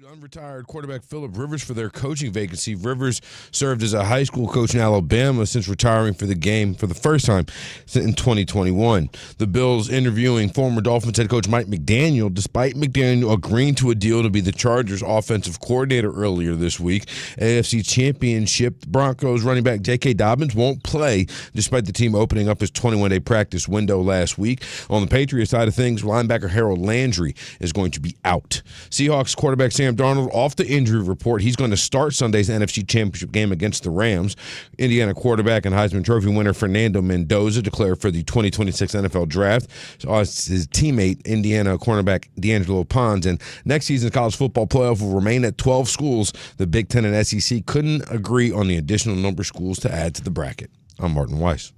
Unretired quarterback Phillip Rivers for their coaching vacancy. Rivers served as a high school coach in Alabama since retiring for the game for the first time in 2021. The Bills interviewing former Dolphins head coach Mike McDaniel, despite McDaniel agreeing to a deal to be the Chargers' offensive coordinator earlier this week. AFC Championship Broncos running back J.K. Dobbins won't play despite the team opening up his 21-day practice window last week. On the Patriots side of things, linebacker Harold Landry is going to be out. Seahawks quarterback Sam Darnold off the injury report. He's going to start Sunday's NFC Championship game against the Rams. Indiana quarterback and Heisman Trophy winner Fernando Mendoza declared for the 2026 NFL Draft. His teammate, Indiana cornerback D'Angelo Pons. And next season's college football playoff will remain at 12 schools. The Big Ten and SEC couldn't agree on the additional number of schools to add to the bracket. I'm Martin Weiss.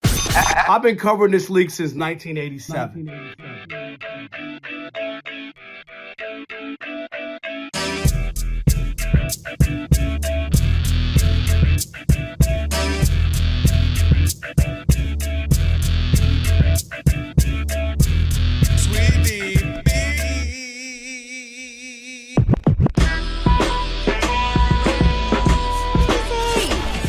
I've been covering this league since 1987.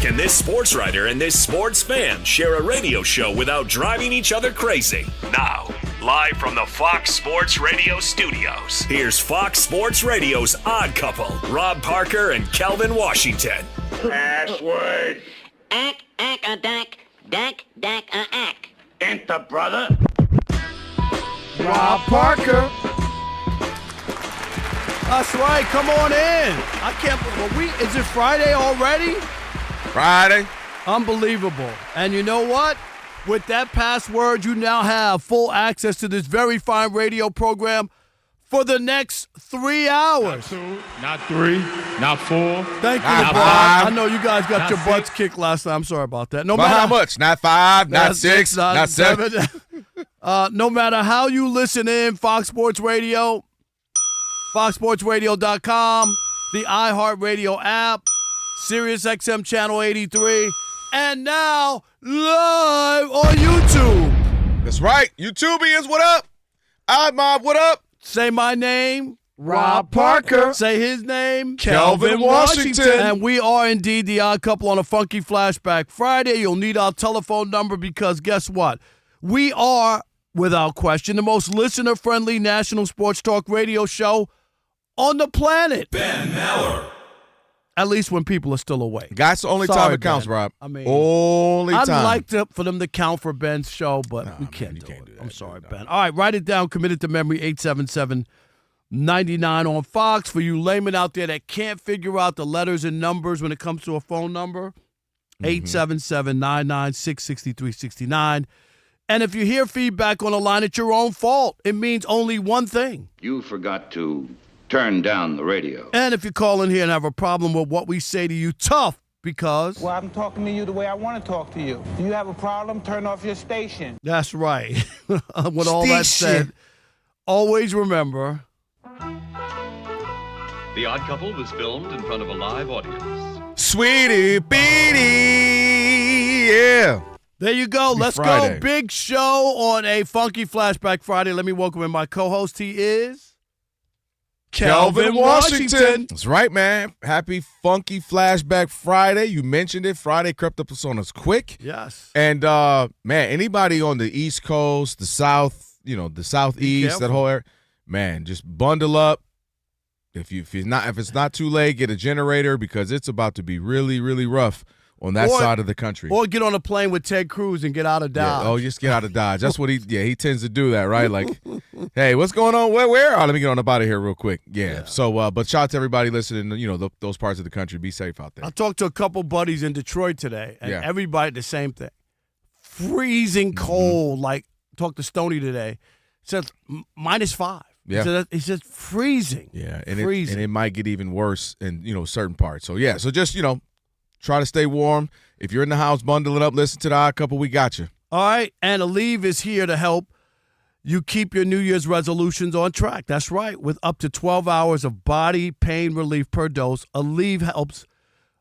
Can this sports writer and this sports fan share a radio show without driving each other crazy? Now, live from the Fox Sports Radio studios, here's Fox Sports Radio's Odd Couple, Rob Parker and Kelvin Washington. Password. Ack, dack, Enter, brother. Rob Parker. That's right. Come on in. I can't believe is it Friday already? Friday. Unbelievable. And you know what? With that password, you now have full access to this very fine radio program for the next 3 hours. Not 2, not 3, not 4. Thank you, not Bob. 5. I know you guys got Not your 6. butts kicked last time. I'm sorry about that. No But matter how much? Not 5, not 6, not 7. No matter how you listen in, Fox Sports Radio, foxsportsradio.com, the iHeartRadio app, SiriusXM Channel 83, and now live on YouTube. That's right. YouTubians, what up? Odd Mob, what up? Say my name, Rob Parker. Say his name, Kelvin Washington. And we are indeed the Odd Couple on a Funky Flashback Friday. You'll need our telephone number because guess what? We are, without question, the most listener-friendly national sports talk radio show on the planet. Ben Maller. At least when people are still awake. That's the only Sorry, time it counts, Ben. Rob. I mean, only time. I'd like for them to count for Ben's show, but we can't do it. I'm sorry, Ben. All right, write it down. Committed to memory, 877-99 on Fox. For you laymen out there that can't figure out the letters and numbers when it comes to a phone number, 877-996-6369. And if you hear feedback on the line, it's your own fault. It means only one thing. You forgot to turn down the radio. And if you call in here and have a problem with what we say to you, tough, because... Well, I'm talking to you the way I want to talk to you. Do you have a problem? Turn off your station. That's right. With all that said, always remember... The Odd Couple was filmed in front of a live audience. Sweetie Beanie, yeah. There you go. Let's Friday. go. Big show on a Funky Flashback Friday. Let me welcome in my co-host. He is... Kelvin Washington. That's right, man. Happy Funky Flashback Friday. You mentioned it. Friday crept up on us quick. Yes. And, man, anybody on the East Coast, the South, the Southeast, that whole area, man, just bundle up. If it's not too late, get a generator because it's about to be really, really rough on that side of the country. Or get on a plane with Ted Cruz and get out of Dodge. Yeah. Oh, just get out of Dodge. That's what he tends to do that, right? Like, hey, what's going on? Where? Oh, let me get on up out of here real quick. Yeah. So, but shout out to everybody listening, those parts of the country. Be safe out there. I talked to a couple buddies in Detroit today, and everybody the same thing. Freezing cold. Like, talked to Stoney today. Said -5. Yeah. He said freezing. Yeah, and freezing. It might get even worse in, certain parts. So, yeah. So just, try to stay warm. If you're in the house, bundle it up. Listen to the Odd Couple. We got you. All right. And Aleve is here to help you keep your New Year's resolutions on track. That's right. With up to 12 hours of body pain relief per dose, Aleve helps.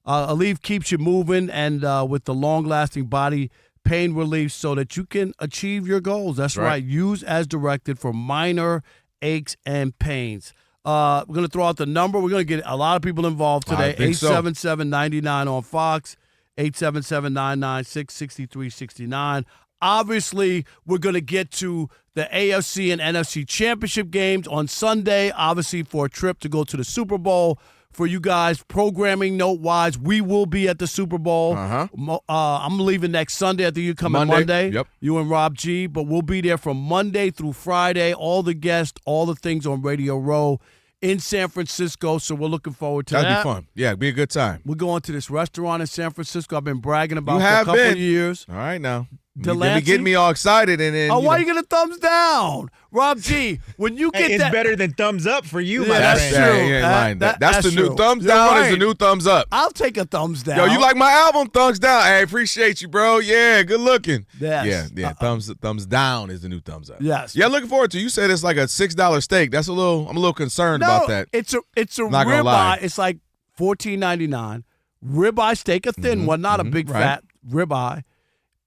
Aleve keeps you moving and with the long-lasting body pain relief so that you can achieve your goals. That's right. Use as directed for minor aches and pains. We're going to throw out the number. We're going to get a lot of people involved today. 877-99 on Fox, 877-996-6369. Obviously, we're going to get to the AFC and NFC championship games on Sunday, obviously for a trip to go to the Super Bowl. For you guys, programming note-wise, we will be at the Super Bowl. I'm leaving next Sunday. I think you come Monday. Yep. You and Rob G. But we'll be there from Monday through Friday. All the guests, all the things on Radio Row in San Francisco. So we're looking forward to that. That'd be fun. Yeah, it'd be a good time. We're going to this restaurant in San Francisco I've been bragging about for a couple of years. All right, now. Delancey? You're getting me all excited. And then, why are you going to thumbs down? Rob G, when you get it's that. It's better than thumbs up for you, my that's friend. True. That's the new thumbs down is the new thumbs up. I'll take a thumbs down. Yo, you like my album? Thumbs down. Hey, appreciate you, bro. Yeah, good looking. Yes. Yeah. Thumbs down is the new thumbs up. Yes. Yeah, looking forward to it. You said it's like a $6 steak. I'm a little concerned about that. It's a ribeye. It's like $14.99. Ribeye steak, a thin one, not a big fat ribeye.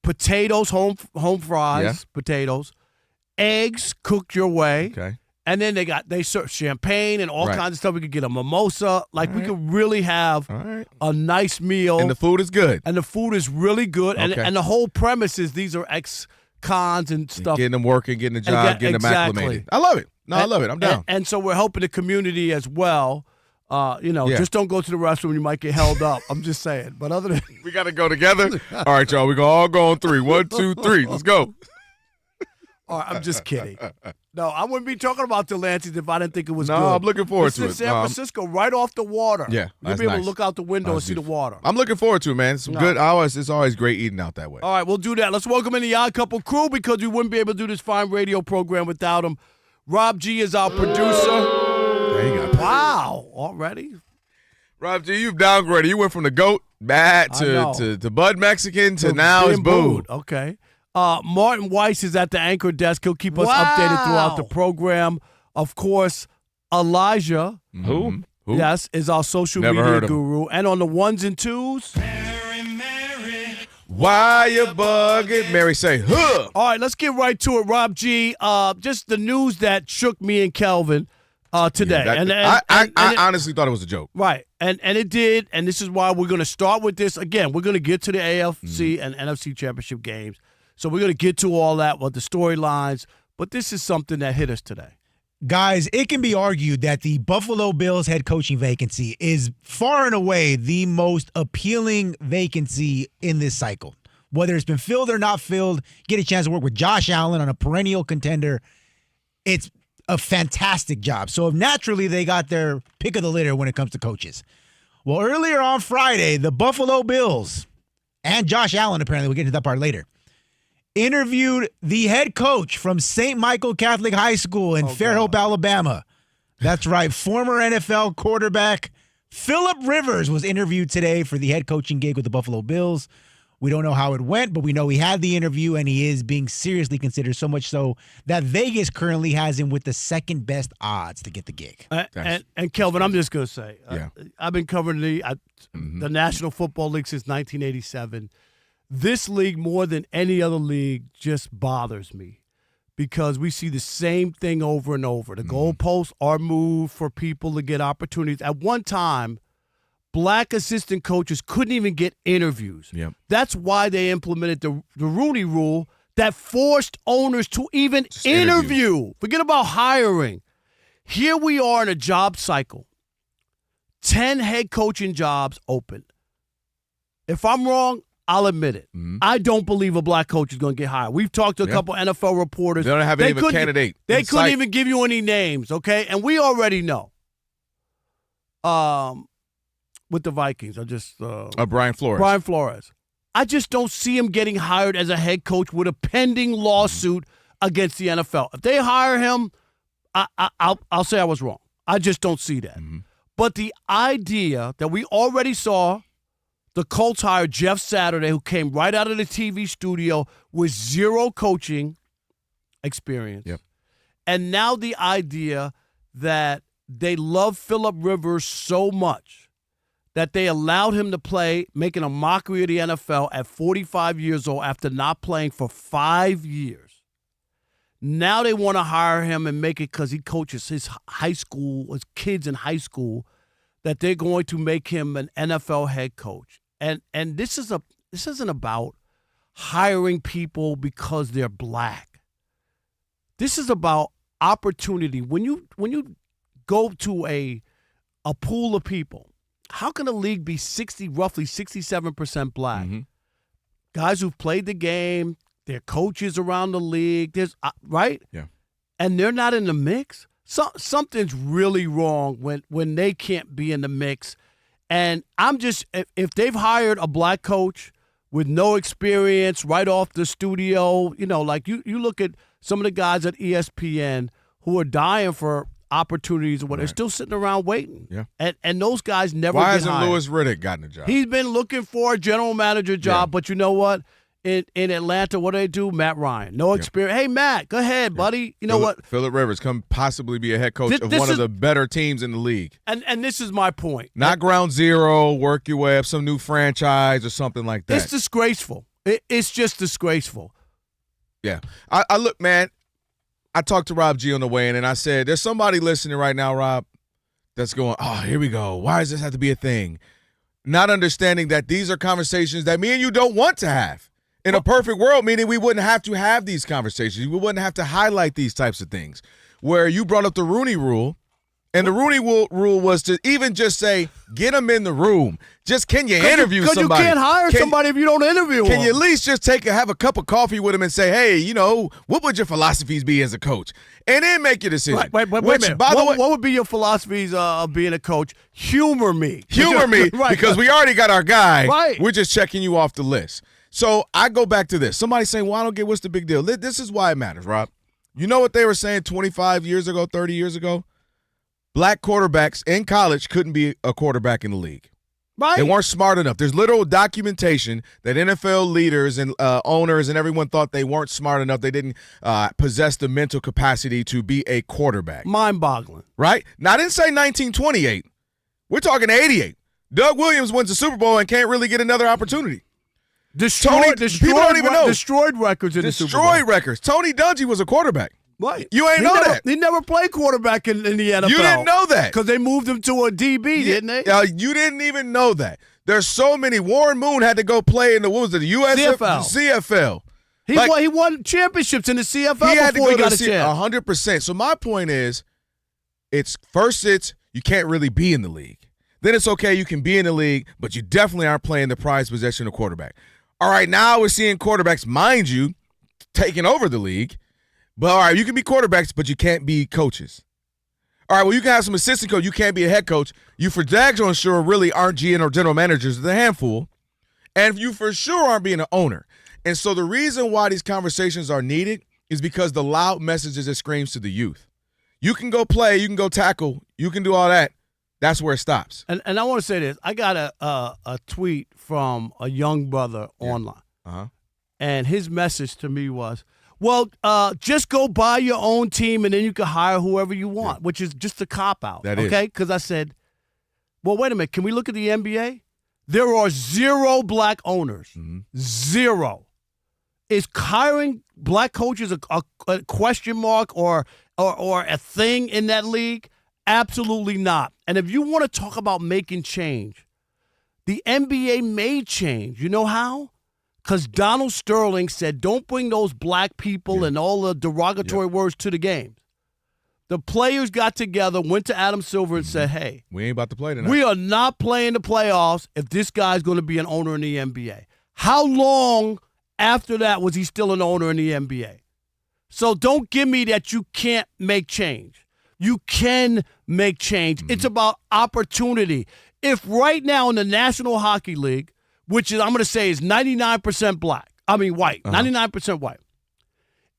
Potatoes, home fries, potatoes, eggs cooked your way. Okay. And then they serve champagne and all kinds of stuff. We could get a mimosa. Like we could really have a nice meal. And the food is good. And the food is really good. Okay. And the whole premise is these are ex-cons and stuff. Getting them working, getting the job, getting them acclimated. I love it. I love it. I'm down. And so we're helping the community as well. Just don't go to the restroom. You might get held up. I'm just saying. But other than we got to go together. All right, y'all. We're going to all go on 3. 1, 2, 3. Let's go. All right, I'm just kidding. No, I wouldn't be talking about Delancey's if I didn't think it was good. No, I'm looking forward to it. It's in San Francisco, right off the water. Yeah, you'll be able to look out the window and see the water. I'm looking forward to it, man. It's good. It's always great eating out that way. All right, we'll do that. Let's welcome in the Odd Couple crew because we wouldn't be able to do this fine radio program without him. Rob G is our producer. Wow, already? Rob G, you've downgraded. You went from the GOAT bad to Bud Mexican to now it's booed. Okay. Martin Weiss is at the anchor desk. He'll keep us updated throughout the program. Of course, Elijah, who? Yes, is our social media guru. And on the ones and twos. Mary, why you bugging? Mary say, huh. All right, let's get right to it, Rob G. Just the news that shook me and Kelvin today. Yeah, I honestly thought it was a joke. Right, and it did, and this is why we're going to start with this. Again, we're going to get to the AFC and NFC championship games. So we're going to get to all that with the storylines, but this is something that hit us today. Guys, it can be argued that the Buffalo Bills head coaching vacancy is far and away the most appealing vacancy in this cycle. Whether it's been filled or not filled, get a chance to work with Josh Allen on a perennial contender. It's a fantastic job. So naturally, they got their pick of the litter when it comes to coaches. Well, earlier on Friday, the Buffalo Bills and Josh Allen, apparently, we'll get into that part later, interviewed the head coach from St. Michael Catholic High School in Fairhope, Alabama. That's right. Former NFL quarterback Philip Rivers was interviewed today for the head coaching gig with the Buffalo Bills. We don't know how it went, but we know he had the interview, and he is being seriously considered, so much so that Vegas currently has him with the second best odds to get the gig. And Kelvin, I'm just going to say, I've been covering the National Football League since 1987. This league, more than any other league, just bothers me because we see the same thing over and over. The goalposts are moved for people to get opportunities. At one time, black assistant coaches couldn't even get interviews. Yep. That's why they implemented the Rooney Rule that forced owners to even interview. Forget about hiring. Here we are in a job cycle. 10 head coaching jobs open. If I'm wrong, I'll admit it. I don't believe a black coach is going to get hired. We've talked to a couple NFL reporters. They don't have any candidate. They couldn't even give you any names, okay? And we already know. With the Vikings, Brian Flores. Brian Flores. I just don't see him getting hired as a head coach with a pending lawsuit against the NFL. If they hire him, I'll say I was wrong. I just don't see that. But the idea that we already saw the Colts hired Jeff Saturday, who came right out of the TV studio with zero coaching experience. Yep. And now the idea that they love Philip Rivers so much that they allowed him to play, making a mockery of the NFL at 45 years old after not playing for 5 years. Now they want to hire him and make it because he coaches his kids in high school, that they're going to make him an NFL head coach. And this isn't about hiring people because they're black. This is about opportunity. When you go to a pool of people, how can a league be roughly 67% black? Mm-hmm. Guys who've played the game, they're coaches around the league, right? Yeah. And they're not in the mix. Something's really wrong when they can't be in the mix. And if they've hired a black coach with no experience right off the studio, like you look at some of the guys at ESPN who are dying for opportunities, they're still sitting around waiting. Yeah. And those guys never Why get hasn't hired. Louis Riddick gotten a job? He's been looking for a general manager job, but you know what? In Atlanta, what do they do? Matt Ryan. No experience. Hey, Matt, go ahead, buddy. You know what? Phillip Rivers come possibly be a head coach of one of the better teams in the league. And this is my point. Not ground zero, work your way up, some new franchise or something like that. It's disgraceful. It's just disgraceful. Yeah. I look, man, I talked to Rob G on the way in, and I said, there's somebody listening right now, Rob, that's going, oh, here we go. Why does this have to be a thing? Not understanding that these are conversations that me and you don't want to have. In a perfect world, meaning we wouldn't have to have these conversations. We wouldn't have to highlight these types of things. Where you brought up the Rooney Rule, and the Rooney Rule was to even just say, get them in the room. Just can you interview somebody? Because you can't hire somebody if you don't interview them. Can you at least just have a cup of coffee with them and say, hey, what would your philosophies be as a coach? And then make your decision. Wait a minute. By the way, what would be your philosophies of being a coach? Humor me. Right. Because we already got our guy. Right. We're just checking you off the list. So I go back to this. Somebody saying, well, I don't get what's the big deal. This is why it matters, Rob. You know what they were saying 25 years ago, 30 years ago? Black quarterbacks in college couldn't be a quarterback in the league. Right. They weren't smart enough. There's literal documentation that NFL leaders and owners and everyone thought they weren't smart enough. They didn't possess the mental capacity to be a quarterback. Mind-boggling. Right? Now, I didn't say 1928. We're talking 88. Doug Williams wins the Super Bowl and can't really get another opportunity. People don't even know. Destroyed records in the Super Bowl. Destroyed records. Tony Dungy was a quarterback. Right. You ain't know that. He never played quarterback in the NFL. You didn't know that. Because they moved him to a DB, didn't they? You didn't even know that. There's so many. Warren Moon had to go play in the CFL. He won championships in the CFL before he got a chance. 100%. So my point is, you can't really be in the league. Then it's okay, you can be in the league, but you definitely aren't playing the prized possession of quarterback. All right, now we're seeing quarterbacks, mind you, taking over the league. But, all right, you can be quarterbacks, but you can't be coaches. All right, well, you can have some assistant coach. You can't be a head coach. You for daggone sure really aren't GM or general managers. There's a handful. And you for sure aren't being an owner. And so the reason why these conversations are needed is because the loud messages it screams to the youth. You can go play. You can go tackle. You can do all that. That's where it stops. And I want to say this. I got a tweet from a young brother online. Uh-huh. And his message to me was, well, just go buy your own team and then you can hire whoever you want, which is just a cop-out. Okay? Because I said, well, wait a minute. Can we look at the NBA? There are 0 black owners. Mm-hmm. 0. Is hiring black coaches a question mark or a thing in that league? Absolutely not. And if you want to talk about making change, the NBA made change. You know how? Because Donald Sterling said, don't bring those black people and all the derogatory words to the game. The players got together, went to Adam Silver and said, hey, we ain't about to play tonight. We are not playing the playoffs if this guy's going to be an owner in the NBA. How long after that was he still an owner in the NBA? So don't give me that you can't make change. You can make change. Mm-hmm. It's about opportunity. If right now in the National Hockey League, which is, I'm going to say, is 99% white, 99% white.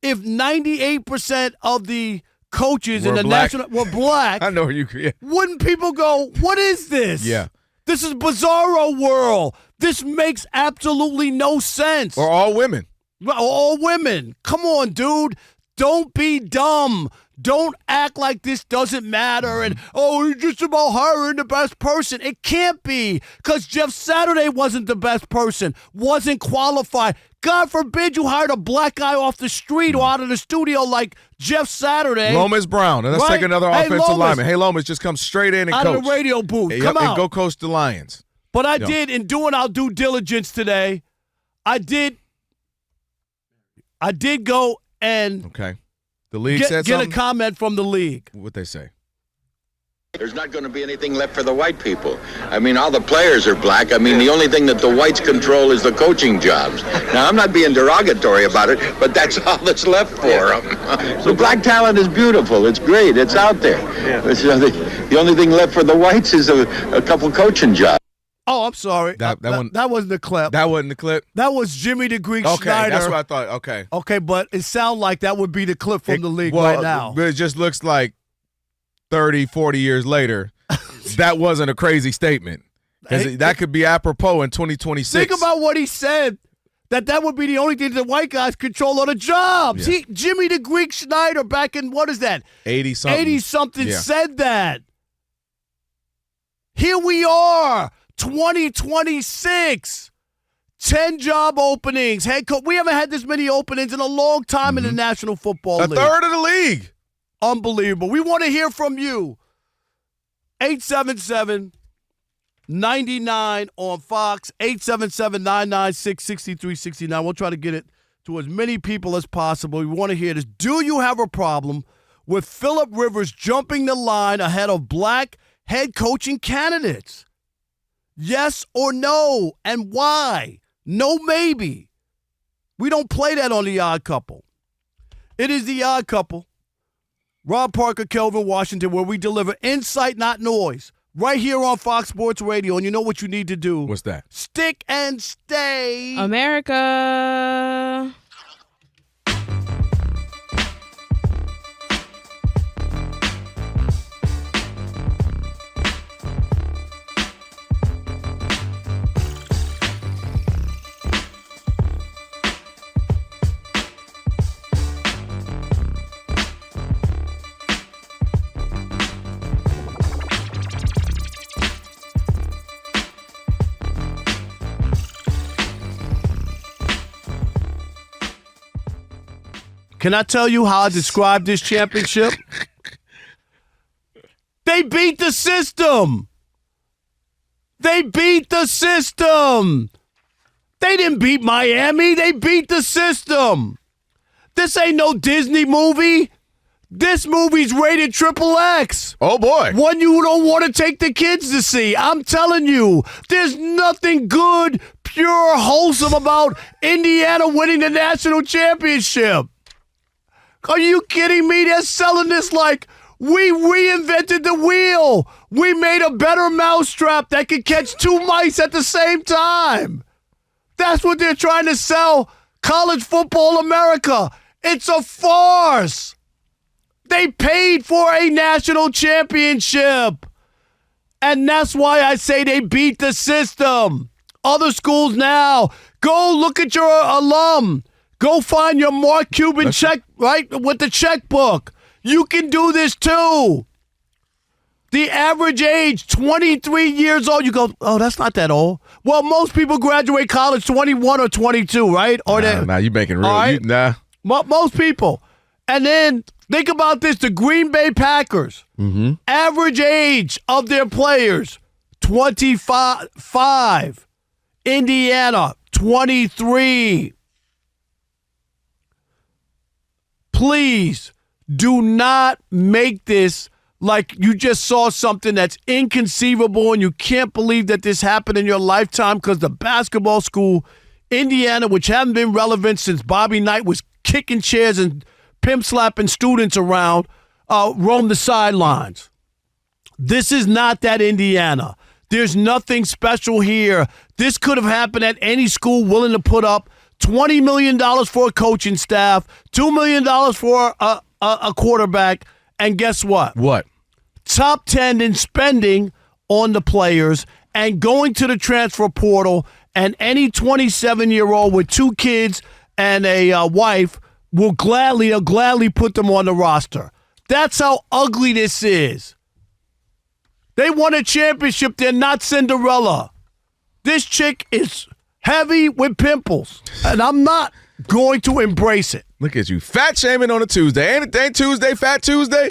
If 98% of the coaches in the national were black, I know you. Yeah. Wouldn't people go, what is this? Yeah. This is bizarro world. This makes absolutely no sense. Or all women. All women. Come on, dude. Don't be dumb. Don't act like this doesn't matter and, it's just about hiring the best person. It can't be, because Jeff Saturday wasn't the best person, wasn't qualified. God forbid you hired a black guy off the street or out of the studio like Jeff Saturday. Lomas Brown. And let's take another offensive lineman. Hey, Lomas, just come straight in and out coach. Of the radio booth. Come out. And go coach the Lions. But I did, in doing our due diligence today, I did go and the league said get something? a comment from the league. What'd they say? There's not going to be anything left for the white people. I mean, all the players are black. I mean, the only thing that the whites control is the coaching jobs. Now, I'm not being derogatory about it, but that's all that's left for them. The black talent is beautiful. It's great. It's out there. So the only thing left for the whites is a couple coaching jobs. Oh, I'm sorry. That wasn't the clip. That wasn't the clip? That was Jimmy the Greek Schneider. Okay, that's what I thought. Okay. Okay, but it sounds like that would be the clip from the league right now. But it just looks like 30, 40 years later, that wasn't a crazy statement. Because that could be apropos in 2026. Think about what he said, that would be the only thing that white guys control on the jobs. Yeah. Jimmy the Greek Schneider back in, what is that? 80-something. 80-something said that. Here we are. 2026, 10 job openings. Head coach. We haven't had this many openings in a long time in the National Football League. A third of the league. Unbelievable. We want to hear from you. 877-99 on Fox, 877-996-6369. We'll try to get it to as many people as possible. We want to hear this. Do you have a problem with Phillip Rivers jumping the line ahead of black head coaching candidates? Yes or no, and why? No, maybe. We don't play that on The Odd Couple. It is The Odd Couple. Rob Parker, Kelvin, Washington, where we deliver insight, not noise. Right here on Fox Sports Radio, and you know what you need to do. What's that? Stick and stay. America. Can I tell you how I describe this championship? They beat the system. They beat the system. They didn't beat Miami. They beat the system. This ain't no Disney movie. This movie's rated XXX. Oh, boy. One you don't want to take the kids to see. I'm telling you, there's nothing good, pure, wholesome about Indiana winning the national championship. Are you kidding me? They're selling this like we reinvented the wheel. We made a better mousetrap that could catch two mice at the same time. That's what they're trying to sell college football America. It's a farce. They paid for a national championship. And that's why I say they beat the system. Other schools now, go look at your alum. Go find your Mark Cuban check, right, with the checkbook. You can do this too. The average age, 23 years old. You go, oh, that's not that old. Well, most people graduate college 21 or 22, right? Or nah, you making real. Right? Most people. And then think about this, the Green Bay Packers. Mm-hmm. Average age of their players, 25. Indiana, 23. Please do not make this like you just saw something that's inconceivable and you can't believe that this happened in your lifetime, because the basketball school, Indiana, which haven't been relevant since Bobby Knight was kicking chairs and pimp slapping students around, roam the sidelines. This is not that Indiana. There's nothing special here. This could have happened at any school willing to put up $20 million for a coaching staff, $2 million for a quarterback, and guess what? What? Top 10 in spending on the players and going to the transfer portal, and any 27-year-old with 2 kids and a wife they'll gladly put them on the roster. That's how ugly this is. They won a championship. They're not Cinderella. This chick is heavy with pimples, and I'm not going to embrace it. Look at you, fat shaming on a Tuesday. Ain't Tuesday, Fat Tuesday?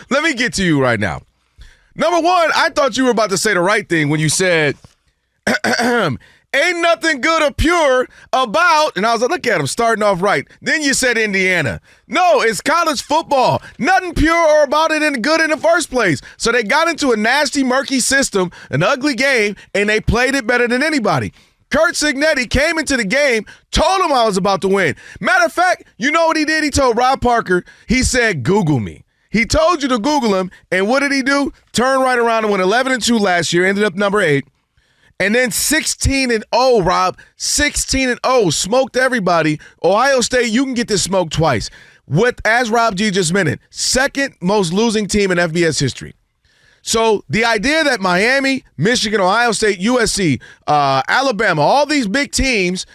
Let me get to you right now. Number one, I thought you were about to say the right thing when you said, ain't nothing good or pure about, and I was like, look at him starting off right. Then you said Indiana. No, it's college football. Nothing pure or about it and good in the first place. So they got into a nasty, murky system, an ugly game, and they played it better than anybody. Kurt Signetti came into the game, told him I was about to win. Matter of fact, you know what he did? He told Rob Parker, he said, Google me. He told you to Google him, and what did he do? Turn right around and went 11-2 last year, ended up number 8. And then 16-0, Rob. 16-0. Smoked everybody. Ohio State, you can get this smoke twice. With, as Rob G just mentioned, second most losing team in FBS history. So the idea that Miami, Michigan, Ohio State, USC, Alabama, all these big teams,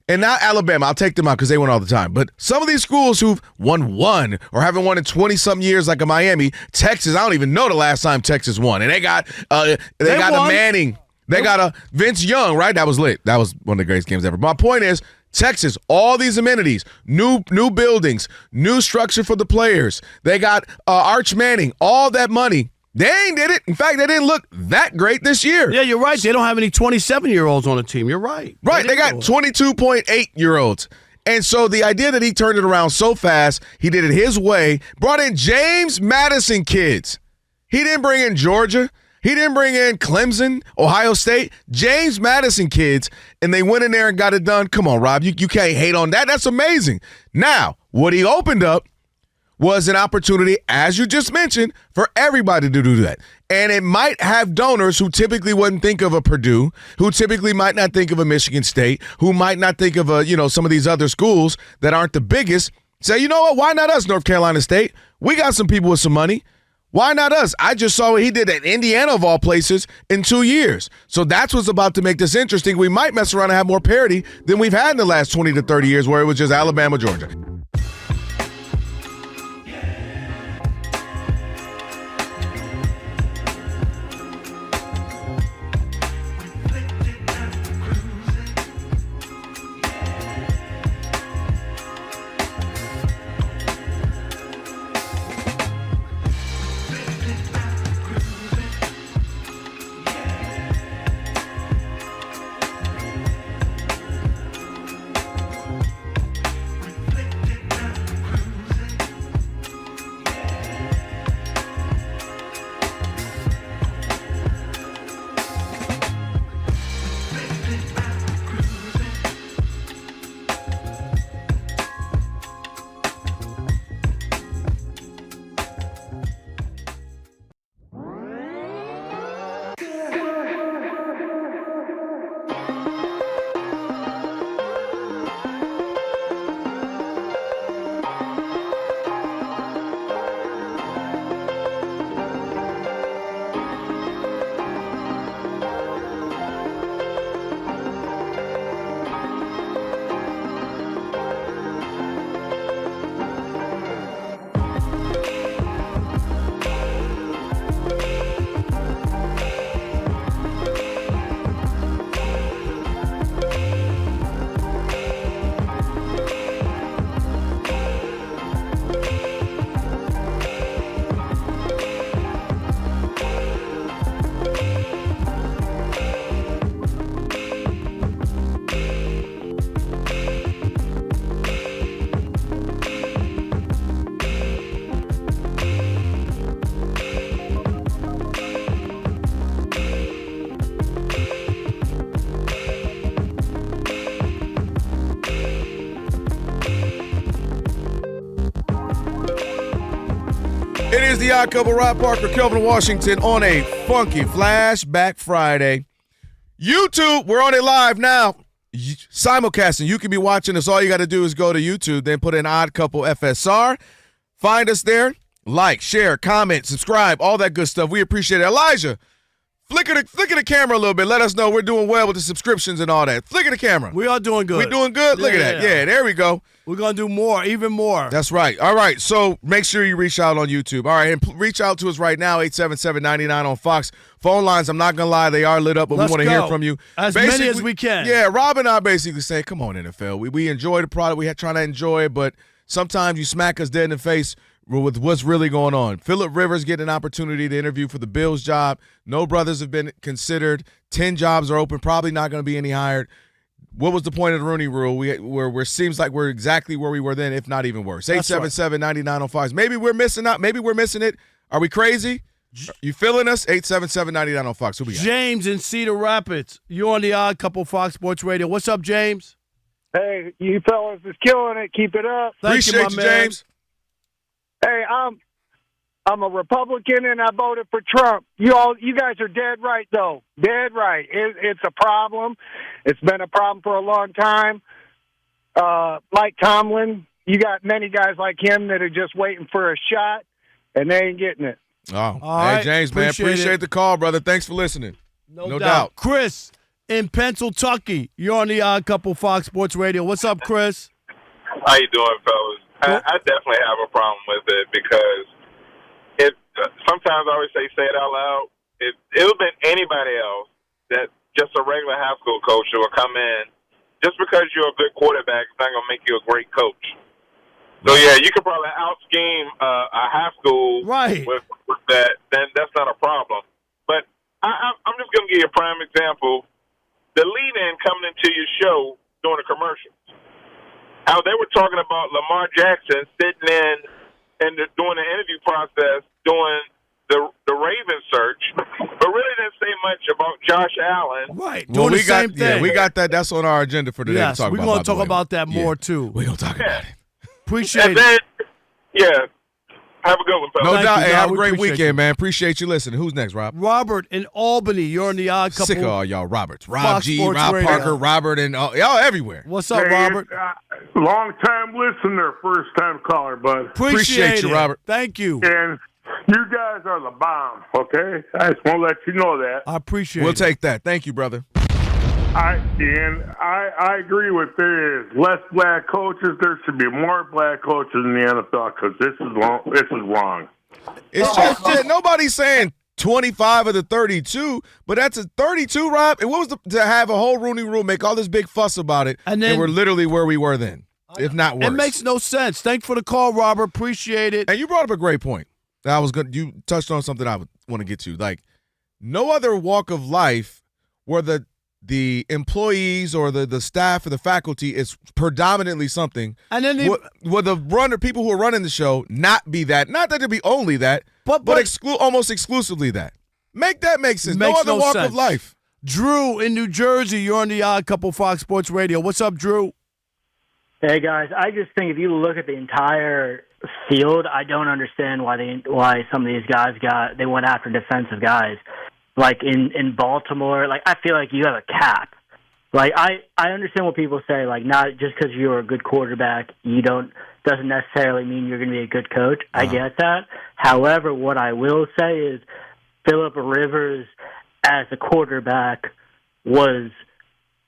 and not Alabama, I'll take them out because they win all the time, but some of these schools who've won one or haven't won in 20-something years like a Miami, Texas, I don't even know the last time Texas won. And they got a Manning. They got a Vince Young, right? That was lit. That was one of the greatest games ever. My point is, Texas, all these amenities, new buildings, new structure for the players. They got Arch Manning, all that money. They ain't did it. In fact, they didn't look that great this year. Yeah, you're right. They don't have any 27-year-olds on the team. You're right. Right. They got 22.8-year-olds. And so the idea that he turned it around so fast, he did it his way, brought in James Madison kids. He didn't bring in Georgia. He didn't bring in Clemson, Ohio State, James Madison kids, and they went in there and got it done. Come on, Rob, you can't hate on that. That's amazing. Now, what he opened up was an opportunity, as you just mentioned, for everybody to do that. And it might have donors who typically wouldn't think of a Purdue, who typically might not think of a Michigan State, who might not think of some of these other schools that aren't the biggest. Say, you know what, why not us, North Carolina State? We got some people with some money. Why not us? I just saw what he did at Indiana, of all places, in 2 years. So that's what's about to make this interesting. We might mess around and have more parity than we've had in the last 20 to 30 years where it was just Alabama, Georgia. It is the Odd Couple, Rob Parker, Kelvin Washington on a funky Flashback Friday. YouTube, we're on it live now. Simulcasting. You can be watching us. All you got to do is go to YouTube, then put in Odd Couple FSR. Find us there. Like, share, comment, subscribe, all that good stuff. We appreciate it. Elijah, Flicker the camera a little bit. Let us know we're doing well with the subscriptions and all that. Flicker the camera. We are doing good. We doing good? Look at that. Yeah, there we go. We're going to do more, even more. That's right. All right, so make sure you reach out on YouTube. All right, and reach out to us right now, 877-99 on Fox. Phone lines, I'm not going to lie, they are lit up, but we want to hear from you. As many as we can. Yeah, Rob and I basically say, come on, NFL. We enjoy the product. We trying to enjoy it, but sometimes you smack us dead in the face with what's really going on. Phillip Rivers getting an opportunity to interview for the Bills job. No brothers have been considered. 10 jobs are open, probably not going to be any hired. What was the point of the Rooney Rule? Where seems like we're exactly where we were then, if not even worse. 877-99 on Fox. Maybe we're missing out. Maybe we're missing it. Are we crazy? You feeling us? 877-99 on Fox. Who we got? James in Cedar Rapids. You're on the Odd Couple Fox Sports Radio. What's up, James? Hey, you fellas is killing it. Keep it up. Appreciate you, James. Hey, I'm a Republican and I voted for Trump. You guys are dead right, though. Dead right. It's a problem. It's been a problem for a long time. Mike Tomlin, you got many guys like him that are just waiting for a shot, and they ain't getting it. Oh, all right, James, man, appreciate the call, brother. Thanks for listening. No doubt. Chris in Pennsylvania, you're on the Odd Couple Fox Sports Radio. What's up, Chris? How you doing, fellas? I definitely have a problem with it because sometimes I always say it out loud. It would have been anybody else that just a regular high school coach who will come in. Just because you're a good quarterback is not going to make you a great coach. So, yeah, you could probably out-scheme a high school with that. Then that's not a problem. But I'm just going to give you a prime example. The lead-in coming into your show during the commercials. How they were talking about Lamar Jackson sitting in and doing the interview process, doing the Ravens search, but really didn't say much about Josh Allen. Right, well, doing the same thing. Yeah, we got that. That's on our agenda for today to talk about. We're going to talk about that more, too. We're going to talk about it. Appreciate and then, yeah, have a good one, fellas. No doubt. You, hey, have a great appreciate weekend, man. Appreciate you listening. Who's next, Rob? Robert in Albany. You're in the Odd Couple. Sick of all y'all Roberts. Rob Fox G, Sports Rob Radio. Parker, Robert, and y'all everywhere. What's up, Robert? Long-time listener, first-time caller, bud. Appreciate you, it. Robert. Thank you. And you guys are the bomb, okay? I just want to let you know that. I appreciate it. We'll take that. Thank you, brother. I agree with there is less black coaches. There should be more black coaches in the NFL because this is wrong. It's just nobody's saying 25 of the 32, but that's a 32, Rob. And what was to have a whole Rooney Rule, make all this big fuss about it, and we're literally where we were then, if not worse. It makes no sense. Thanks for the call, Robert. Appreciate it. And you brought up a great point. You touched on something I would want to get to. Like, no other walk of life where the employees or the staff or the faculty is predominantly something. And then would people who are running the show not be that? Not that it'd be only that, but almost exclusively that. Make that make sense. No other walk of life. Drew in New Jersey, you're on the Odd Couple Fox Sports Radio. What's up, Drew? Hey guys, I just think if you look at the entire field, I don't understand why some of these guys went after defensive guys. Like in Baltimore, like I feel like you have a cap. Like I understand what people say, like not just because you're a good quarterback, doesn't necessarily mean you're going to be a good coach. I get that. However, what I will say is Phillip Rivers as a quarterback was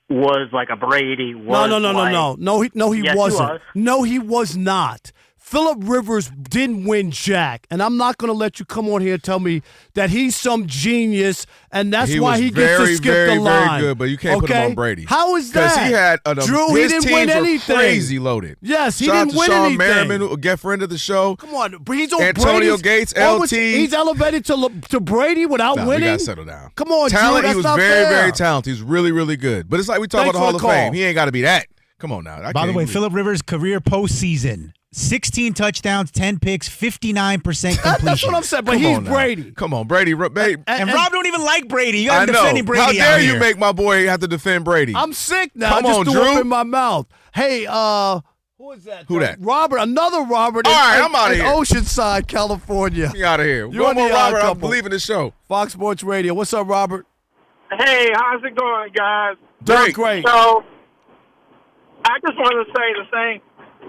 like a Brady. No, he wasn't. No, he was not. Phillip Rivers didn't win jack, and I'm not going to let you come on here and tell me that he's some genius, and that's why he gets to skip the line. Very good, but you can't put him on Brady. How is that? Because he had Drew, he didn't win anything. Crazy loaded. Yes, he Shout didn't win Sean anything. Merriman, who get friend of the show. Come on, he's on Antonio Gates, LT. He's elevated to Brady without winning. We got to settle down. Come on, talent. Drew, he was very talented. He was really, really good. But it's like we talk about the Hall of Fame. He ain't got to be that. Come on now. By the way, Phillip Rivers' career postseason. 16 touchdowns, 10 picks, 59% completion. That's what I'm saying, but he's Brady. Come on, Brady. And Rob don't even like Brady. You got to defending Brady. How dare you make my boy have to defend Brady? I'm sick now. Come on, Drew. Drew. In my mouth. Hey, who is that? Who that? Robert, another Robert. All right, I'm out of here. Oceanside, California. You out of here. You're One more Robert. I believe in the show. Fox Sports Radio. What's up, Robert? Hey, how's it going, guys? Doing great. So, I just want to say the same.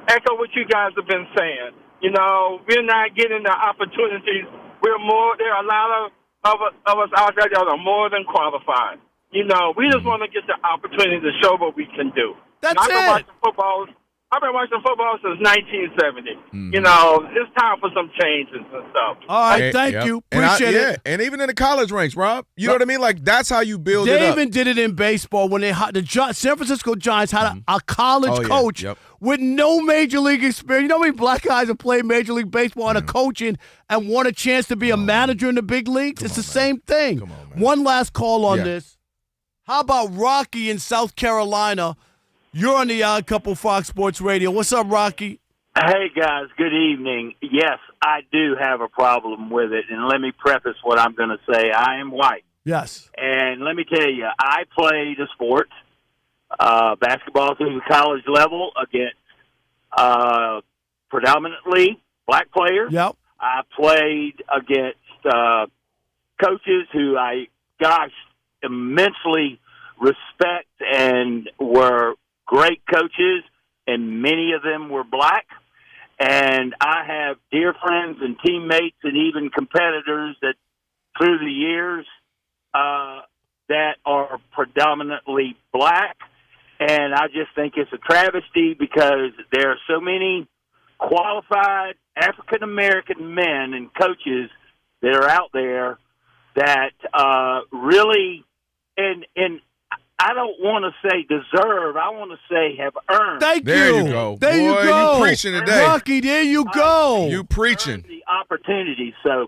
Echo what you guys have been saying. You know, we're not getting the opportunities. There are a lot of of us out there that are more than qualified. You know, we just want to get the opportunity to show what we can do. That's I've been it. watching football since 1970. You know, it's time for some changes and stuff. All right, thank you. Appreciate it. And even in the college ranks, Rob. You know what I mean? Like, that's how you build it They up. even did it in baseball when San Francisco Giants had a college coach with no major league experience. You know how many black guys have played Major League Baseball and are coaching and want a chance to be a manager in the big leagues? It's the same thing. One last call on this. How about Rocky in South Carolina? You're on the Odd Couple Fox Sports Radio. What's up, Rocky? Hey, guys. Good evening. Yes, I do have a problem with it, and let me preface what I'm going to say. I am white. Yes. And let me tell you, I played a sport, basketball through the college level against predominantly black players. Yep. I played against coaches who immensely respect and were great coaches, and many of them were black. And I have dear friends and teammates and even competitors that through the years that are predominantly black. And I just think it's a travesty because there are so many qualified African-American men and coaches that are out there that really, and I don't want to say deserve, I want to say have earned. There you go. There you Boy, go. You preaching today. Rocky, there you go. You preaching. The opportunity. So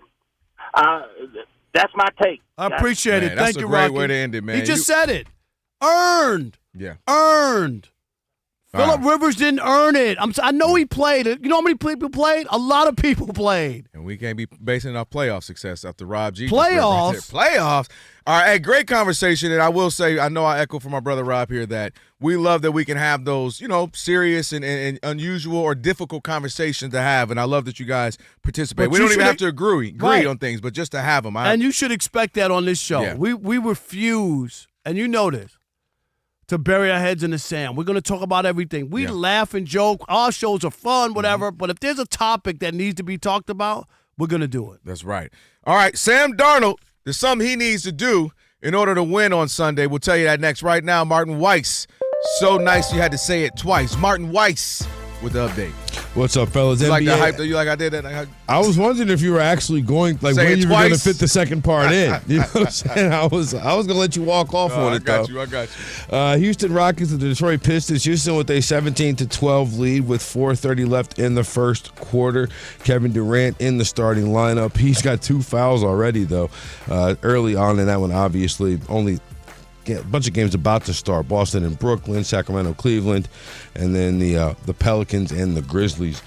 that's my take. I appreciate it. Thank you, Rocky. That's a great way to end it, man. He just said it. Earned. Yeah. Earned. Phillip Rivers didn't earn it. I know he played it. You know how many people played? A lot of people played. And we can't be basing our playoff success after Rob G. Playoffs? Playoffs. All right, hey, great conversation. And I will say, I know I echo from my brother Rob here that we love that we can have those, serious and unusual or difficult conversations to have. And I love that you guys participate. But we you don't even should- have to agree Right. on things, but just to have them. And you should expect that on this show. Yeah. We refuse, and you know this, to bury our heads in the sand. We're going to talk about everything. We laugh and joke. Our shows are fun, whatever. But if there's a topic that needs to be talked about, we're going to do it. That's right. All right, Sam Darnold, there's something he needs to do in order to win on Sunday. We'll tell you that next. Right now, Martin Weiss. So nice you had to say it twice. Martin Weiss with the update. What's up, fellas? You like NBA? that hype? You like I did that? I was wondering if you were actually going, like, Say when it you were going to twice. fit the second part in. You know what I'm saying? I was going to let you walk off on it, though. I got you. Houston Rockets and the Detroit Pistons. Houston with a 17-12 lead with 4:30 left in the first quarter. Kevin Durant in the starting lineup. He's got 2 fouls already, though, early on in that one, obviously. Only a bunch of games about to start. Boston and Brooklyn, Sacramento, Cleveland, and then the Pelicans and the Grizzlies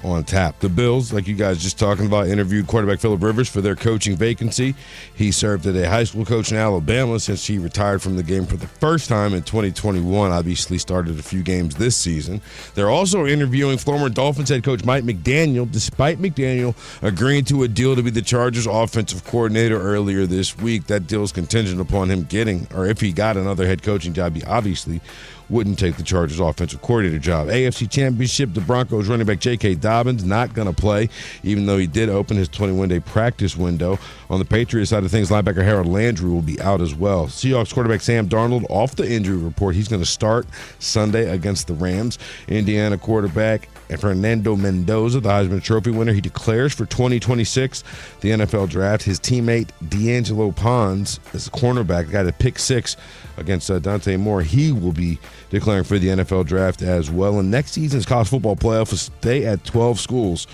on tap. The Bills, like you guys just talking about, interviewed quarterback Phillip Rivers for their coaching vacancy. He served as a high school coach in Alabama since he retired from the game for the first time in 2021. Obviously started a few games this season. They're also interviewing former Dolphins head coach Mike McDaniel, despite McDaniel agreeing to a deal to be the Chargers offensive coordinator earlier this week. That deal is contingent upon him getting, or if he got another head coaching job, he obviously wouldn't take the Chargers offensive coordinator job. AFC Championship, the Broncos running back J.K. Dobbins not going to play, even though he did open his 21-day practice window. On the Patriots side of things, linebacker Harold Landry will be out as well. Seahawks quarterback Sam Darnold off the injury report. He's going to start Sunday against the Rams. Indiana quarterback Fernando Mendoza, the Heisman Trophy winner, he declares for 2026 the NFL draft. His teammate D'Angelo Pons is the cornerback, the guy that picked 6 against Dante Moore. He will be declaring for the NFL draft as well. And next season's college football playoff will stay at 12 schools.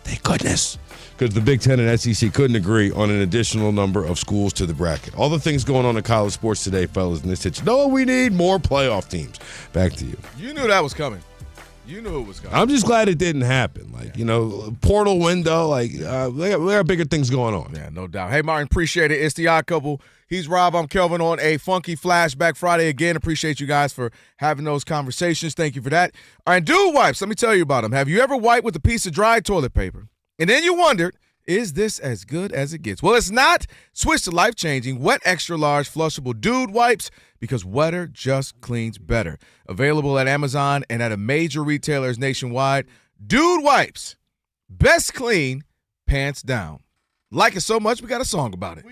Thank goodness. Because the Big Ten and SEC couldn't agree on an additional number of schools to the bracket. All the things going on in college sports today, fellas, and this hits. No, we need more playoff teams. Back to you. You knew that was coming. You knew it was coming. I'm just glad it didn't happen. Portal window, we got bigger things going on. Yeah, no doubt. Hey, Martin, appreciate it. It's the Odd Couple. He's Rob. I'm Kelvin on a funky Flashback Friday. Again, appreciate you guys for having those conversations. Thank you for that. All right, dude wipes. Let me tell you about them. Have you ever wiped with a piece of dry toilet paper? And then you wondered, is this as good as it gets? Well, it's not. Switch to life-changing Wet Extra Large Flushable Dude Wipes because wetter just cleans better. Available at Amazon and at a major retailers nationwide. Dude Wipes. Best clean, pants down. like it so much, we got a song about it.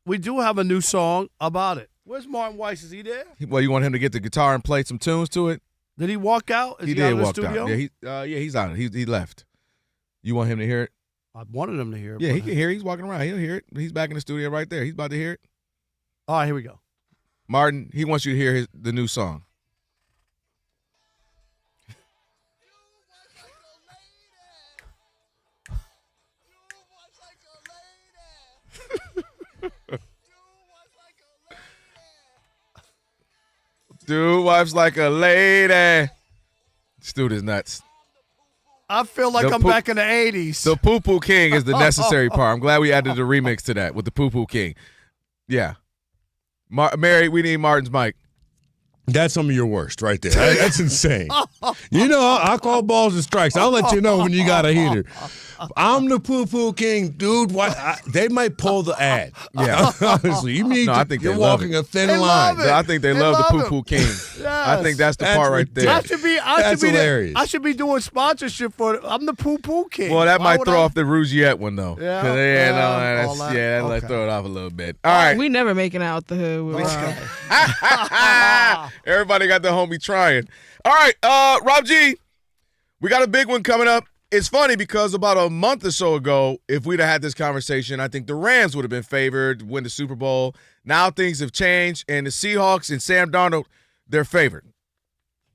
We do have a new song about it. Where's Martin Weiss? Is he there? Well, you want him to get the guitar and play some tunes to it? Did he walk out? Is he did out of the walk studio? out. Yeah, he's out. He left. You want him to hear it? I wanted him to hear it. Yeah, he can hear it. He's walking around. He'll hear it. He's back in the studio right there. He's about to hear it. All right, here we go. Martin, he wants you to hear the new song. Dude, wife's like a lady. This dude is nuts. I feel like I'm back in the 80s. The Poo Poo King is the necessary part. I'm glad we added the remix to that with the Poo Poo King. Yeah. Mary, we need Martin's mic. That's some of your worst right there. That's insane. You know, I call balls and strikes. I'll let you know when you got a heater. I'm the poo-poo king, dude. They might pull the ad. Yeah. Honestly, I think you're walking a thin line. I think they love the poo-poo king. Yes. I think that's the part right there. That's hilarious. I should be doing sponsorship for I'm the poo-poo king. Well, that might throw off the Rougiette one, though. Yeah. Let's throw it off a little bit. All right. We never making out the hood. Everybody got the homie trying. All right, Rob G, we got a big one coming up. It's funny because about a month or so ago, if we'd have had this conversation, I think the Rams would have been favored to win the Super Bowl. Now things have changed, and the Seahawks and Sam Darnold, they're favored.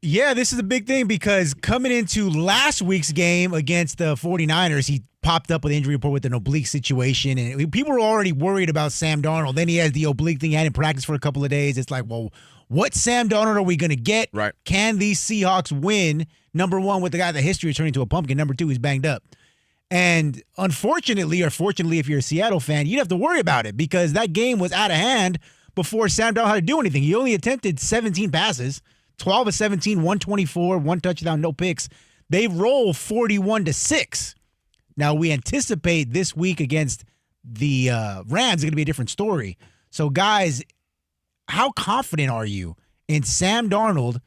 Yeah, this is a big thing because coming into last week's game against the 49ers, he popped up with an injury report with an oblique situation, and people were already worried about Sam Darnold. Then he has the oblique thing. He hadn't practiced for a couple of days. It's like, well, what Sam Darnold are we going to get? Right. Can these Seahawks win? Number one, with the guy that history is turning into a pumpkin. Number two, he's banged up. And unfortunately, or fortunately, if you're a Seattle fan, you'd have to worry about it because that game was out of hand before Sam Darnold had to do anything. He only attempted 17 passes, 12 of 17, 124, one touchdown, no picks. They roll 41-6. Now, we anticipate this week against the Rams is going to be a different story. So, guys, how confident are you in Sam Darnold,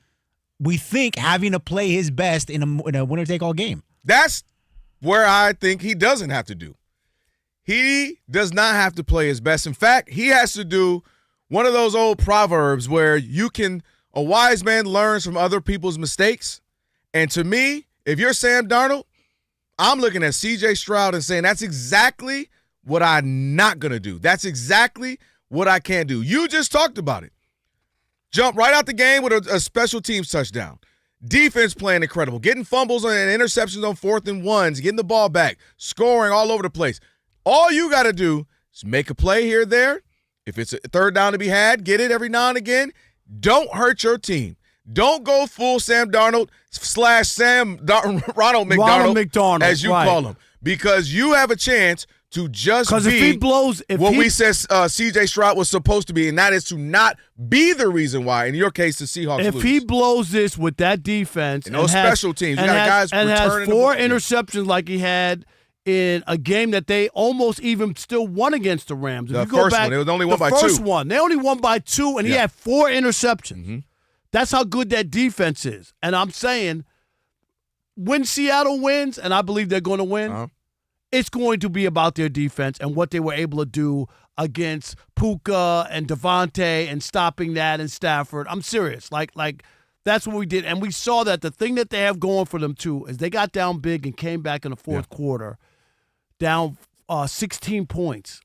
we think, having to play his best in a winner-take-all game? That's where I think he doesn't have to do. He does not have to play his best. In fact, he has to do one of those old proverbs where a wise man learns from other people's mistakes. And to me, if you're Sam Darnold, I'm looking at CJ Stroud and saying that's exactly what I'm not going to do. That's exactly what I can't do. You just talked about it. Jump right out the game with a special teams touchdown. Defense playing incredible. Getting fumbles and interceptions on 4th and 1s. Getting the ball back. Scoring all over the place. All you got to do is make a play here or there. If it's a third down to be had, get it every now and again. Don't hurt your team. Don't go full Sam Darnold / Ronald McDonald, as you call him. Because you have a chance to just be if he blows, we said CJ Stroud was supposed to be, and that is to not be the reason why, in your case, the Seahawks lose. If he blows this with that defense and those special teams, you got guys and returning has 4 interceptions like he had in a game that they almost even still won against the Rams. If the first one, it was only won by 2. The first one, they only won by 2, and he had 4 interceptions. Mm-hmm. That's how good that defense is. And I'm saying, when Seattle wins, and I believe they're going to win, it's going to be about their defense and what they were able to do against Puka and Devontae and stopping that and Stafford. I'm serious. Like that's what we did. And we saw that the thing that they have going for them, too, is they got down big and came back in the fourth quarter, down 16 points.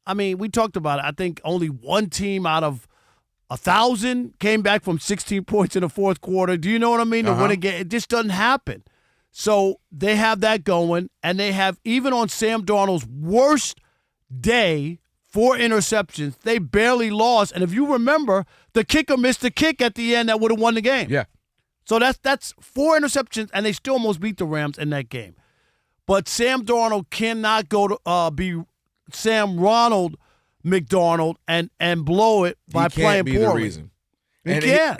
I mean, we talked about it. I think only one team out of 1,000 came back from 16 points in the fourth quarter. Do you know what I mean? To win a game. It just doesn't happen. So they have that going, and they have, even on Sam Darnold's worst day, 4 interceptions. They barely lost. And if you remember, the kicker missed the kick at the end that would have won the game. Yeah. So that's 4 interceptions, and they still almost beat the Rams in that game. But Sam Darnold cannot go to be Sam Ronald McDonald and blow it by playing poorly. He can't be the reason.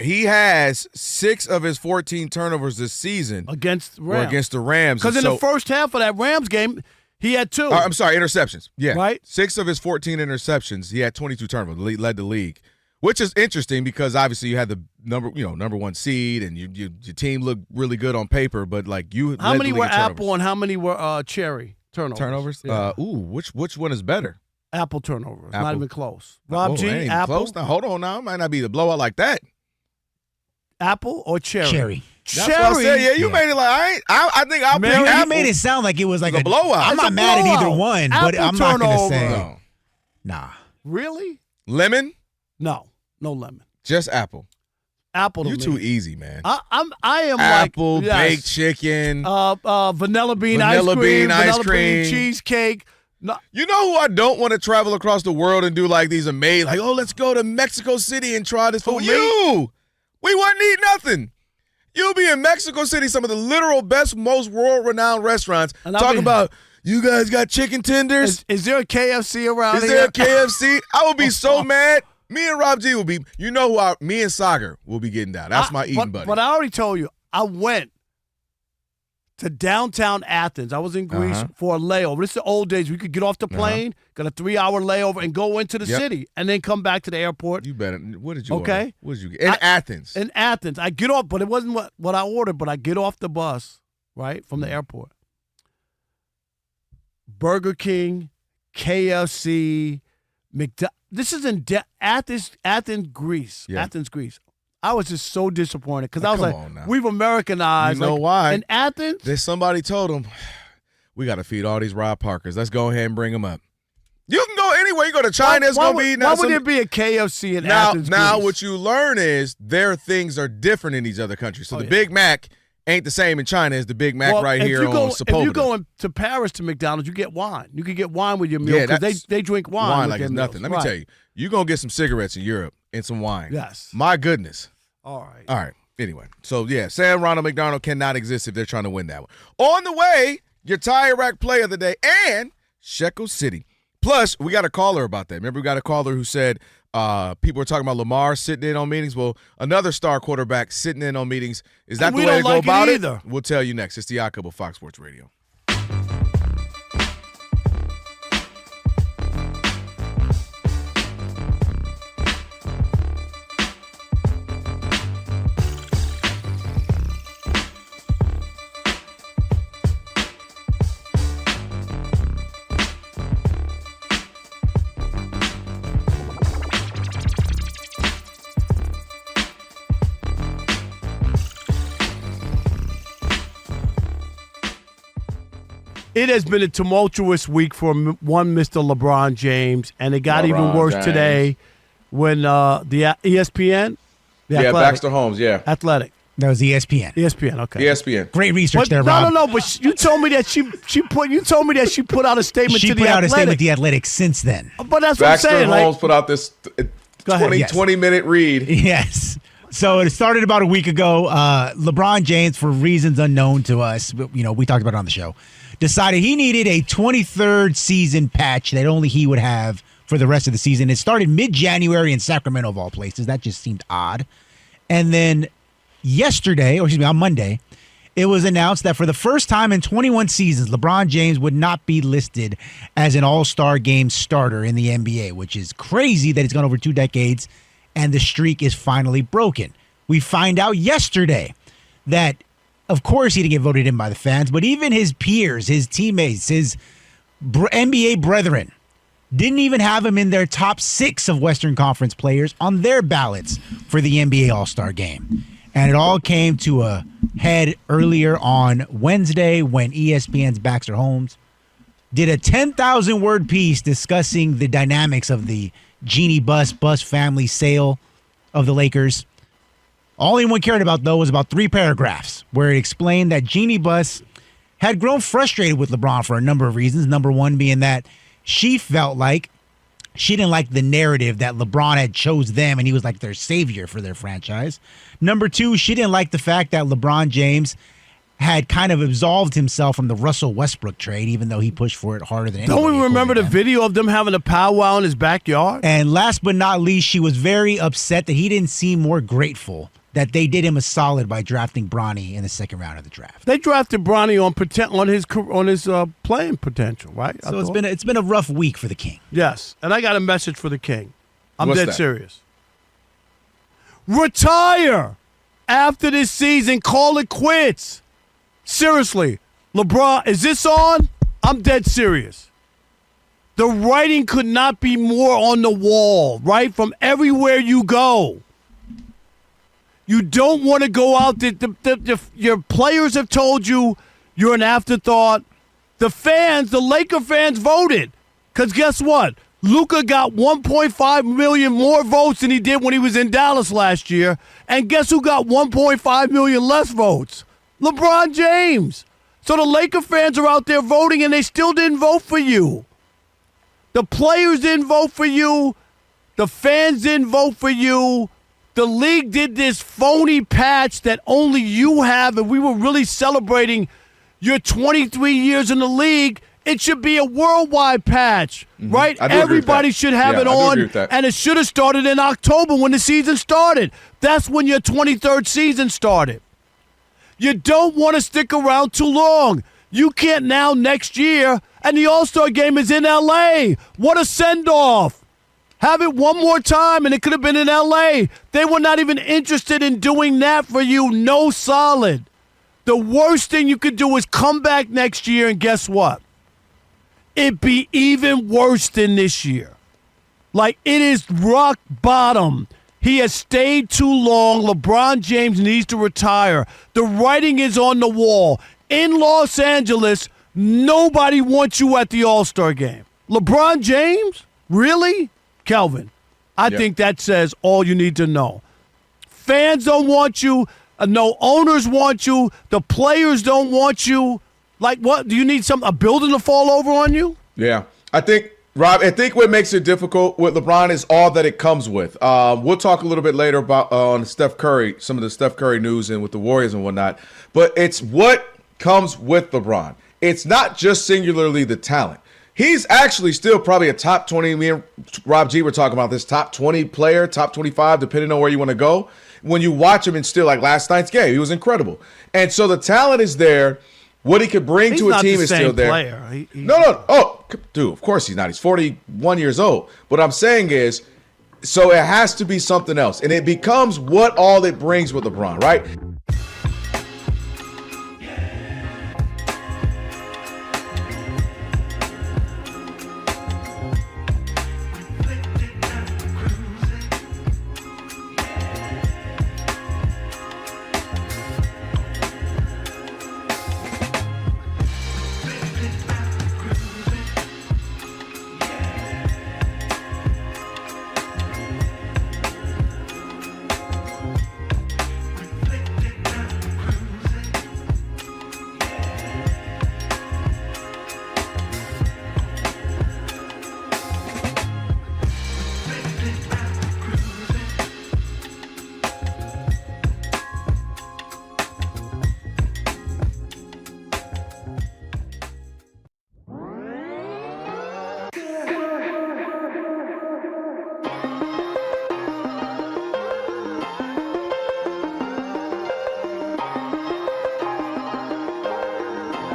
He has 6 of his 14 turnovers this season against the Rams. Because in the first half of that Rams game, he had 2. I'm sorry, interceptions. Yeah, right. 6 of his 14 interceptions, he had 22 turnovers. Led the league, which is interesting because obviously you had the number 1 seed and your team looked really good on paper, but like you. How many were Apple and how many were Cherry? Turnovers. Yeah. Which one is better? Apple turnovers. Apple. Not even close. Rob G, ain't Apple. Close now. Hold on now. It might not be the blowout like that. Apple or cherry? Cherry. That's what I said. Yeah, you made it like I think I'll pick Apple. You made it sound like it was like a blowout. I'm not mad at either one, but I'm not going to say. No. Nah. Really? Lemon? No lemon. Just apple. Apple. You too easy, man. I am apple, like baked chicken, vanilla bean ice cream, cheesecake. No. You know who I don't want to travel across the world and do like these amazing, like, let's go to Mexico City and try this food. You! We wouldn't eat nothing. You'll be in Mexico City, some of the literal best, most world-renowned restaurants, talking about, you guys got chicken tenders? Is there a KFC around here? Is there a KFC? I would be so mad. Me and Rob G will be, me and Sagar will be getting down. That's my eating buddy. But I already told you, I went to downtown Athens. I was in Greece for a layover. This is the old days. We could get off the plane, got a 3-hour layover, and go into the city, and then come back to the airport. You better. What did you order? Okay. What did you get? In Athens. In Athens. I get off, but it wasn't what I ordered, but I get off the bus, right, from the airport. Burger King, KFC, McDonald's. This is in Athens, Greece. Yeah. Athens, Greece. I was just so disappointed because I was like, now. we've Americanized. You know why? In Athens? There's somebody told them, we got to feed all these Rob Parkers. Let's go ahead and bring them up. You can go anywhere. You go to China, it's going to be. Why would there be a KFC in Athens, Now, Greece? what you learn is their things are different in these other countries. So the Big Mac ain't the same in China as the Big Mac right here on Sepulveda. If you go to Paris to McDonald's, you get wine. You can get wine with your meal because they drink wine like it's nothing. Let me tell you, you're going to get some cigarettes in Europe and some wine. Yes. My goodness. All right. Anyway, so Sam Ronald McDonald cannot exist if they're trying to win that one. On the way, your tire rack play of the day and Shekel City. Plus, we got a caller about that. Remember, we got a caller who said people were talking about Lamarr sitting in on meetings. Well, another star quarterback sitting in on meetings. Is that the way to go about it? We'll tell you next. It's the Odd Couple, Fox Sports Radio. It has been a tumultuous week for one Mr. LeBron James, and it got even worse today when the ESPN, Baxter Holmes, Athletic. That was ESPN. ESPN, okay. ESPN. Great research there, Rob. No. But you told me that she put out a statement to the Athletic. She put out a statement to the Athletic since then. But that's what I'm saying. Baxter Holmes put out this 20-minute read. Yes. So it started about a week ago. LeBron James, for reasons unknown to us, we talked about it on the show, decided he needed a 23rd season patch that only he would have for the rest of the season. It started mid-January in Sacramento, of all places. That just seemed odd. And then on Monday, it was announced that for the first time in 21 seasons, LeBron James would not be listed as an all-star game starter in the NBA, which is crazy that it's gone over 2 decades and the streak is finally broken. We find out yesterday that, of course, he didn't get voted in by the fans, but even his peers, his teammates, his NBA brethren didn't even have him in their top 6 of Western Conference players on their ballots for the NBA All-Star Game. And it all came to a head earlier on Wednesday when ESPN's Baxter Holmes did a 10,000-word piece discussing the dynamics of the Jeannie Buss family sale of the Lakers. All anyone cared about, though, was about 3 paragraphs where it explained that Jeannie Buss had grown frustrated with LeBron for a number of reasons. Number one being that she felt like she didn't like the narrative that LeBron had chose them and he was like their savior for their franchise. Number 2, she didn't like the fact that LeBron James had kind of absolved himself from the Russell Westbrook trade, even though he pushed for it harder than anybody. Don't we remember the video of them having a powwow in his backyard? And last but not least, she was very upset that he didn't seem more grateful that they did him a solid by drafting Bronny in the second round of the draft. They drafted Bronny on his playing potential, right? So it's been a rough week for the King. Yes, and I got a message for the King. I'm What's dead that? serious. Retire after this season. Call it quits. Seriously, LeBron, is this on? I'm dead serious. The writing could not be more on the wall, right? From everywhere you go. You don't want to go out. Your players have told you you're an afterthought. The fans, the Laker fans voted. Because guess what? Luka got 1.5 million more votes than he did when he was in Dallas last year. And guess who got 1.5 million less votes? LeBron James. So the Laker fans are out there voting, and they still didn't vote for you. The players didn't vote for you. The fans didn't vote for you. The league did this phony patch that only you have, and we were really celebrating your 23 years in the league. It should be a worldwide patch, right? Everybody should have it on, and it should have started in October when the season started. That's when your 23rd season started. You don't want to stick around too long. You can't now next year, and the All-Star game is in L.A. What a send-off. Have it one more time, and it could have been in L.A. They were not even interested in doing that for you. No solid. The worst thing you could do is come back next year, and guess what? It'd be even worse than this year. Like, it is rock bottom. He has stayed too long. LeBron James needs to retire. The writing is on the wall. In Los Angeles, nobody wants you at the All-Star game. LeBron James? Really? Kelvin, I think that says all you need to know. Fans don't want you. No owners want you. The players don't want you. Like what? Do you need a building to fall over on you? Yeah. I think, Rob, what makes it difficult with LeBron is all that it comes with. We'll talk a little bit later about on Steph Curry, some of the Steph Curry news and with the Warriors and whatnot. But it's what comes with LeBron. It's not just singularly the talent. He's actually still probably a top 20. Me and Rob G were talking about this top 20 player, top 25, depending on where you want to go. When you watch him and still, like last night's game, he was incredible. And so the talent is there. What he could bring to a team is still there. Player. No. Oh, dude, of course he's not. He's 41 years old. What I'm saying is, so it has to be something else. And it becomes what all it brings with LeBron, right?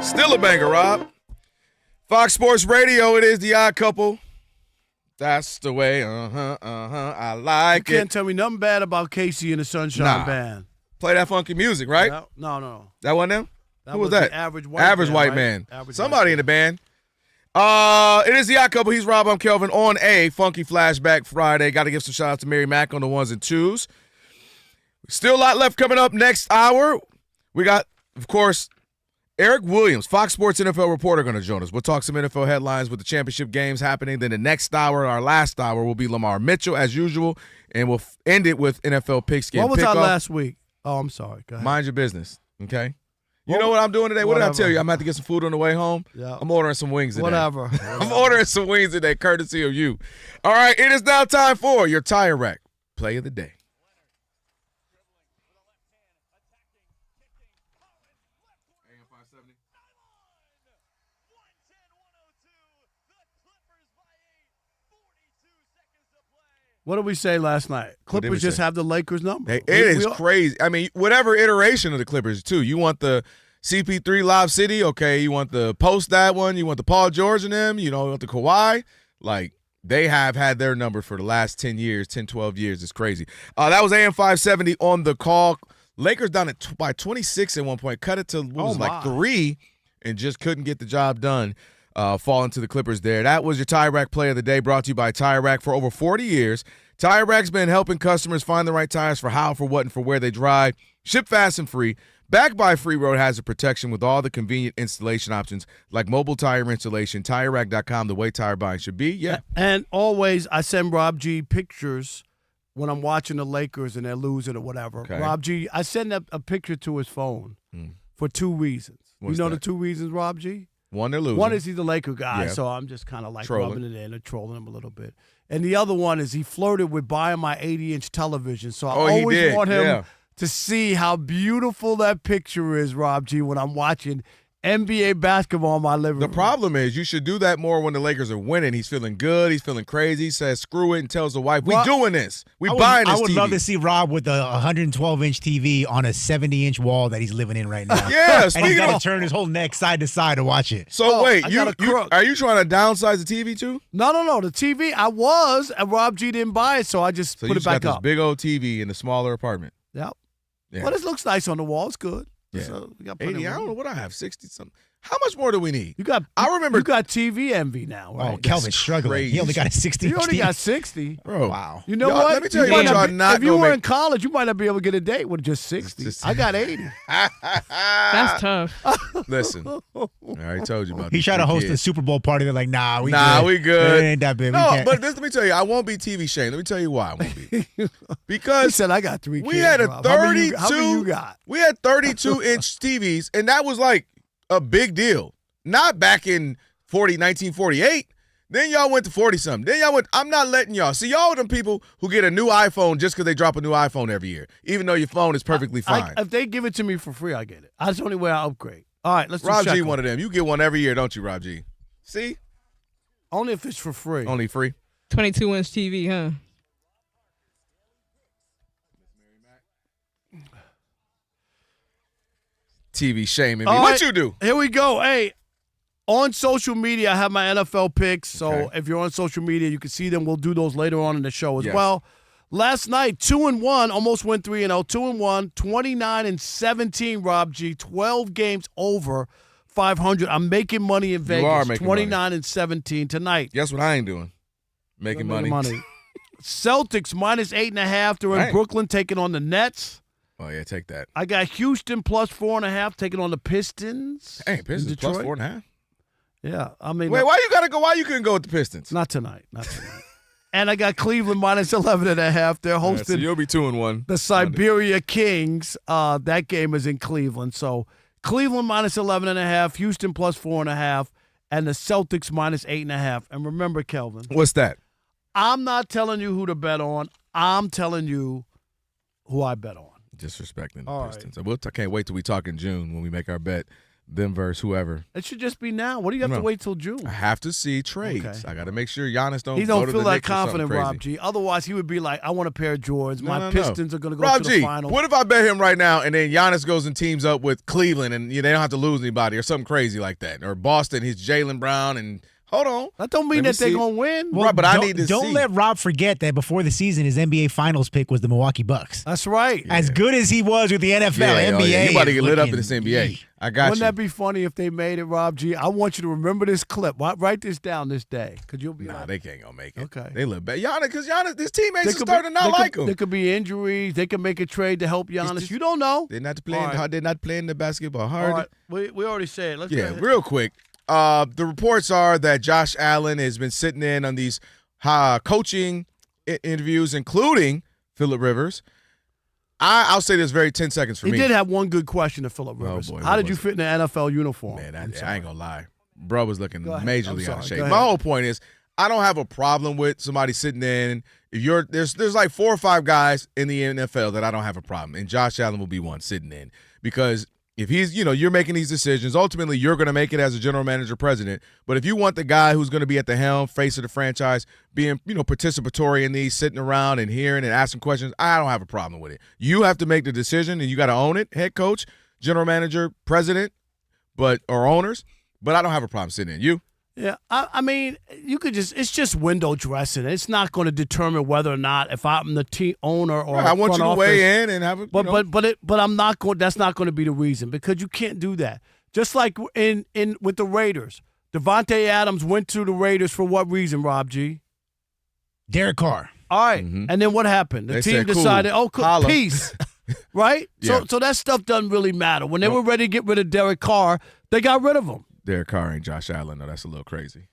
Still a banger, Rob. Fox Sports Radio, it is the Odd Couple. That's the way, I like it. You can't tell me nothing bad about Casey and the Sunshine Band. Play that funky music, right? No. That wasn't them? That Who was that? Average white man. Average Somebody in the band. It is the Odd Couple. He's Rob. I'm Kelvin on a Funky Flashback Friday. Got to give some shout out to Mary Mack on the ones and twos. Still a lot left coming up next hour. We got, of course, Eric Williams, Fox Sports NFL reporter, going to join us. We'll talk some NFL headlines with the championship games happening. Then the next hour, our last hour, will be Lamarr Mitchell, as usual, and we'll end it with NFL Pigskin. What was Pickoff. our last week? Oh, I'm sorry. Go ahead. Mind your business, okay? You know what I'm doing today? What did I tell you? I'm about to get some food on the way home. Yeah. I'm ordering some wings today. Whatever. I'm ordering some wings today, courtesy of you. All right, it is now time for your Tire Rack Play of the Day. What did we say last night? Clippers just have the Lakers number. It is crazy. I mean, whatever iteration of the Clippers, too. You want the CP3 Lob City, okay. You want the post that one. You want the Paul George and them. You want the Kawhi. Like, they have had their number for the last 10 years, 10, 12 years. It's crazy. That was AM 570 on the call. Lakers down by 26 at one point. Cut it to, like 3 and just couldn't get the job done. fall into the Clippers there. That was your Tire Rack Play of the Day, brought to you by Tire Rack. For over 40 years, Tire Rack's been helping customers find the right tires for how, for what, and for where they drive. Ship fast and free. Backed by free road hazard protection with all the convenient installation options like mobile tire installation. TireRack.com, the way tire buying should be. Yeah. And always, I send Rob G pictures when I'm watching the Lakers and they're losing or whatever. Okay. Rob G, I send a picture to his phone for 2 reasons. What's you know that? the 2 reasons, Rob G? One, they're losing. One is he's a Laker guy, Yeah. so I'm just kind of like Trolling. rubbing it in and trolling him a little bit. And the other one is he flirted with buying my 80-inch television. So I he always did, want him yeah. to see how beautiful that picture is, Rob G, when I'm watching NBA basketball in my living room. The problem is you should do that more when the Lakers are winning. He's feeling good. He's feeling crazy. He says, screw it, and tells the wife, we doing this. We buying this I would TV. love to see Rob with a 112-inch TV on a 70-inch wall that he's living in right now. Yeah, and he's speaking got to of- turn his whole neck side to side to watch it. So wait, I you, got a crook. are you trying to downsize the TV too? No. The TV, I was, and Rob G didn't buy it, so I just So put you it just back got this up. big old TV in a smaller apartment. Yep. Yeah. But it looks nice on the wall. It's good. Yeah. So we got plenty 80, of I don't room. know what I have, 60-something. How much more do we need? I remember you got TV envy now, right? Oh, Kelvin's struggling. crazy. He only got a 60-inch You only TV. got 60. Bro. Wow. You know Y'all, what? let me tell you might what y'all be- not If you gonna were make- in college, you might not be able to get a date with just 60. I got 80. That's tough. Listen, I already told you about He these tried to three host a kids. Super Bowl party. They're like, nah, we we good. It ain't that big. We No, can't. but let me tell you, I won't be TV shamed. Let me tell you why I won't be. He Because said, I got 3 kids. we had a Rob. How many 32. you got? We had 32-inch TVs, and that was like a big deal. Not back in 1948. Then y'all went to 40-something. Then y'all went, I'm not letting y'all. See, y'all are them people who get a new iPhone just because they drop a new iPhone every year, even though your phone is perfectly fine. If they give it to me for free, I get it. That's the only way I upgrade. All right, let's do Rob G, Shekel. one of them. You get one every year, don't you, Rob G? See? Only if it's for free. Only free. 22-inch TV, huh? TV shaming me. All What right, you do? Here we go. Hey, on social media, I have my NFL picks. So Okay. if you're on social media, you can see them. We'll do those later on in the show as Yes. well. Last night, 2-1, almost went 3-0. 2-1, 29-17. Rob G, 12 games over 500. I'm making money in Vegas. are making 29-17 tonight. Guess what I ain't doing? Making money. Celtics minus 8.5. They're in Dang. Brooklyn taking on the Nets. Oh, yeah, take that. I got Houston plus 4.5 taking on the Pistons. Hey, Pistons in plus Detroit. 4.5. Yeah, I mean, Wait, why you gotta go? Why you couldn't go with the Pistons? Not tonight. And I got Cleveland minus 11.5. They're All right, so hosting you'll be 2-1. the Siberia Kings. That game is in Cleveland. So Cleveland minus 11.5, Houston plus 4.5, and the Celtics minus 8.5. And remember, Kelvin, What's that? I'm not telling you who to bet on. I'm telling you who I bet on. Disrespecting the All right. Pistons. I can't wait till we talk in June when we make our bet. Them versus whoever. It should just be now. What do you have to No. wait till June? I have to see trades. Okay. I got to make sure Giannis don't. He go don't to feel the that Knicks or something confident, Rob crazy. G. Otherwise, he would be like, I want a pair of Jordans. No, My no, Pistons no. are going to go Rob to G, the finals. what if I bet him right now and then Giannis goes and teams up with Cleveland and they don't have to lose anybody or something crazy like that? Or Boston, he's Jaylen Brown and hold on. That don't mean Let me that they're see. going to win. Right, but I need to Don't see. let Rob forget that before the season, his NBA Finals pick was the Milwaukee Bucks. That's right. As good as he was with the NFL, NBA. You about to is get lit up in looking- this NBA. I got Wouldn't you. that be funny if they made it, Rob G? I want you to remember this clip. Write this down this day, because you'll be Nah, like, they can't go make it. Okay. They look bad. Giannis, because Giannis, his teammates They are could starting to not they like could- him. There could be injuries. They could make a trade to help Giannis. just- You don't know. They're not playing. All right. They're not playing the basketball hard. All right. We already said it. Let's go Yeah, ahead. real quick. The reports are that Josh Allen has been sitting in on these coaching interviews, including Phillip Rivers. I'll say this very 10 seconds for He me. did have one good question to Phillip Rivers. boy, How what did you was fit in the NFL uniform? Man, I ain't gonna lie. Bro was looking Go ahead. majorly I'm out of sorry. shape. Go My ahead. whole point is I don't have a problem with somebody sitting in. If you're there's like 4 or 5 guys in the NFL that I don't have a problem, and Josh Allen will be one sitting in, because if he's, you're making these decisions, ultimately you're going to make it as a general manager, president. But if you want the guy who's going to be at the helm, face of the franchise, being, participatory in these, sitting around and hearing and asking questions, I don't have a problem with it. You have to make the decision and you got to own it, head coach, general manager, president, or owners. But I don't have a problem sitting in. You? Yeah, I mean, it's just window dressing. It's not going to determine whether or not if I'm the team owner or I want you front to office. weigh in and have a. But I'm not going. That's not going to be the reason, because you can't do that. Just like in with the Raiders, Devontae Adams went to the Raiders for what reason, Rob G? Derek Carr. All right. And then what happened? The They team said, cool. decided, cool, Holla. peace. Right? Yeah. So that stuff doesn't really matter. When they were ready to get rid of Derek Carr, they got rid of him. Derek Carr ain't Josh Allen. No, that's a little crazy.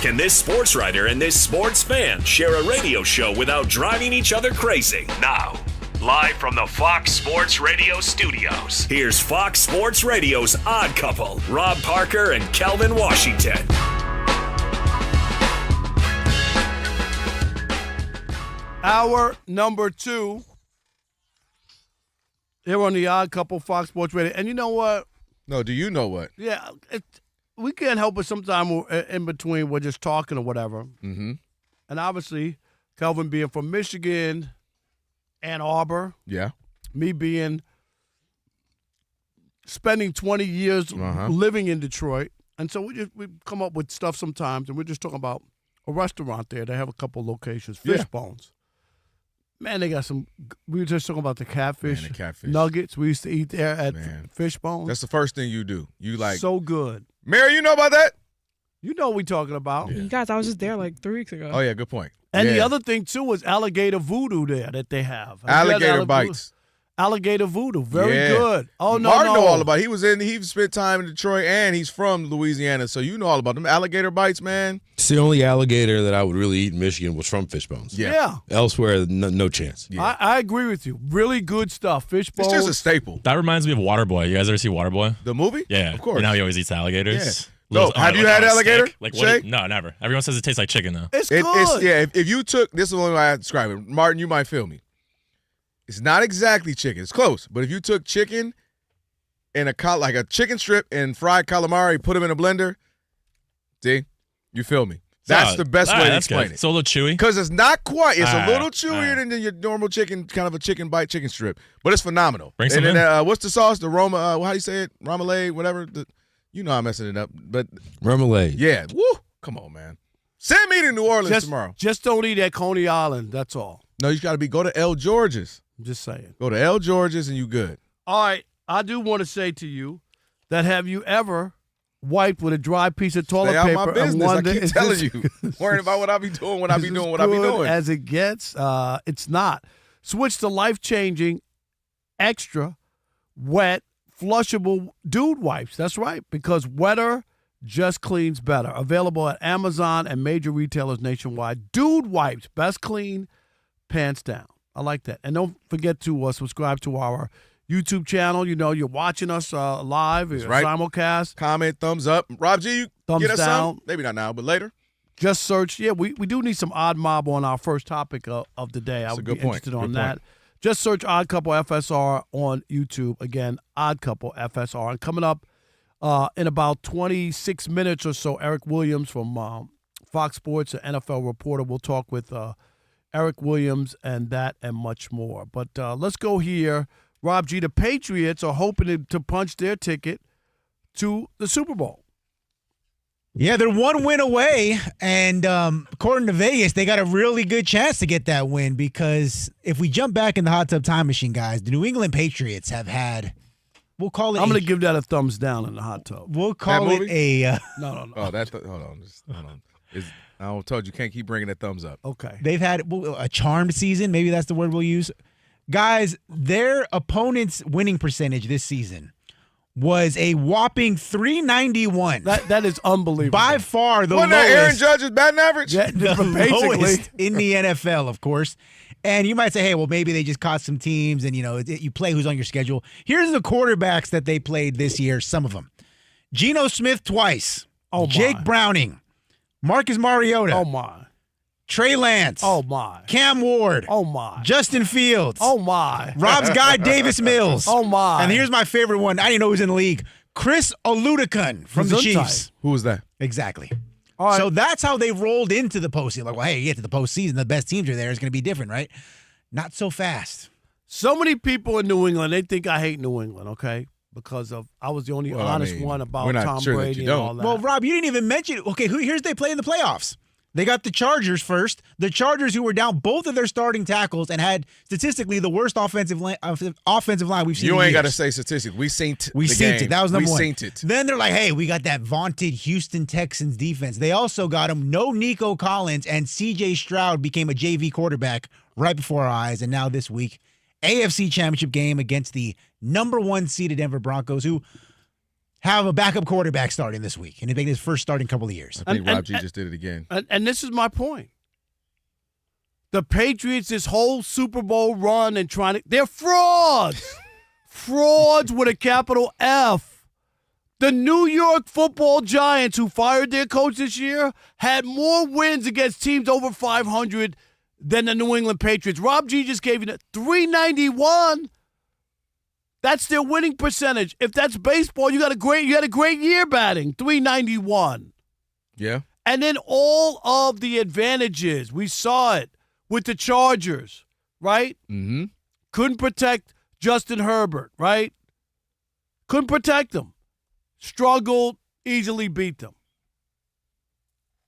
Can this sports writer and this sports fan share a radio show without driving each other crazy? Now, live from the Fox Sports Radio studios, here's Fox Sports Radio's Odd Couple, Rob Parker and Kelvin Washington. Hour number 2 here on the Odd Couple, Fox Sports Radio. And you know what? No, do you know what? Yeah, we can't help it. Sometime in between, we're just talking or whatever. Mm-hmm. And obviously, Kelvin being from Michigan, Ann Arbor. Yeah. Me spending 20 years living in Detroit. And so we come up with stuff sometimes, and we're just talking about a restaurant there. They have a couple locations, Fishbones. Man, they got some. We were just talking about the catfish, nuggets. We used to eat there at Fishbones. That's the first thing you do. You like so good. Mary, you know about that? You know what we talking about. You guys, I was just there like 3 weeks ago. Oh yeah, good point. And the other thing too was alligator voodoo there that they have. Alligator bites. Alligator voodoo, very good. Oh no, Martin know all about it. He spent time in Detroit, and he's from Louisiana, so you know all about them alligator bites, man. It's the only alligator that I would really eat in Michigan was from Fishbones. Yeah. Elsewhere, no chance. Yeah. I agree with you. Really good stuff. Fishbones. It's just a staple. That reminds me of Waterboy. You guys ever see Waterboy? The movie? Yeah, of course. You know how he always eats alligators. Yeah. No, have you had alligator? Like Shay? No, never. Everyone says it tastes like chicken though. It's good. If you took this is the only way I describe it. Martin, you might feel me. It's not exactly chicken. It's close. But if you took chicken and like a chicken strip and fried calamari, put them in a blender, see, you feel me? That's the best way to explain it. So a little chewy? Because it's not quite. It's a little chewier than your normal chicken, kind of a chicken bite chicken strip. But it's phenomenal. Bring some in. What's the sauce? The Roma, how do you say it? Remoulade, whatever. You know I'm messing it up. But Remoulade. Yeah. Woo. Come on, man. Send me to New Orleans tomorrow. Just don't eat at Coney Island. That's all. No, you got to go to El George's. I'm just saying. Go to El George's and you good. All right. I do want to say to you that have you ever wiped with a dry piece of toilet paper? My business. And wondered, I keep telling you. Worrying about what I be doing when I be doing what I be doing. As it gets, it's not. Switch to life-changing, extra, wet, flushable dude wipes. That's right, because wetter just cleans better. Available at Amazon and major retailers nationwide. Dude wipes, best clean, pants down. I like that. And don't forget to subscribe to our YouTube channel. You know, you're watching us live, simulcast. Comment, thumbs up. Rob G, you thumbs get us down. some? Maybe not now, but later. Just search. Yeah, we do need some Odd Mob on our first topic of the day. I would be interested on that. Just search Odd Couple FSR on YouTube. Again, Odd Couple FSR. And coming up in about 26 minutes or so, Eric Williams from Fox Sports, an NFL reporter. We'll talk with Eric Williams and that and much more. But let's go here. Rob G, the Patriots are hoping to punch their ticket to the Super Bowl. Yeah, they're one win away, and according to Vegas, they got a really good chance to get that win because if we jump back in the hot tub time machine, guys, the New England Patriots have had, we'll call it. I'm going to give that a thumbs down in the hot tub. We'll call it a. No. Oh, hold on. I told you can't keep bringing that thumbs up. Okay. They've had a charmed season. Maybe that's the word we'll use. Guys, their opponent's winning percentage this season was a whopping .391. That is unbelievable. By far the Wasn't lowest. that Aaron Judge's batting average? Yeah, the lowest in the NFL, of course. And you might say, hey, well, maybe they just caught some teams and, you play who's on your schedule. Here's the quarterbacks that they played this year, some of them. Geno Smith twice. Oh, my. Jake Browning. Marcus Mariota. Oh, my. Trey Lance. Oh, my. Cam Ward. Oh, my. Justin Fields. Oh, my. Rob's guy, Davis Mills. Oh, my. And here's my favorite one. I didn't know he was in the league. Chris Oludekun from the Chiefs. Who was that? Exactly. All right. So that's how they rolled into the postseason. Like, well, hey, you get to the postseason, the best teams are there. It's going to be different, right? Not so fast. So many people in New England, they think I hate New England, okay? Because I was the only honest one about Tom Brady and all that. Well, Rob, you didn't even mention it. Okay, here's they play in the playoffs. They got the Chargers first. The Chargers, who were down both of their starting tackles and had statistically the worst offensive line we've seen. You in ain't got to years. say statistics. We synced it. That was number one. We synced it. Then they're like, hey, we got that vaunted Houston Texans defense. They also got him no Nico Collins, and CJ Stroud became a JV quarterback right before our eyes. And now this week, AFC Championship game against the number one seeded Denver Broncos, who have a backup quarterback starting this week, and he's making his first start in a couple of years. I think Rob G just did it again. And this is my point. The Patriots, this whole Super Bowl run and they're frauds. Frauds with a capital F. The New York Football Giants, who fired their coach this year, had more wins against teams over 500 than the New England Patriots. Rob G just gave you that 391. That's their winning percentage. If that's baseball, you had a great year batting, 391. Yeah. And then all of the advantages. We saw it with the Chargers, right? Mm-hmm. Couldn't protect Justin Herbert, right? Couldn't protect him. Struggled, easily beat them.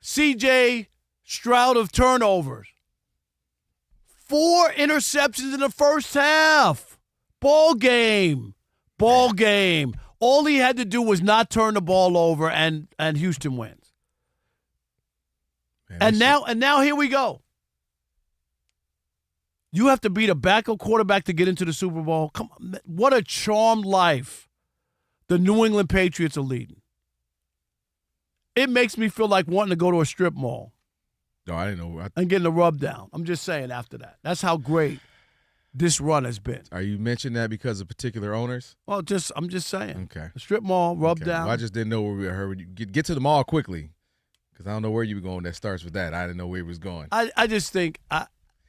CJ Stroud of turnovers. 4 interceptions in the first half. Ball game. All he had to do was not turn the ball over, and Houston wins. Man, and now here we go. You have to beat a backup quarterback to get into the Super Bowl. Come on, what a charmed life the New England Patriots are leading. It makes me feel like wanting to go to a strip mall. No, I didn't know. And getting a rub down. I'm just saying after that. That's how great this run has been. Are you mentioning that because of particular owners? Well, I'm just saying. Okay. A strip mall, rub down. Well, I just didn't know where we were heard. Get to the mall quickly, because I don't know where you were going. That starts with that. I didn't know where he was going. I just think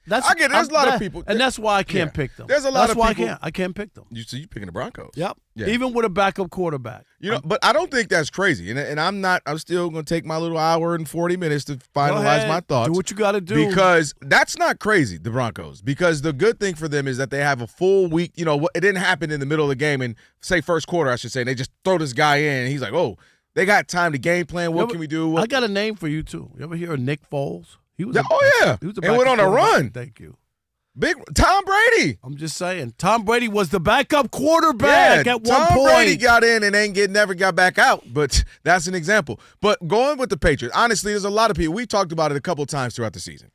there's a lot of people, and that's why I can't pick them. There's a lot of people. That's why I can't pick them. So you picking the Broncos? Yep. Yeah. Even with a backup quarterback. But I don't think that's crazy. And I'm still going to take my little hour and 40 minutes to finalize my thoughts. Do what you got to do. Because that's not crazy, the Broncos. Because the good thing for them is that they have a full week. It didn't happen in the middle of the game, and say first quarter, I should say. They just throw this guy in, and he's like, oh, they got time to game plan. What can we do? I got a name for you, too. You ever hear of Nick Foles? He was and went on a run. Thank you. Big Tom Brady. I'm just saying. Tom Brady was the backup quarterback at one point. Tom Brady got in and never got back out, but that's an example. But going with the Patriots, honestly, there's a lot of people. We talked about it a couple of times throughout the season.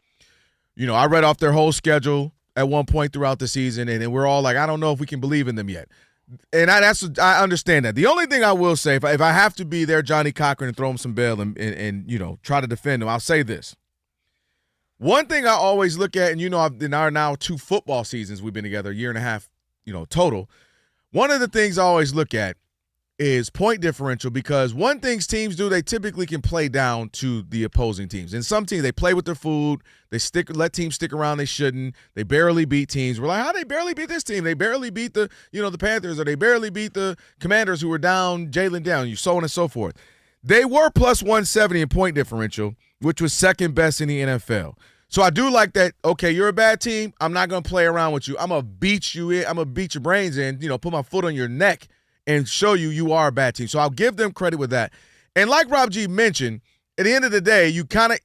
I read off their whole schedule at one point throughout the season, and we're all like, I don't know if we can believe in them yet. And I understand that. The only thing I will say, if I have to be there, Johnny Cochran, and throw him some bail and try to defend him, I'll say this. One thing I always look at, and in our now 2 football seasons we've been together, a year and a half, total. One of the things I always look at is point differential, because one thing teams do, they typically can play down to the opposing teams. And some teams, they play with their food. They let teams stick around. They shouldn't. They barely beat teams. We're like, how they barely beat this team? They barely beat the Panthers, or they barely beat the Commanders, who were down, Jalen down, so on and so forth. They were plus 170 in point differential, which was second best in the NFL. So I do like that. Okay, you're a bad team. I'm not going to play around with you. I'm going to beat you in. I'm going to beat your brains in, put my foot on your neck and show you are a bad team. So I'll give them credit with that. And like Rob G mentioned, at the end of the day, you can't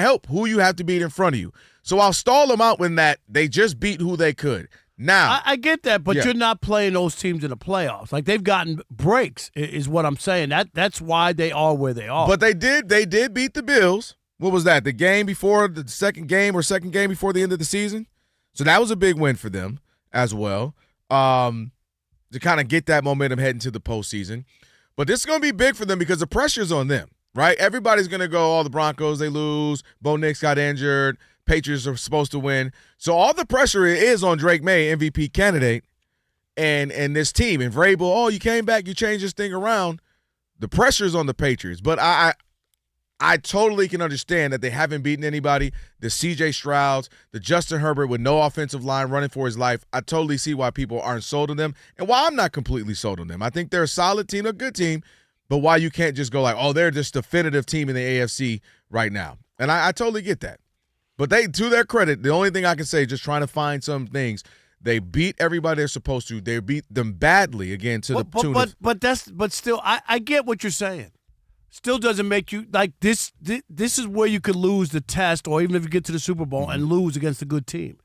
help who you have to beat in front of you. So I'll stall them out when that they just beat who they could. Now, I get that, but you're not playing those teams in the playoffs. Like, they've gotten breaks, is what I'm saying. That's why they are where they are. But they did beat the Bills. What was that? The game before the second game before the end of the season? So that was a big win for them as well, to kind of get that momentum heading to the postseason. But this is going to be big for them because the pressure's on them, right? Everybody's going to go, the Broncos, they lose. Bo Nix got injured. Patriots are supposed to win. So all the pressure is on Drake May, MVP candidate, and this team. And Vrabel, you came back, you changed this thing around. The pressure's on the Patriots. But I totally can understand that they haven't beaten anybody. The CJ Strouds, the Justin Herbert with no offensive line running for his life. I totally see why people aren't sold on them and why I'm not completely sold on them. I think they're a solid team, a good team, but why you can't just go like, they're this definitive team in the AFC right now. And I totally get that. But to their credit, the only thing I can say is just trying to find some things. They beat everybody they're supposed to. They beat them badly again to the tune of. But still, I get what you're saying. Still doesn't make you like this. This is where you could lose the test, or even if you get to the Super Bowl and lose against a good team,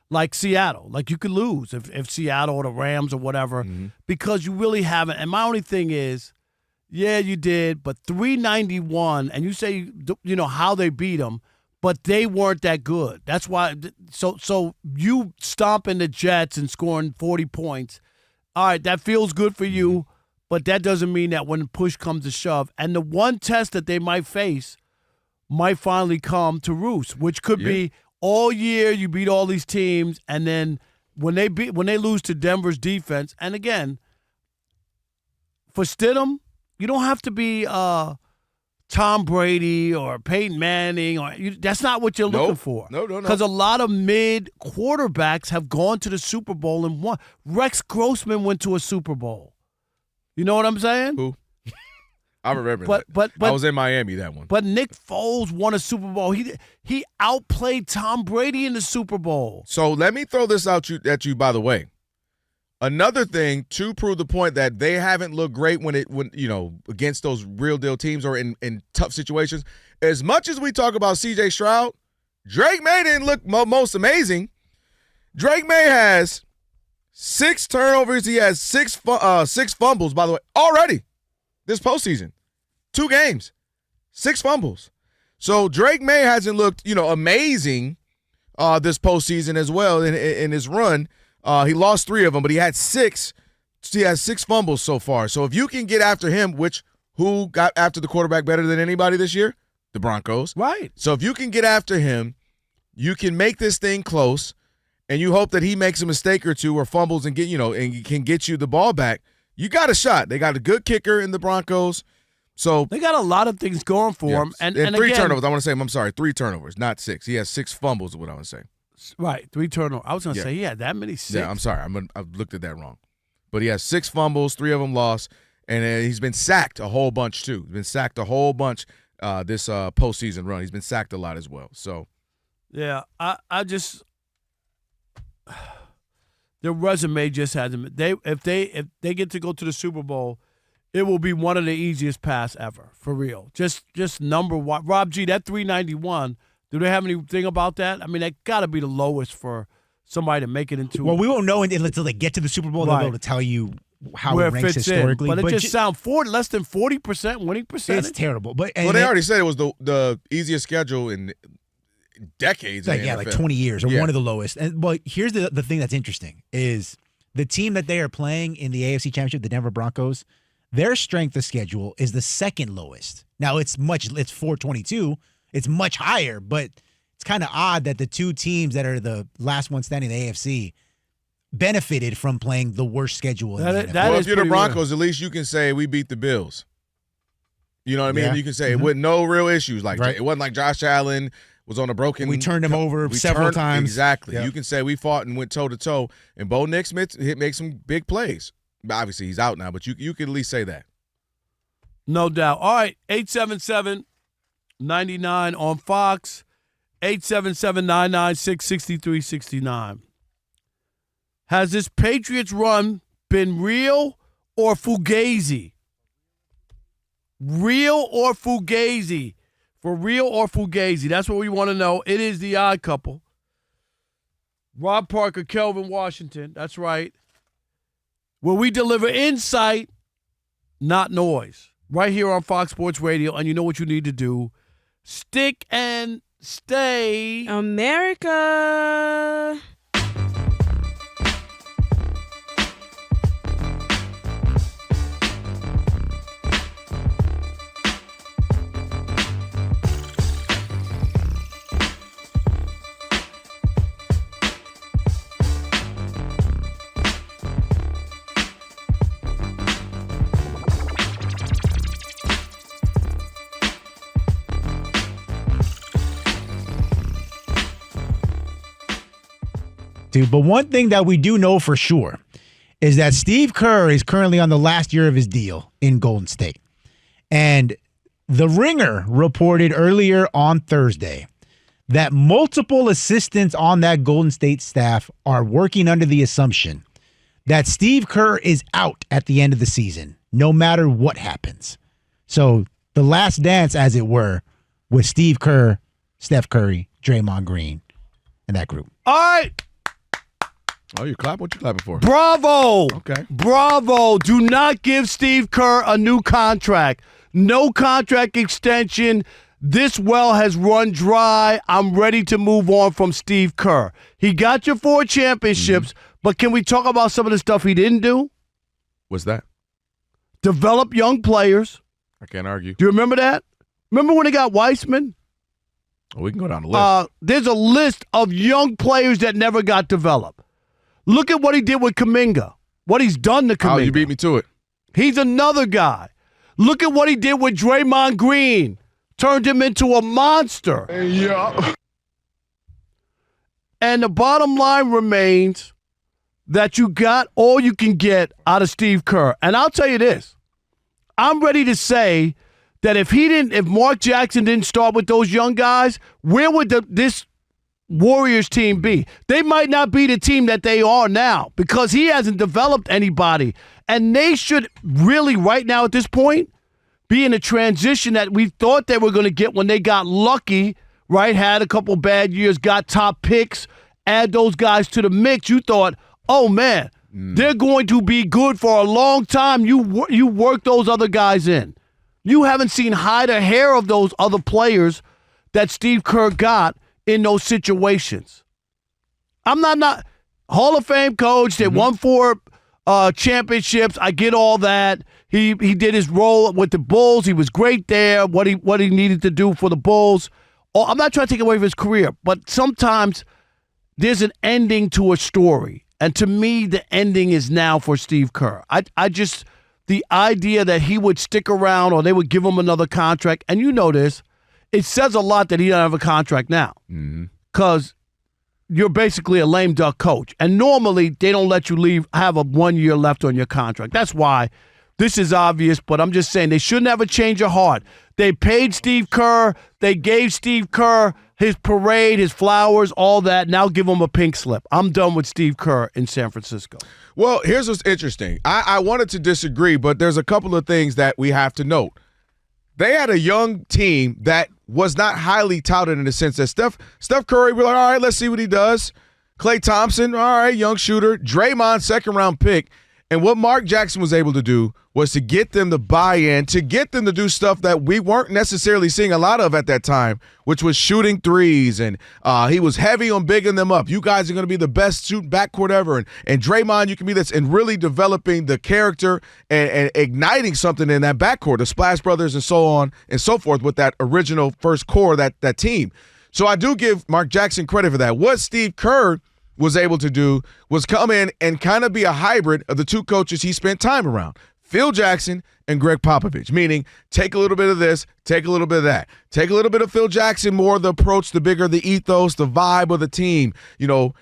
like Seattle. Like, you could lose if Seattle or the Rams or whatever, because you really haven't. And my only thing is, yeah, you did, but 391, and you say how they beat them. But they weren't that good. That's why. So you stomping the Jets and scoring 40 points. All right, that feels good for you. but that doesn't mean that when push comes to shove, and the one test that they might face might finally come to roost, which could be all year you beat all these teams, and then when they lose to Denver's defense, and again, for Stidham, you don't have to be Tom Brady or Peyton Manning, that's not what you're looking for. No. Because a lot of mid quarterbacks have gone to the Super Bowl and won. Rex Grossman went to a Super Bowl. You know what I'm saying? Who? I remember that. But I was in Miami that one. But Nick Foles won a Super Bowl. He outplayed Tom Brady in the Super Bowl. So let me throw this out at you. By the way, another thing to prove the point that they haven't looked great when against those real deal teams or in tough situations. As much as we talk about CJ Stroud, Drake May didn't look most amazing. Drake May has 6 turnovers. He has 6 fumbles, by the way, already this postseason. 2 games, 6 fumbles. So Drake May hasn't looked, amazing this postseason as well in his run. He lost 3 of them, but he had 6. He has 6 fumbles so far. So if you can get after him, who got after the quarterback better than anybody this year? The Broncos. Right. So if you can get after him, you can make this thing close, and you hope that he makes a mistake or two or fumbles and and can get you the ball back. You got a shot. They got a good kicker in the Broncos. So they got a lot of things going for him. And 3 again, turnovers. I want to say, I'm sorry, 3 turnovers, not 6. He has 6 fumbles is what I was saying. Right, 3 turnovers. I was going to say he had that many 6. Yeah, I'm sorry. I've looked at that wrong. But he has 6 fumbles, 3 of them lost, and he's been sacked a whole bunch too. He's been sacked a whole bunch this postseason run. He's been sacked a lot as well. So, yeah, I just their resume just hasn't. If they get to go to the Super Bowl, it will be one of the easiest paths ever, for real. Just number one. Rob G, that 391. Do they have anything about that? I mean, that got to be the lowest for somebody to make it into. Well, we won't know until they get to the Super Bowl. They'll be able to tell you how where it ranks fits historically. But it just sounds less than 40% winning percentage. It's terrible. But they already said it was the easiest schedule in decades. Like 20 years or one of the lowest. But here's the thing that's interesting is the team that they are playing in the AFC Championship, the Denver Broncos, their strength of schedule is the second lowest. Now it's 422. It's much higher, but it's kind of odd that the 2 teams that are the last one standing in the AFC benefited from playing the worst schedule in the NFL. Well, if you're the Broncos, at least you can say we beat the Bills. You know what I mean? Yeah. You can say it with no real issues. Like it wasn't like Josh Allen was on a broken. We turned him over several times. Exactly. Yep. You can say we fought and went toe to toe, and Bo Nix make some big plays. Obviously, he's out now, but you can at least say that. No doubt. All right, 877-99 on Fox, 877-996-6369. Has this Patriots run been real or fugazi? Real or fugazi? For real or fugazi? That's what we want to know. It is the odd couple. Rob Parker, Kelvin Washington. That's right. Where we deliver insight, not noise. Right here on Fox Sports Radio. And you know what you need to do. Stick and stay. America. Dude, but one thing that we do know for sure is that Steve Kerr is currently on the last year of his deal in Golden State. And The Ringer reported earlier on Thursday that multiple assistants on that Golden State staff are working under the assumption that Steve Kerr is out at the end of the season, no matter what happens. So the last dance, as it were, with Steve Kerr, Steph Curry, Draymond Green, and that group. All right. Oh, you clap? What you clapping for? Bravo. Okay. Bravo. Do not give Steve Kerr a new contract. No contract extension. This well has run dry. I'm ready to move on from Steve Kerr. He got you 4 championships, but can we talk about some of the stuff he didn't do? What's that? develop young players. I can't argue. Do you remember that? Remember when they got Weissman? We can go down the list. There's a list of young players that never got developed. Look at what he did with Kuminga, what he's done to Kuminga. Oh, you beat me to it. He's another guy. Look at what he did with Draymond Green. Turned him into a monster. Yeah. And the bottom line remains that you got all you can get out of Steve Kerr. And I'll tell you this. I'm ready to say that if Mark Jackson didn't start with those young guys, where would this Warriors team be? They might not be the team that they are now because he hasn't developed anybody. And they should really, right now at this point, be in a transition that we thought they were going to get when they got lucky, right? Had a couple bad years, got top picks, add those guys to the mix. You thought, oh, man, they're going to be good for a long time. You work those other guys in. You haven't seen hide or hair of those other players that Steve Kerr got in those situations. I'm not Hall of Fame coach. They won 4 championships. I get all that. He did his role with the Bulls. He was great there. What he needed to do for the Bulls. Oh, I'm not trying to take away from his career, but sometimes there's an ending to a story. And to me, the ending is now for Steve Kerr. I just, the idea that he would stick around or they would give him another contract, and you know this, it says a lot that he doesn't have a contract now. Because you're basically a lame duck coach. And normally they don't let you have a 1 year left on your contract. That's why this is obvious, but I'm just saying they shouldn't have a change of heart. They paid Steve Kerr. They gave Steve Kerr his parade, his flowers, all that. Now give him a pink slip. I'm done with Steve Kerr in San Francisco. Well, here's what's interesting. I wanted to disagree, but there's a couple of things that we have to note. They had a young team that was not highly touted in the sense that Steph Curry, we're like, all right, let's see what he does. Klay Thompson, all right, young shooter. Draymond, second-round pick. And what Mark Jackson was able to do was to get them to buy in, to get them to do stuff that we weren't necessarily seeing a lot of at that time, which was shooting threes. And he was heavy on bigging them up. You guys are going to be the best shooting backcourt ever. And Draymond, you can be this, and really developing the character and igniting something in that backcourt, the Splash Brothers and so on and so forth with that original first core of that team. So I do give Mark Jackson credit for that. What Steve Kerr was able to do was come in and kind of be a hybrid of the two coaches he spent time around, Phil Jackson and Greg Popovich, meaning take a little bit of this, take a little bit of that. Take a little bit of Phil Jackson, more the approach, the bigger the ethos, the vibe of the team,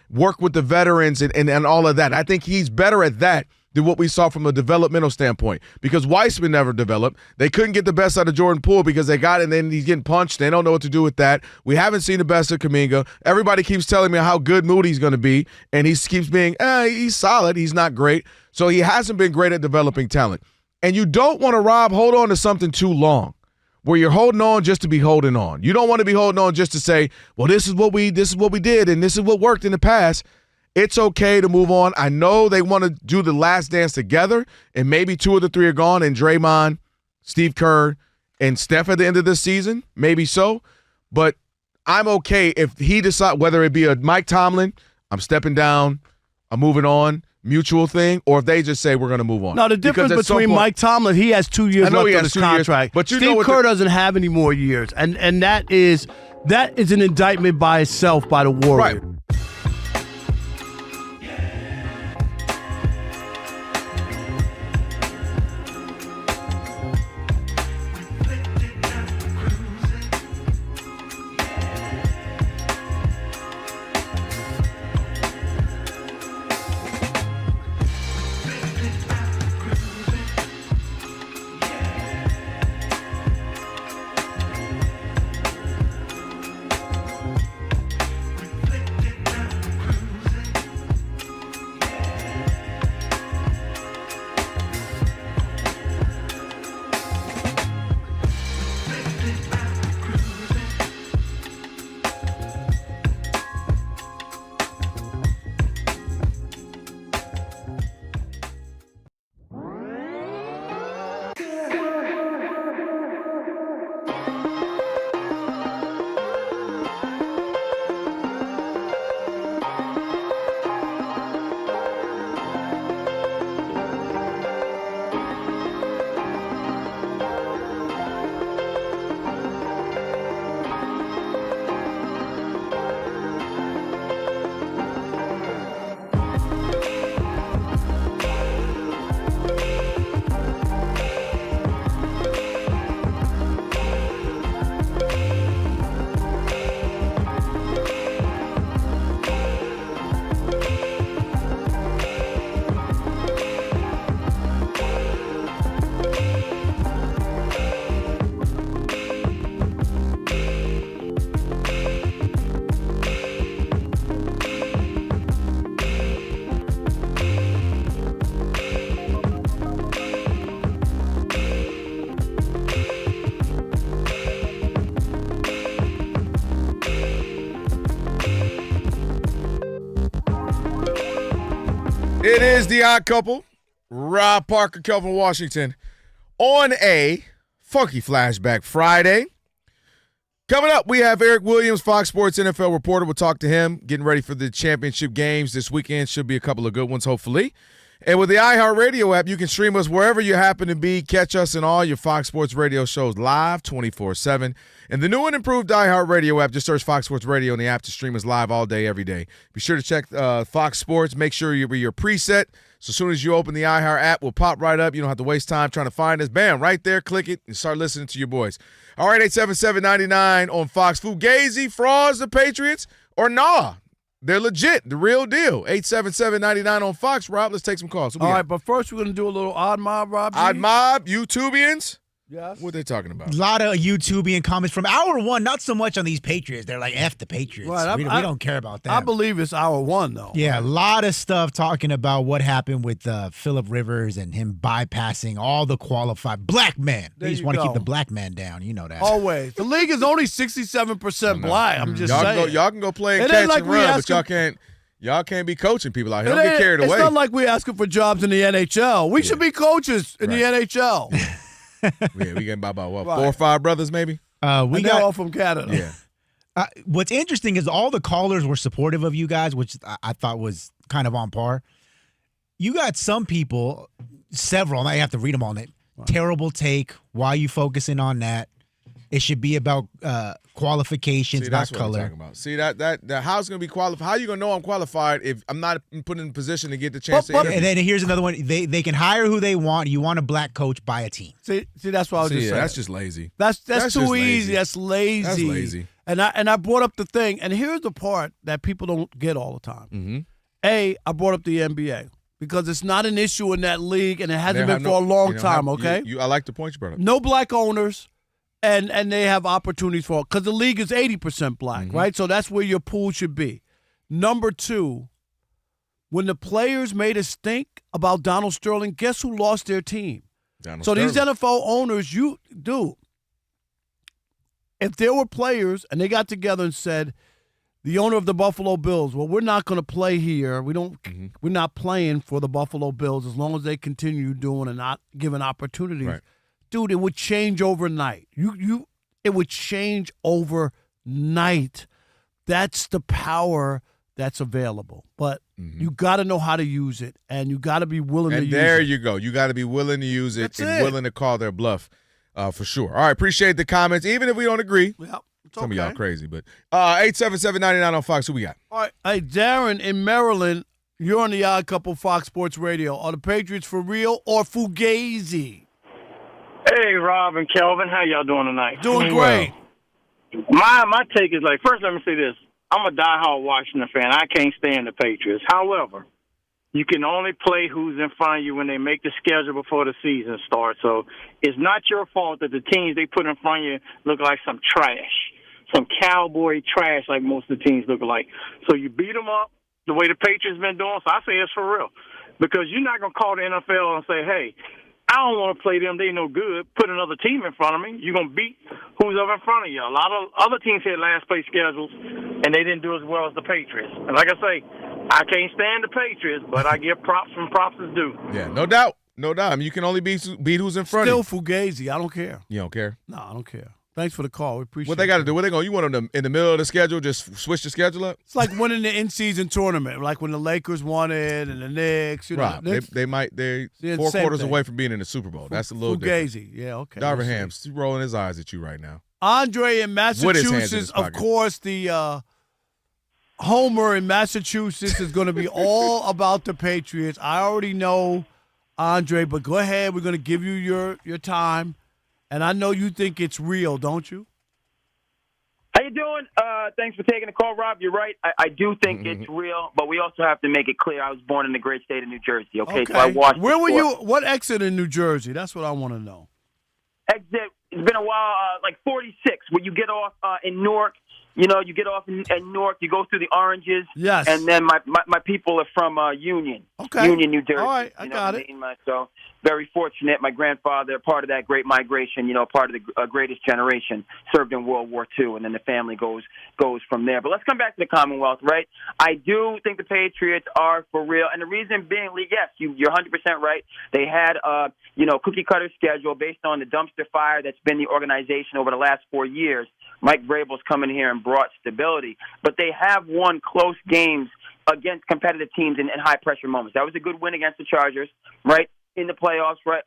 work with the veterans and all of that. I think he's better at that than what we saw from a developmental standpoint, because Weissman never developed. They couldn't get the best out of Jordan Poole because they got it and then he's getting punched. They don't know what to do with that. We haven't seen the best of Kuminga. Everybody keeps telling me how good Moody's going to be, and he keeps being, he's solid. He's not great. So he hasn't been great at developing talent. And you don't want to, hold on to something too long where you're holding on just to be holding on. You don't want to be holding on just to say, well, this is what we did and this is what worked in the past. It's okay to move on. I know they want to do the last dance together, and maybe 2 of the 3 are gone, and Draymond, Steve Kerr, and Steph at the end of this season, maybe so. But I'm okay if he decides, whether it be a Mike Tomlin, I'm stepping down, I'm moving on, mutual thing, or if they just say we're going to move on. No, the difference between Mike Tomlin, he has 2 years left on his contract. But Steve Kerr doesn't have any more years, and that is an indictment by itself by the Warriors. Right. It is the Odd Couple, Rob Parker, Kelvin Washington, on a Funky Flashback Friday. Coming up, we have Eric Williams, Fox Sports NFL reporter. We'll talk to him, getting ready for the championship games this weekend. Should be a couple of good ones, hopefully. And with the iHeartRadio app, you can stream us wherever you happen to be. Catch us in all your Fox Sports Radio shows live 24/7. And the new and improved iHeartRadio app, just search Fox Sports Radio in the app to stream us live all day, every day. Be sure to check Fox Sports. Make sure you're your preset. So as soon as you open the iHeart app, we'll pop right up. You don't have to waste time trying to find us. Bam, right there. Click it and start listening to your boys. All right, 877-99 on Fox. Fugazi, frauds, the Patriots, or nah? They're legit, the real deal. 877-99 on Fox. Rob, let's take some calls. All right, but first we're going to do a little Odd Mob, Rob. Odd Mob, YouTubians. Yes. What are they talking about? A lot of YouTubian comments from hour one, not so much on these Patriots. They're like, F the Patriots. Right, we don't care about that. I believe it's hour one, though. Yeah, a lot of stuff talking about what happened with Phillip Rivers and him bypassing all the qualified black men. They just want to keep the black man down. You know that. Always. The league is only 67% black. I'm just saying. Y'all can go play and catch and run, but y'all can't be coaching people out here. Don't get carried away. It's not like we're asking for jobs in the NHL. We should be coaches in the NHL. Yeah, we getting about what, 4 or 5 brothers maybe? We got all from Canada. Yeah. What's interesting is all the callers were supportive of you guys, which I thought was kind of on par. You got some people, several, and I have to read them all. Terrible take. Why are you focusing on that? It should be about qualifications, not color. What I'm talking about. See that how's going to be qualified? How are you going to know I'm qualified if I'm not put in a position to get the chance to interview? And then here's another one. They can hire who they want. You want a black coach, buy a team. See, that's what I was just saying. That's just lazy. That's too Lazy. easy. That's lazy. That's lazy. And I brought up the thing, and here's the part that people don't get all the time. Mm-hmm. I brought up the NBA because it's not an issue in that league, and it hasn't been for a long time, okay? I like the point you brought up. No black owners. And they have opportunities for it because the league is 80% black, right? So that's where your pool should be. Number 2, when the players made a stink about Donald Sterling, guess who lost their team? These NFL owners, if there were players and they got together and said, the owner of the Buffalo Bills, well, we're not going to play here. We're not playing for the Buffalo Bills as long as they continue doing and not giving opportunities. Right. Dude, it would change overnight. It would change overnight. That's the power that's available. But you got to know how to use it, and you got to be willing to use it. And there you go. You got to be willing to use it willing to call their bluff for sure. All right, appreciate the comments, even if we don't agree. Yeah, Some of y'all crazy, but 877-99 on Fox. Who we got? All right, hey, Darren in Maryland, you're on the Odd Couple Fox Sports Radio. Are the Patriots for real or fugazi? Hey, Rob and Kelvin, how y'all doing tonight? Doing great. My take is first let me say this. I'm a diehard Washington fan. I can't stand the Patriots. However, you can only play who's in front of you when they make the schedule before the season starts. So it's not your fault that the teams they put in front of you look like some trash, some cowboy trash like most of the teams look like. So you beat them up the way the Patriots been doing. So I say it's for real. Because you're not going to call the NFL and say, hey, I don't want to play them. They no good. Put another team in front of me. You're going to beat who's up in front of you. A lot of other teams had last-place schedules, and they didn't do as well as the Patriots. And like I say, I can't stand the Patriots, but I give props when props is due. Yeah, no doubt. No doubt. I mean, you can only beat who's in front of you. Still fugazi. I don't care. You don't care? No, I don't care. Thanks for the call. We appreciate it. What they got to do? What they going? You want them in the middle of the schedule, just switch the schedule up? It's like winning the in-season tournament, like when the Lakers won it and the Knicks. You know, right. They're 4 quarters away from being in the Super Bowl. That's a little fugazi. Different. Yeah, okay. Darvin Ham's rolling his eyes at you right now. Andre in Massachusetts, of course, the Homer in Massachusetts is going to be all about the Patriots. I already know, Andre, but go ahead. We're going to give you your time. And I know you think it's real, don't you? How you doing? Thanks for taking the call, Rob. You're right. I do think it's real, but we also have to make it clear I was born in the great state of New Jersey, okay? So I watched Where were you? What exit in New Jersey? That's what I want to know. Exit, it's been a while, like 46, where you get off in Newark You know, you get off in Newark, you go through the Oranges. Yes. And then my people are from Union. Okay. Union, New Jersey. All right, I got it. So very fortunate. My grandfather, part of that great migration, you know, part of the greatest generation, served in World War II, and then the family goes from there. But let's come back to the Commonwealth, right? I do think the Patriots are for real, and the reason being, Lee, yes, you're 100% right. They had cookie-cutter schedule based on the dumpster fire that's been the organization over the last 4 years. Mike Vrabel's come in here and brought stability, but they have won close games against competitive teams in high-pressure moments. That was a good win against the Chargers, right, in the playoffs, right?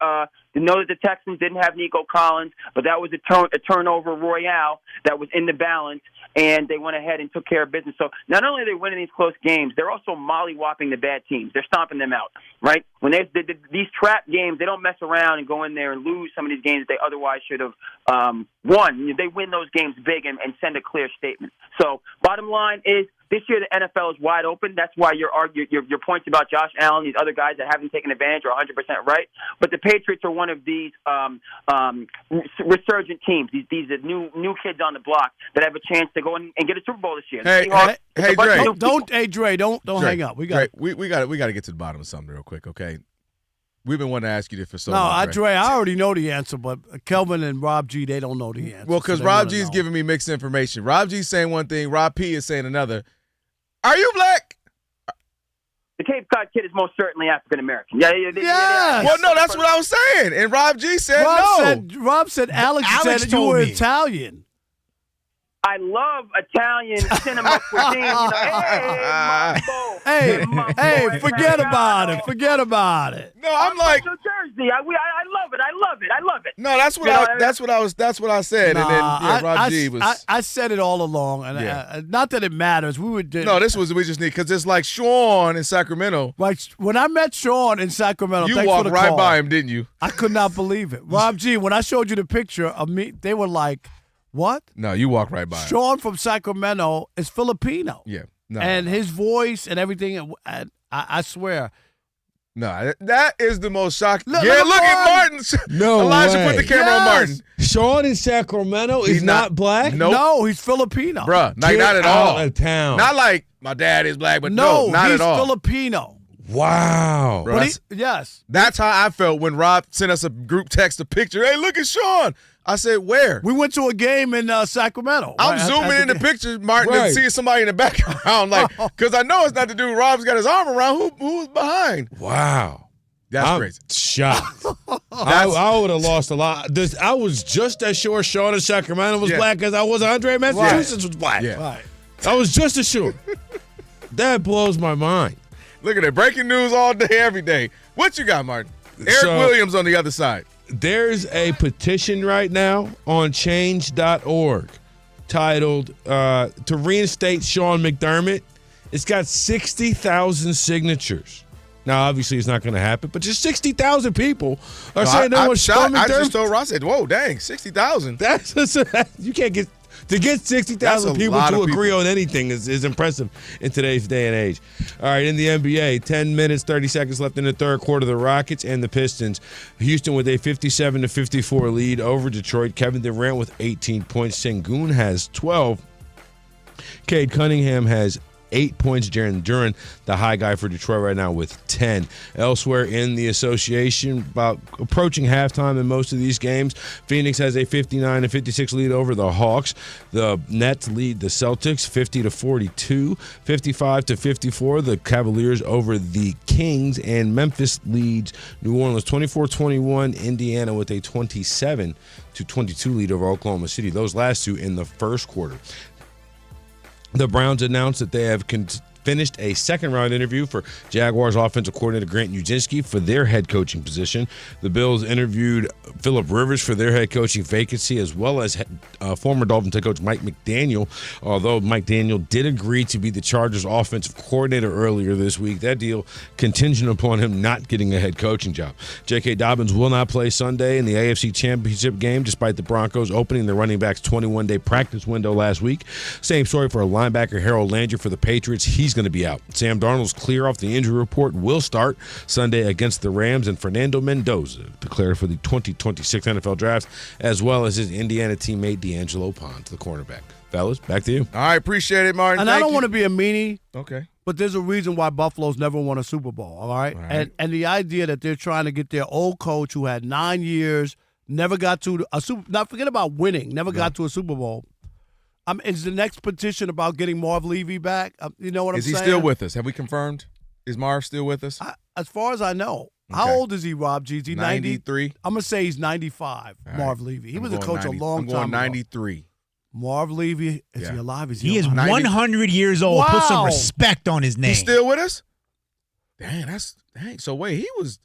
To know that the Texans didn't have Nico Collins, but that was a turnover royale that was in the balance, and they went ahead and took care of business. So not only are they winning these close games, they're also mollywopping the bad teams. They're stomping them out, right? When these trap games, they don't mess around and go in there and lose some of these games that they otherwise should have won. They win those games big and send a clear statement. So bottom line is, this year the NFL is wide open. That's why your points about Josh Allen, these other guys that haven't taken advantage, are 100% right. But the Patriots are one of these resurgent teams. These are new kids on the block that have a chance to go and get a Super Bowl this year. Hey, Dre, don't hang up. We got to get to the bottom of something real quick, okay? We've been wanting to ask you this for so long. No, Dre, I already know the answer, but Kelvin and Rob G, they don't know the answer. Well, because Rob G is giving me mixed information. Rob G is saying one thing, Rob P is saying another. Are you black? The Cape Cod kid is most certainly African American. Yeah. Well, no, that's what I was saying. And Rob G said no. Rob said Alex said you were Italian. I love Italian cinema cuisine. Hey, forget about it. Forget about it. No, I'm like New Jersey. I love it. No, that's what I said. And then Rob G was. I said it all along, and not that it matters. We just need because it's like Sean in Sacramento. Like when I met Sean in Sacramento, you walked right by him, didn't you? I could not believe it. Rob G, when I showed you the picture of me, they were like, "What?" No, you walk right by him. Sean from Sacramento is Filipino. Yeah. And his voice and everything, I swear. No, that is the most shocking. Look at Martin. No Elijah way. put the camera on Martin. Sean in Sacramento is not black? Nope. No, he's Filipino. Bruh, not at all. Out of town. Not like my dad is black, but no, not at all. He's Filipino. Wow. Bro, yes. That's how I felt when Rob sent us a group text, a picture. Hey, look at Sean. I said, where? We went to a game in Sacramento. I'm zooming in the picture, Martin, and seeing somebody in the background, because I know it's not the dude Rob's got his arm around. Who's behind? Wow. That's crazy. Shocked. I would have lost a lot. I was just as sure Sean in Sacramento was black as I was Andre in Massachusetts was black. Yeah. Right. I was just as sure. That blows my mind. Look at it. Breaking news all day, every day. What you got, Martin? Eric Williams on the other side. There's a petition right now on change.org titled to reinstate Sean McDermott. It's got 60,000 signatures. Now, obviously, it's not going to happen, but just 60,000 people are saying they want Sean McDermott. I just told Ross, I said, whoa, dang, 60,000. You can't get... To get 60,000 people to agree on anything is impressive in today's day and age. All right, in the NBA, 10 minutes, 30 seconds left in the third quarter. The Rockets and the Pistons. Houston with a 57-54 lead over Detroit. Kevin Durant with 18 points. Sengun has 12. Cade Cunningham has 8 points. Jaren Duren, the high guy for Detroit right now, with 10. Elsewhere in the association, about approaching halftime in most of these games, Phoenix has a 59-56 lead over the Hawks. The Nets lead the Celtics 50-42, 55-54. The Cavaliers over the Kings, and Memphis leads New Orleans 24-21. Indiana with a 27-22 lead over Oklahoma City. Those last two in the first quarter. The Browns announced that they have finished a second-round interview for Jaguars offensive coordinator Grant Udzinski for their head coaching position. The Bills interviewed Phillip Rivers for their head coaching vacancy, as well as former Dolphins head coach Mike McDaniel, although Mike Daniel did agree to be the Chargers offensive coordinator earlier this week. That deal contingent upon him not getting a head coaching job. J.K. Dobbins will not play Sunday in the AFC Championship game, despite the Broncos opening the running back's 21-day practice window last week. Same story for linebacker Harold Landry for the Patriots. He's going to be out. Sam Darnold's clear off the injury report, will start Sunday against the Rams, and Fernando Mendoza declared for the 2026 NFL Draft, as well as his Indiana teammate D'Angelo Ponte, the cornerback. Fellas, back to you. All right, appreciate it, Martin. And I don't want to be a meanie. Okay. But there's a reason why Buffalo's never won a Super Bowl, all right? And the idea that they're trying to get their old coach who had 9 years, never got to a Super – not forget about winning, never got to a Super Bowl. Is the next petition about getting Marv Levy back? You know what I'm saying? Is he still with us? Have we confirmed? Is Marv still with us? As far as I know. Okay. How old is he, Rob G? Is he 93? I'm going to say he's 95, right. Marv Levy. He was a coach 90, a long time ago. 93. Marv Levy, is he alive? He is 100 years old. Wow. Put some respect on his name. He's still with us? Dang. So wait, he was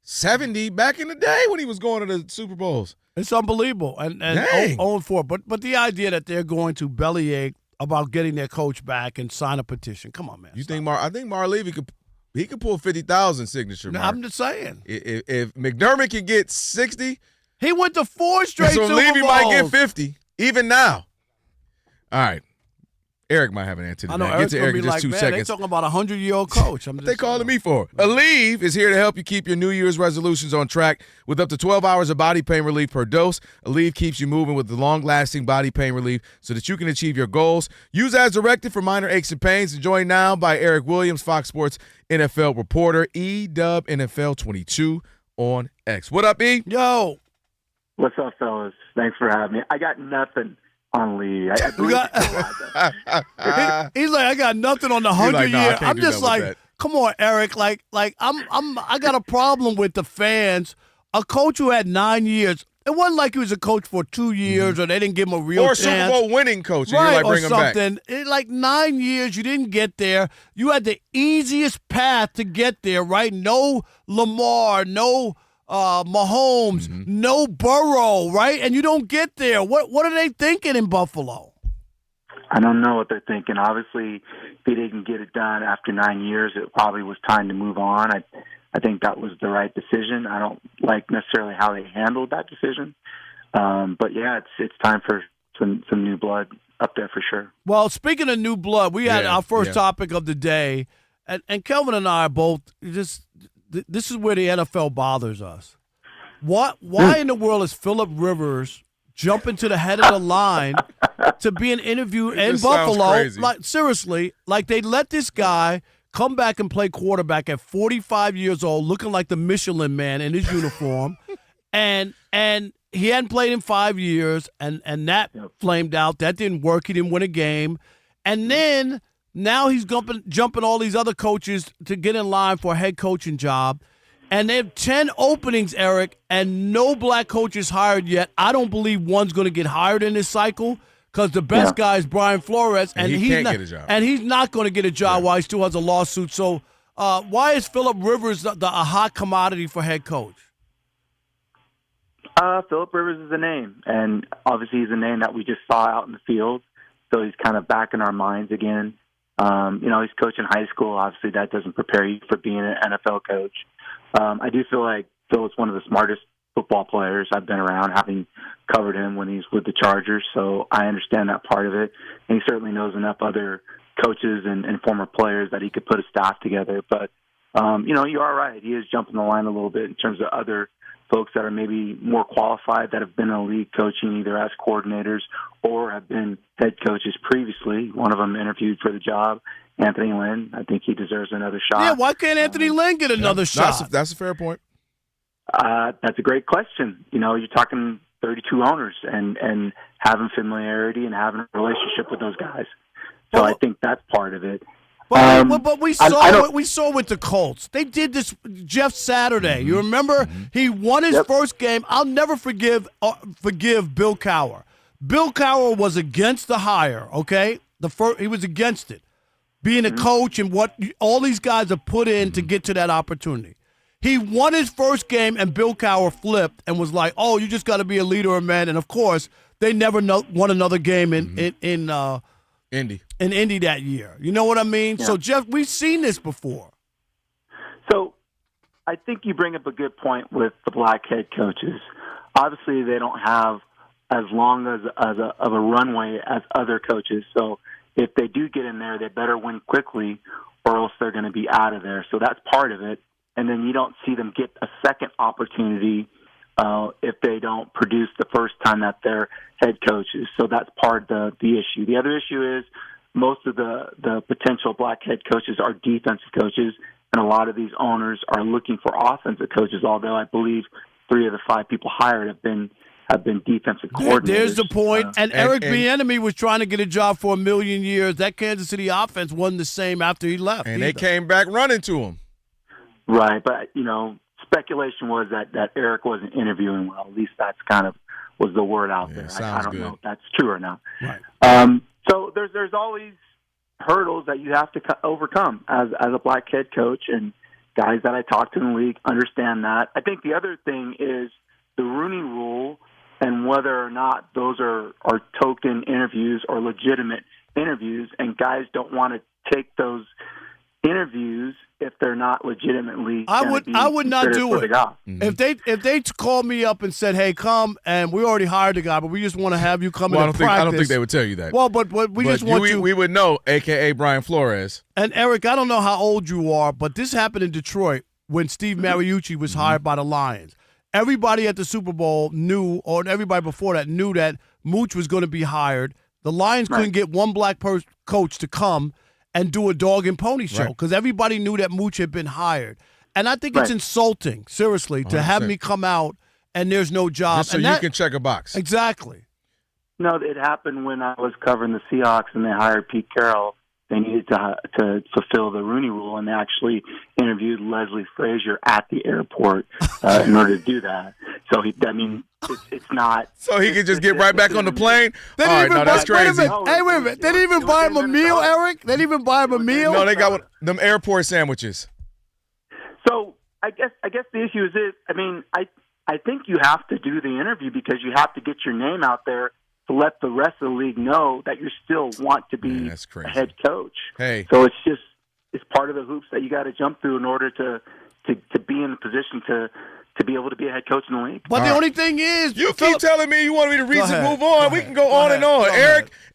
70 back in the day when he was going to the Super Bowls. It's unbelievable. And 0-4. But the idea that they're going to bellyache about getting their coach back and sign a petition. Come on, man. You think I think Marv Levy could pull 50,000 signature. No, I'm just saying. If McDermott can get 60, he went to 4 straight Super Bowls. So Levy might get 50 even now. All right. Eric might have an answer to that. Eric's Get to Eric in just like, 2 man, seconds. They're talking about a 100-year-old coach. What they calling me for? Aleve is here to help you keep your New Year's resolutions on track with up to 12 hours of body pain relief per dose. Aleve keeps you moving with the long-lasting body pain relief so that you can achieve your goals. Use as directed for minor aches and pains. Joined now by Eric Williams, Fox Sports NFL reporter, EW NFL 22 on X. What up, E? Yo. What's up, fellas? Thanks for having me. I got nothing on Lee. He's like, I got nothing on the 100-year. I'm just like, come on, Eric. Like I got a problem with the fans. A coach who had 9 years. It wasn't like he was a coach for 2 years or they didn't give him a real chance. Or Super Bowl winning coach. Right, and bring or something. Like 9 years, you didn't get there. You had the easiest path to get there, right? No Lamar, no Mahomes, no Burrow, right? And you don't get there. What are they thinking in Buffalo? I don't know what they're thinking. Obviously, if he didn't get it done after 9 years, it probably was time to move on. I think that was the right decision. I don't like necessarily how they handled that decision. But, yeah, it's time for some new blood up there for sure. Well, speaking of new blood, we had our first topic of the day, and Kelvin and I are both just – this is where the NFL bothers us. Why in the world is Phillip Rivers jumping to the head of the line to be an interview in Buffalo? Like seriously, like they let this guy come back and play quarterback at 45 years old, looking like the Michelin Man in his uniform, and he hadn't played in 5 years, and that flamed out. That didn't work. He didn't win a game, and then. Now he's jumping all these other coaches to get in line for a head coaching job. And they have 10 openings, Eric, and no black coaches hired yet. I don't believe one's going to get hired in this cycle because the best guy is Brian Flores. And he can't get a job. And he's not going to get a job while he still has a lawsuit. So why is Phillip Rivers a hot commodity for head coach? Phillip Rivers is a name. And obviously he's a name that we just saw out in the field. So he's kind of back in our minds again. He's coaching high school. Obviously, that doesn't prepare you for being an NFL coach. I do feel like Phil is one of the smartest football players I've been around, having covered him when he's with the Chargers. So I understand that part of it. And he certainly knows enough other coaches and former players that he could put a staff together. But, you are right. He is jumping the line a little bit in terms of other folks that are maybe more qualified that have been in the league coaching either as coordinators or have been head coaches previously. One of them interviewed for the job, Anthony Lynn. I think he deserves another shot. Yeah, why can't Anthony Lynn get another shot? That's a fair point. That's a great question. You're talking 32 owners and having familiarity and having a relationship with those guys. So I think that's part of it. But we saw with the Colts. They did this Jeff Saturday. You remember? He won his first game. I'll never forgive Bill Cowher. Bill Cowher was against the hire, okay? He was against it. Being a coach and what all these guys have put in to get to that opportunity. He won his first game, and Bill Cowher flipped and was like, oh, you just got to be a leader of men. And, of course, they never won another game in Indy. In Indy that year. You know what I mean? Yeah. So, Jeff, we've seen this before. So, I think you bring up a good point with the black head coaches. Obviously, they don't have as long of a runway as other coaches. So, if they do get in there, they better win quickly or else they're going to be out of there. So, that's part of it. And then you don't see them get a second opportunity if they don't produce the first time that they're head coaches. So that's part of the issue. The other issue is most of the potential black head coaches are defensive coaches, and a lot of these owners are looking for offensive coaches, although I believe 3 of the 5 people hired have been defensive coordinators. There's the point. And Eric Bieniemy was trying to get a job for 1 million years. That Kansas City offense wasn't the same after he left. And they came back running to him. Right, but, speculation was that Eric wasn't interviewing well. At least that's kind of was the word out there. I don't know if that's true or not. Right. So there's always hurdles that you have to overcome as a black head coach, and guys that I talk to in the league understand that. I think the other thing is the Rooney Rule and whether or not those are token interviews or legitimate interviews, and guys don't want to take those interviews if they're not legitimately. I would not do it. Mm-hmm. If they called me up and said, "Hey, come," and we already hired the guy, but we just want to have you come in and practice. I don't think they would tell you that. Well, but we just want you. We would know, a.k.a. Brian Flores. And Eric, I don't know how old you are, but this happened in Detroit when Steve Mariucci was hired by the Lions. Everybody at the Super Bowl knew, or everybody before that knew that Mooch was going to be hired. The Lions couldn't get one black coach to come and do a dog and pony show because everybody knew that Mooch had been hired. And I think it's insulting, seriously, to 100%. have me come out and there's no job. Just so you can check a box. Exactly. No, it happened when I was covering the Seahawks and they hired Pete Carroll. They needed to fulfill the Rooney Rule, and they actually interviewed Leslie Frazier at the airport in order to do that. So, it's not. So he could just get right back on the plane? All right, no, that's crazy. Hey, wait a minute. They didn't even buy him a meal, Eric? They didn't even buy him a meal? No, they got them airport sandwiches. So I guess the issue is this. I think you have to do the interview because you have to get your name out there to let the rest of the league know that you still want to be a head coach. Hey. So it's part of the hoops that you got to jump through in order to be in a position to be able to be a head coach in the league. But the only thing is, you keep telling me you want me to read and move on. We can go on and on.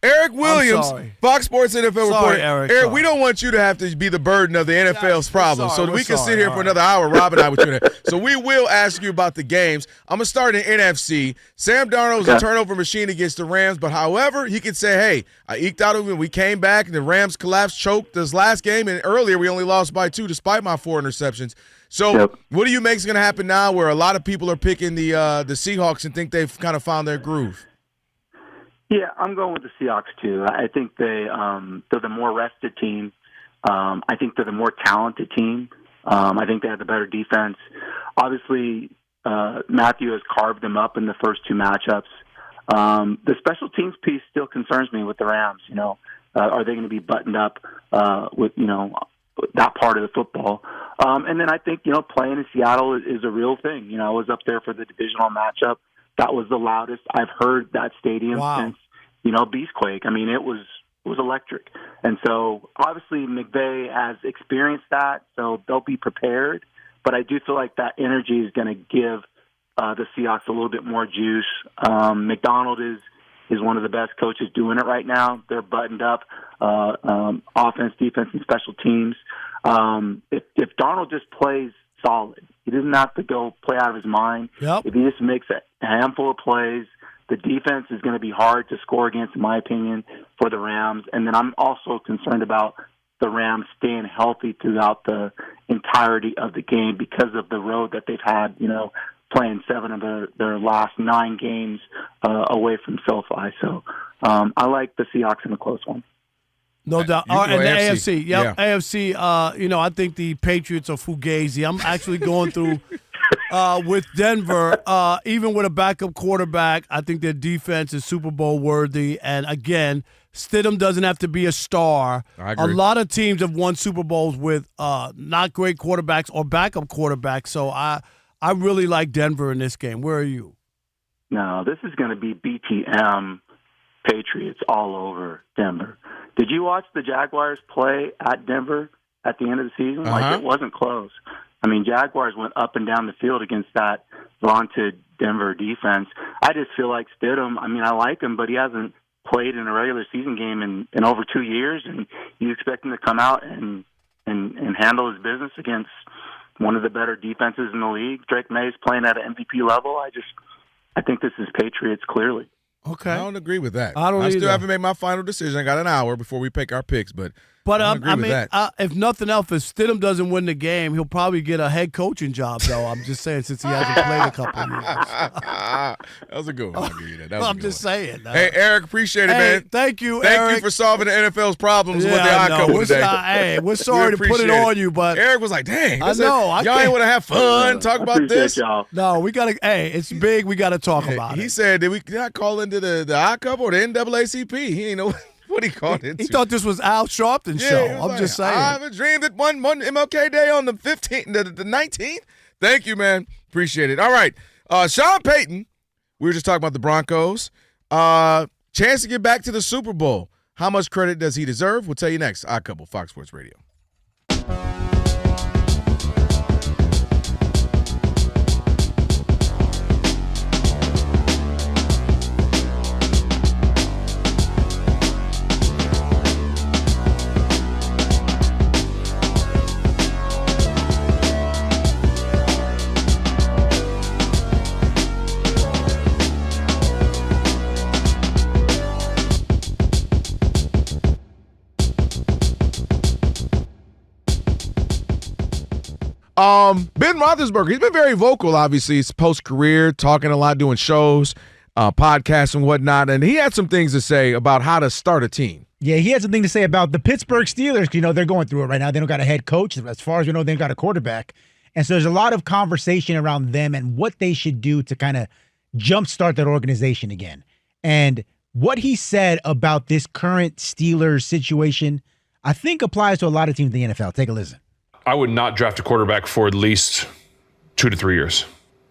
Eric Williams, Fox Sports NFL reporter. Eric, we don't want you to have to be the burden of the NFL's problems. So we can sit here for another hour, Rob and I, with you. So we will ask you about the games. I'm going to start in NFC. Sam Darnold's a turnover machine against the Rams, but however, he could say, hey, I eked out of it. We came back, and the Rams collapsed, choked this last game, and earlier we only lost by 2 despite my 4 interceptions. So what do you think is going to happen now where a lot of people are picking the Seahawks and think they've kind of found their groove? Yeah, I'm going with the Seahawks, too. I think they're the more rested team. I think they're the more talented team. I think they have the better defense. Obviously, Matthew has carved them up in the first 2 matchups. The special teams piece still concerns me with the Rams. Are they going to be buttoned up with that part of the football? And then I think, playing in Seattle is a real thing. I was up there for the divisional matchup. That was the loudest I've heard that stadium since, Beastquake. It was electric. And so obviously McVay has experienced that, so they'll be prepared. But I do feel like that energy is going to give the Seahawks a little bit more juice. McDonald is one of the best coaches doing it right now. They're buttoned up, offense, defense, and special teams. If Darnold just plays solid, he doesn't have to go play out of his mind. If he just makes a handful of plays, the defense is going to be hard to score against, in my opinion, for the Rams. And then I'm also concerned about the Rams staying healthy throughout the entirety of the game because of the road that they've had, playing 7 of their last 9 games away from SoFi. So I like the Seahawks in a close one. No doubt. And the AFC. AFC, I think the Patriots are fugazi. I'm actually going through with Denver, even with a backup quarterback, I think their defense is Super Bowl worthy. And again, Stidham doesn't have to be a star. I agree. A lot of teams have won Super Bowls with not great quarterbacks or backup quarterbacks. So I really like Denver in this game. Where are you? No, this is going to be BTM Patriots all over Denver. Did you watch the Jaguars play at Denver at the end of the season? It wasn't close. Jaguars went up and down the field against that vaunted Denver defense. I just feel like Stidham, I like him, but he hasn't played in a regular season game in over 2 years, and you expect him to come out and handle his business against one of the better defenses in the league. Drake May is playing at an MVP level. I think this is Patriots clearly. Okay. I don't agree with that. I still haven't made my final decision. I got an hour before we pick our picks, but I agree with that. If nothing else, if Stidham doesn't win the game, he'll probably get a head coaching job, though. I'm just saying, since he hasn't played a couple of years. That was a good one. I'll give you that. I'm just saying. Hey, Eric, appreciate it, man. Thank you, Eric. Thank you for solving the NFL's problems with the odd couple today. Hey, we're sorry to put it on you, but Eric was like, dang. I know. Y'all ain't want to have fun, talk about this. Y'all. No, we got to, it's big. We got to talk about it. He said, did I call into the odd couple or the NAACP? He ain't know what he called it. He thought this was Al Sharpton's show. I'm just saying. I have a dream that one MLK Day on the 15th, the 19th. Thank you, man. Appreciate it. All right. Sean Payton, we were just talking about the Broncos. Chance to get back to the Super Bowl. How much credit does he deserve? We'll tell you next. Odd Couple, Fox Sports Radio. Ben Roethlisberger, he's been very vocal, obviously. It's post-career, talking a lot, doing shows, podcasts and whatnot, and he had some things to say about how to start a team. Yeah, he had something to say about the Pittsburgh Steelers. You know, they're going through it right now. They don't got a head coach. As far as we know, they've got a quarterback. And so there's a lot of conversation around them and what they should do to kind of jumpstart that organization again. And what he said about this current Steelers situation, I think applies to a lot of teams in the NFL. Take a listen. I would not draft a quarterback for at least 2 to 3 years.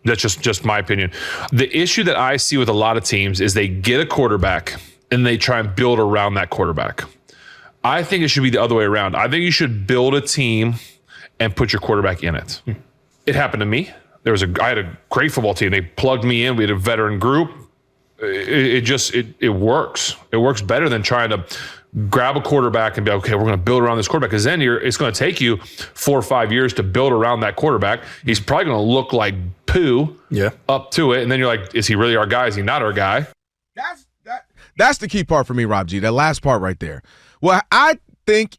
That's just my opinion. The issue that I see with a lot of teams is they get a quarterback and they try and build around that quarterback. I think it should be the other way around. I think you should build a team and put your quarterback in it. It happened to me. I had a great football team. They plugged me in. We had a veteran group. It works. It works better than trying to grab a quarterback and be okay, we're going to build around this quarterback, because then it's going to take you 4 or 5 years to build around that quarterback. He's probably going to look like poo up to it, and then you're like, is he really our guy? Is he not our guy? That's the key part for me, Rob G, that last part right there. Well, I think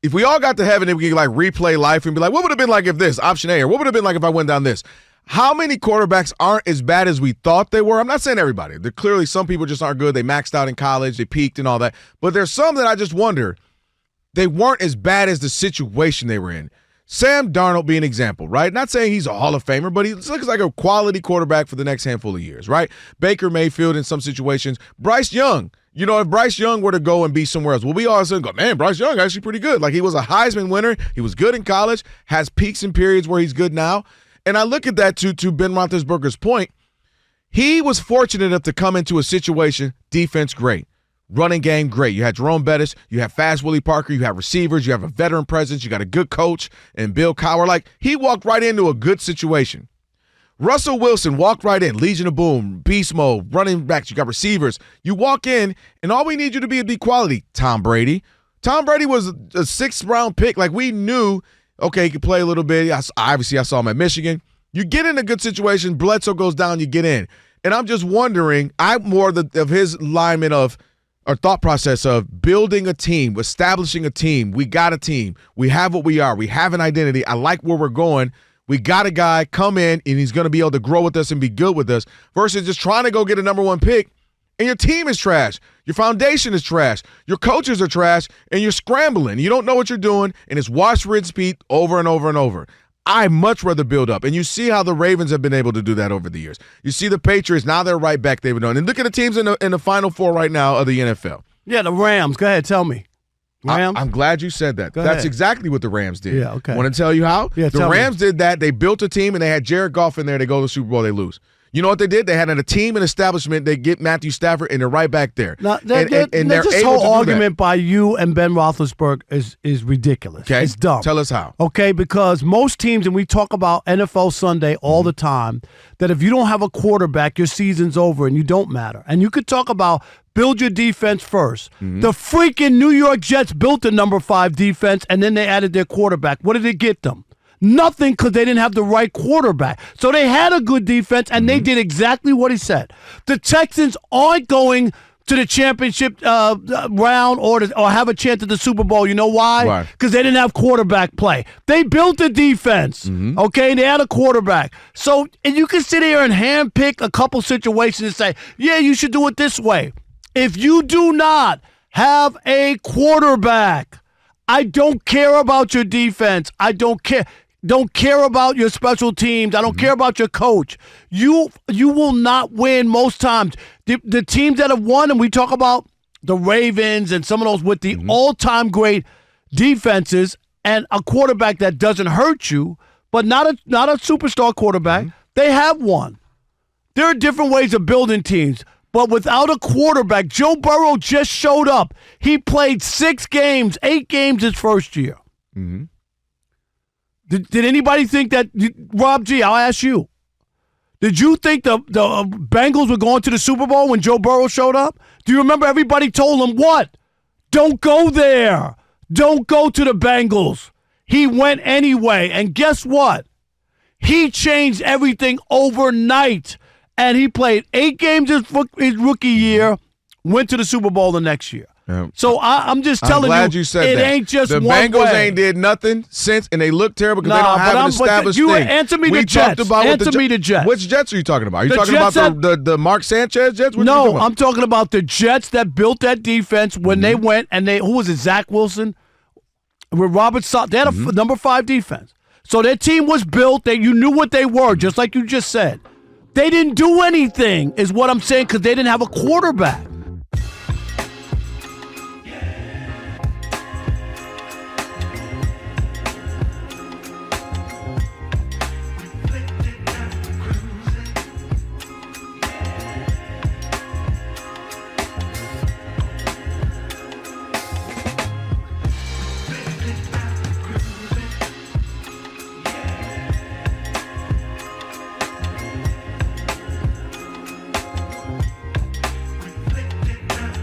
if we all got to heaven and we could like replay life and be like, what would have been like if this, option A, or what would have been like if I went down this? How many quarterbacks aren't as bad as we thought they were? I'm not saying everybody. Clearly some people just aren't good. They maxed out in college. They peaked and all that. But there's some that I just wonder, they weren't as bad as the situation they were in. Sam Darnold being an example, right? Not saying he's a Hall of Famer, but he looks like a quality quarterback for the next handful of years, right? Baker Mayfield in some situations. Bryce Young. You know, if Bryce Young were to go and be somewhere else, well, we all of a sudden go, man, Bryce Young actually pretty good. Like, he was a Heisman winner. He was good in college, has peaks and periods where he's good now. And I look at that to Ben Roethlisberger's point. He was fortunate enough to come into a situation, defense great, running game great. You had Jerome Bettis, you have Fast Willie Parker, you have receivers, you have a veteran presence, you got a good coach and Bill Cowher. Like, he walked right into a good situation. Russell Wilson walked right in, Legion of Boom, beast mode, running backs, you got receivers. You walk in, and all we need you to be is quality. Tom Brady. Tom Brady was a 6th-round pick. Like, we knew, okay, he could play a little bit. Obviously, I saw him at Michigan. You get in a good situation, Bledsoe goes down, you get in. And I'm just wondering, I'm more of his alignment of, or thought process of building a team, establishing a team. We got a team. We have what we are. We have an identity. I like where we're going. We got a guy come in, and he's going to be able to grow with us and be good with us, versus just trying to go get a number 1 pick, and your team is trash. Your foundation is trash. Your coaches are trash, and you're scrambling. You don't know what you're doing, and it's wash, rinse, repeat over and over and over. I much rather build up. And you see how the Ravens have been able to do that over the years. You see the Patriots, now they're right back. They've been done. And look at the teams in the Final Four right now of the NFL. Yeah, the Rams. Go ahead, tell me. Rams? I'm glad you said that. Go That's ahead. exactly what the Rams did. Yeah, okay. Want to tell you how? Yeah, the Rams did that. They built a team, and they had Jared Goff in there. They go to the Super Bowl, they lose. You know what they did? They had a team and establishment. They get Matthew Stafford, and they're right back there. Now, and they're this able whole to do argument by you and Ben Roethlisberger is ridiculous. Okay. It's dumb. Tell us how. Okay, because most teams, and we talk about NFL Sunday all the time, that if you don't have a quarterback, your season's over and you don't matter. And you could talk about build your defense first. The freaking New York Jets built a number 5 defense, and then they added their quarterback. What did it get them? Nothing, because they didn't have the right quarterback. So they had a good defense, and they did exactly what he said. The Texans aren't going to the championship round or have a chance at the Super Bowl. You know why? Because they didn't have quarterback play. They built a defense, okay, and they had a quarterback. So and you can sit here and handpick a couple situations and say, yeah, you should do it this way. If you do not have a quarterback, I don't care about your defense. I don't care. Don't care about your special teams. I don't care about your coach. You will not win most times. The teams that have won, and we talk about the Ravens and some of those with the all-time great defenses and a quarterback that doesn't hurt you, but not a superstar quarterback, they have won. There are different ways of building teams, but without a quarterback, Joe Burrow just showed up. He played 8 games his first year. Did anybody think that, Rob G, I'll ask you, did you think the Bengals were going to the Super Bowl when Joe Burrow showed up? Do you remember everybody told him what? Don't go there. Don't go to the Bengals. He went anyway, and guess what? He changed everything overnight, and he played 8 games his rookie year, went to the Super Bowl the next year. So I'm just telling you said it that. ain't just the one Bengals way. ain't did nothing since, and they look terrible because they don't have an established thing. Answer me the Jets. Answer me the Jets. Which Jets are you talking about? Are you The talking Jets about the Mark Sanchez Jets? What are you talking No, about? I'm talking about the Jets that built that defense when they went and who was it? Zach Wilson with Robert Sala. They had a number 5 defense. So their team was built. You knew what they were, just like you just said. They didn't do anything, is what I'm saying, because they didn't have a quarterback.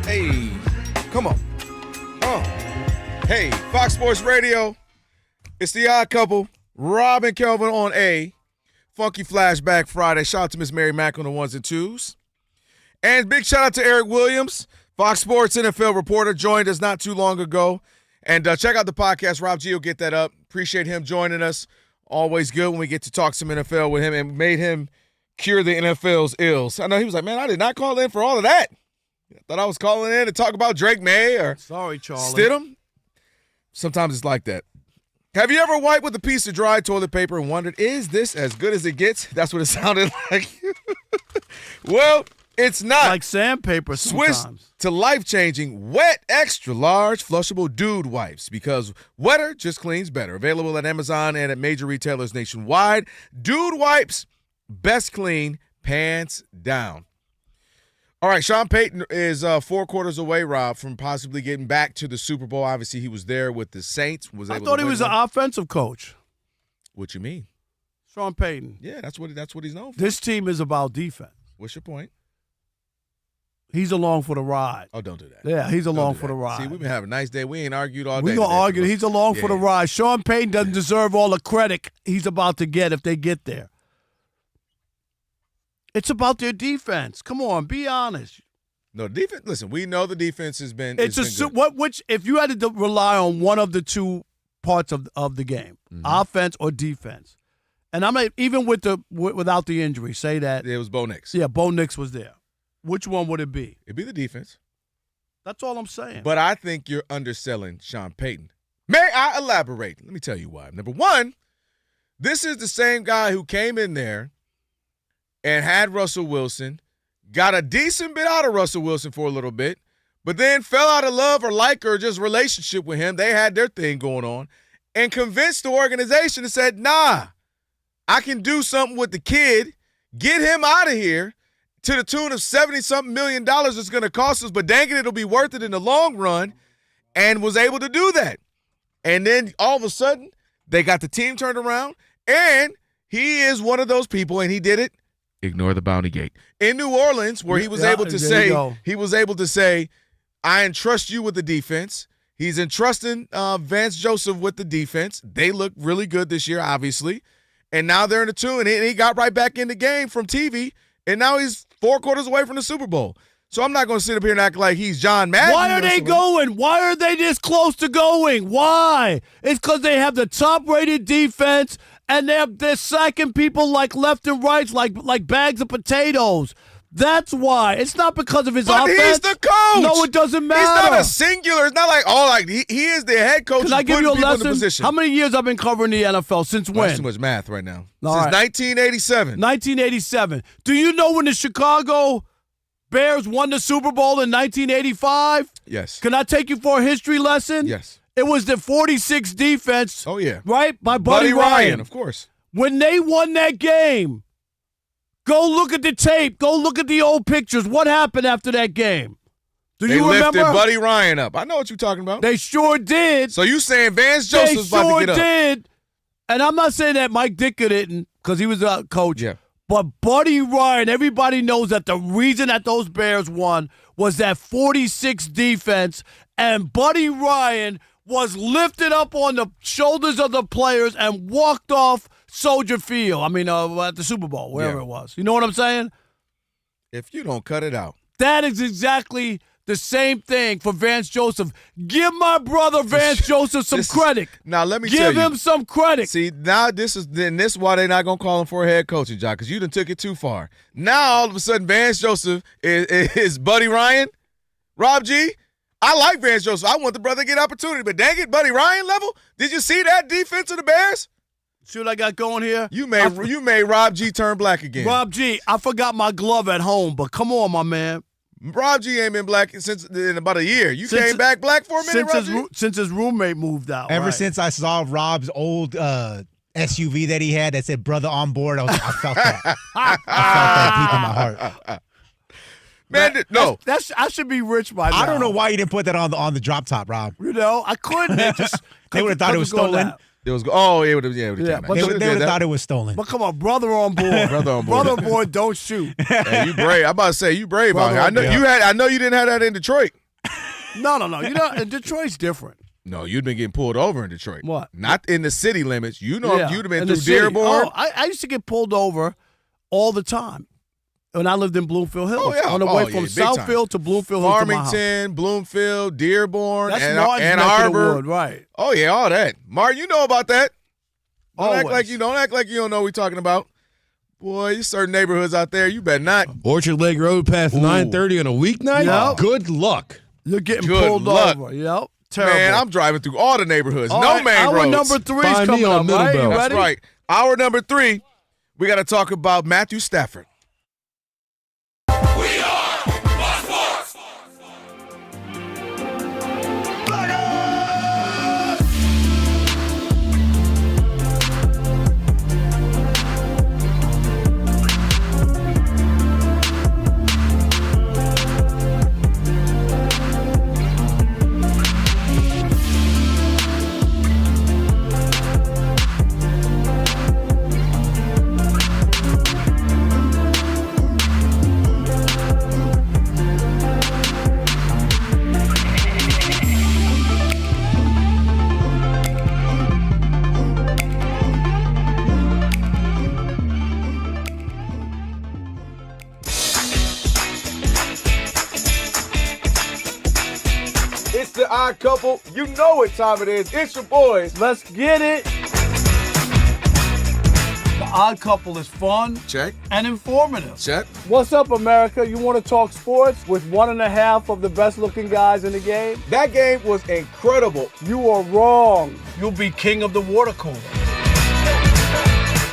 Hey, come on. Hey, Fox Sports Radio. It's the Odd Couple. Rob and Kelvin on A. Funky Flashback Friday. Shout out to Miss Mary Mack on the ones and twos. And big shout out to Eric Williams, Fox Sports NFL reporter, joined us not too long ago. And check out the podcast. Rob G will get that up. Appreciate him joining us. Always good when we get to talk some NFL with him and made him cure the NFL's ills. I know he was like, man, I did not call in for all of that. I thought I was calling in to talk about Drake May or Sorry, Charlie. Stidham. Sometimes it's like that. Have you ever wiped with a piece of dry toilet paper and wondered, is this as good as it gets? That's what it sounded like. Well, it's not. Like sandpaper sometimes. Switch to life-changing, wet, extra-large, flushable Dude wipes because wetter just cleans better. Available at Amazon and at major retailers nationwide. Dude wipes, best clean, pants down. All right, Sean Payton is 4 quarters away, Rob, from possibly getting back to the Super Bowl. Obviously, he was there with the Saints. I thought he was an offensive coach. What you mean? Sean Payton. Yeah, that's what he's known for. This team is about defense. What's your point? He's along for the ride. Oh, don't do that. Yeah, he's along for the ride. See, we've been having a nice day. We ain't argued all day. We're going to argue. He's along for the Yeah. ride. Sean Payton doesn't deserve all the credit he's about to get if they get there. It's about their defense. Come on, be honest. No, defense. Listen, we know the defense has been. It's been good. which if you had to rely on one of the two parts of the game, offense or defense, and I'm not, even without the injury, say that it was Bo Nix. Yeah, Bo Nix was there. Which one would it be? It'd be the defense. That's all I'm saying. But I think you're underselling Sean Payton. May I elaborate? Let me tell you why. Number one, this is the same guy who came in there and had Russell Wilson, got a decent bit out of Russell Wilson for a little bit, but then fell out of love or like or just relationship with him. They had their thing going on and convinced the organization and said, nah, I can do something with the kid, get him out of here to the tune of $70-something million it's going to cost us, but dang it, it'll be worth it in the long run, and was able to do that. And then all of a sudden, they got the team turned around, and he is one of those people, and he did it. Ignore the bounty gate. In New Orleans, where he was able to say, I entrust you with the defense. He's entrusting Vance Joseph with the defense. They look really good this year, obviously. And now they're in the 2, and he got right back in the game from TV, and now he's 4 quarters away from the Super Bowl. So I'm not going to sit up here and act like he's John Madden. Why are they going? Why are they this close to going? Why? It's because they have the top-rated defense, and they're sacking people like left and right, like bags of potatoes. That's why. It's not because of his offense. But he's the coach. No, it doesn't matter. He's not a singular. It's not like, he is the head coach. Can I give you a lesson? In the position. How many years I've been covering the NFL? Since when? That's too much math right now. All Since right. 1987. 1987. Do you know when the Chicago Bears won the Super Bowl in 1985? Yes. Can I take you for a history lesson? Yes. It was the 46 defense. Oh, yeah. Right? By Buddy Ryan. Of course. When they won that game, go look at the tape. Go look at the old pictures. What happened after that game? Do you remember? They lifted Buddy Ryan up. I know what you're talking about. They sure did. So you saying Vance Joseph's about to get up. They sure did. And I'm not saying that Mike Ditka didn't because he was a coach. Yeah. But Buddy Ryan, everybody knows that the reason that those Bears won was that 46 defense, and Buddy Ryan was lifted up on the shoulders of the players and walked off Soldier Field. I mean, at the Super Bowl, wherever it was. You know what I'm saying? If you don't cut it out. That is exactly the same thing for Vance Joseph. Give my brother Vance Joseph some credit. Now, let me tell you. Give him some credit. See, now this is why they're not going to call him for a head coaching job, because you done took it too far. Now, all of a sudden, Vance Joseph is Buddy Ryan. Rob G., I like Vance Joseph. I want the brother to get opportunity, but dang it, Buddy Ryan level? Did you see that defense of the Bears? See what I got going here? You made Rob G turn black again. Rob G., I forgot my glove at home, but come on, my man. Rob G ain't been black in about a year. You came back black for a minute, since his roommate moved out. Ever since I saw Rob's old SUV that he had that said "brother on board," I felt that. I felt that deep in my heart. Man, no. I should be rich by now. I don't know why you didn't put that on the drop top, Rob. You know, I couldn't. They would have thought it was stolen. It would have thought it was stolen. But come on, brother on board. Brother on board. Brother on board, don't shoot. Hey, you brave. I'm about to say you brave out here. I know you didn't have that in Detroit. No. You know, Detroit's different. No, you'd been getting pulled over in Detroit. What? Not in the city limits. You know, if you'd have been in through Dearborn. Oh, I used to get pulled over all the time when I lived in Bloomfield Hills. Oh, yeah. On the way from Southfield to Bloomfield Hills Farmington, Bloomfield, Dearborn, Ann Arbor. Wood, right. Oh, yeah, all that. Martin, you know about that. Don't Always. act like you don't know what we're talking about. Boy, you certain neighborhoods out there, you better not. Orchard Lake Road past 9:30 on a weeknight? Yep. Good luck. You're getting pulled over. Yep. Terrible. Man, I'm driving through all the neighborhoods. All no right, main roads. Hour number 3 is coming up, right? You ready? That's right. Hour number 3, we got to talk about Matthew Stafford. It's the Odd Couple. You know what time it is. It's your boys. Let's get it. The Odd Couple is fun. Check. And informative. Check. What's up, America? You want to talk sports with 1.5 of the best-looking guys in the game? That game was incredible. You are wrong. You'll be king of the water cooler.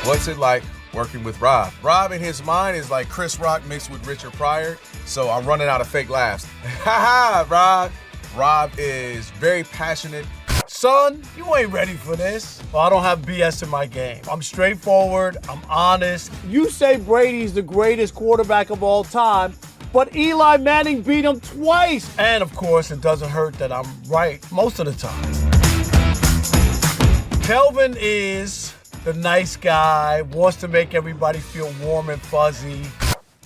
What's it like working with Rob? Rob in his mind is like Chris Rock mixed with Richard Pryor, so I'm running out of fake laughs. Ha ha, Rob. Rob is very passionate. Son, you ain't ready for this. Well, I don't have BS in my game. I'm straightforward. I'm honest. You say Brady's the greatest quarterback of all time, but Eli Manning beat him twice. And, of course, it doesn't hurt that I'm right most of the time. Kelvin is the nice guy, wants to make everybody feel warm and fuzzy.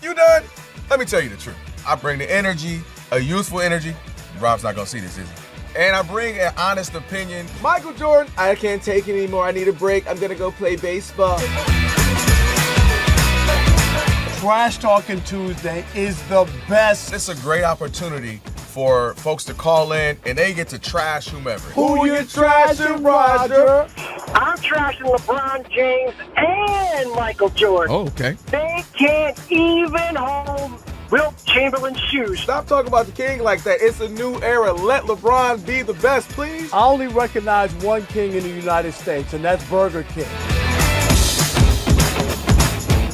You done? Let me tell you the truth. I bring the energy, a youthful energy. Rob's not going to see this, is he? and I bring an honest opinion. Michael Jordan, I can't take it anymore. I need a break. I'm going to go play baseball. Trash Talking Tuesday is the best. It's a great opportunity for folks to call in, and they get to trash whomever. Who you trashing, Roger? I'm trashing LeBron James and Michael Jordan. Oh, okay. They can't even hold Wilt Chamberlain's shoes. Stop talking about the king like that. It's a new era. Let LeBron be the best, please. I only recognize one king in the United States, and that's Burger King.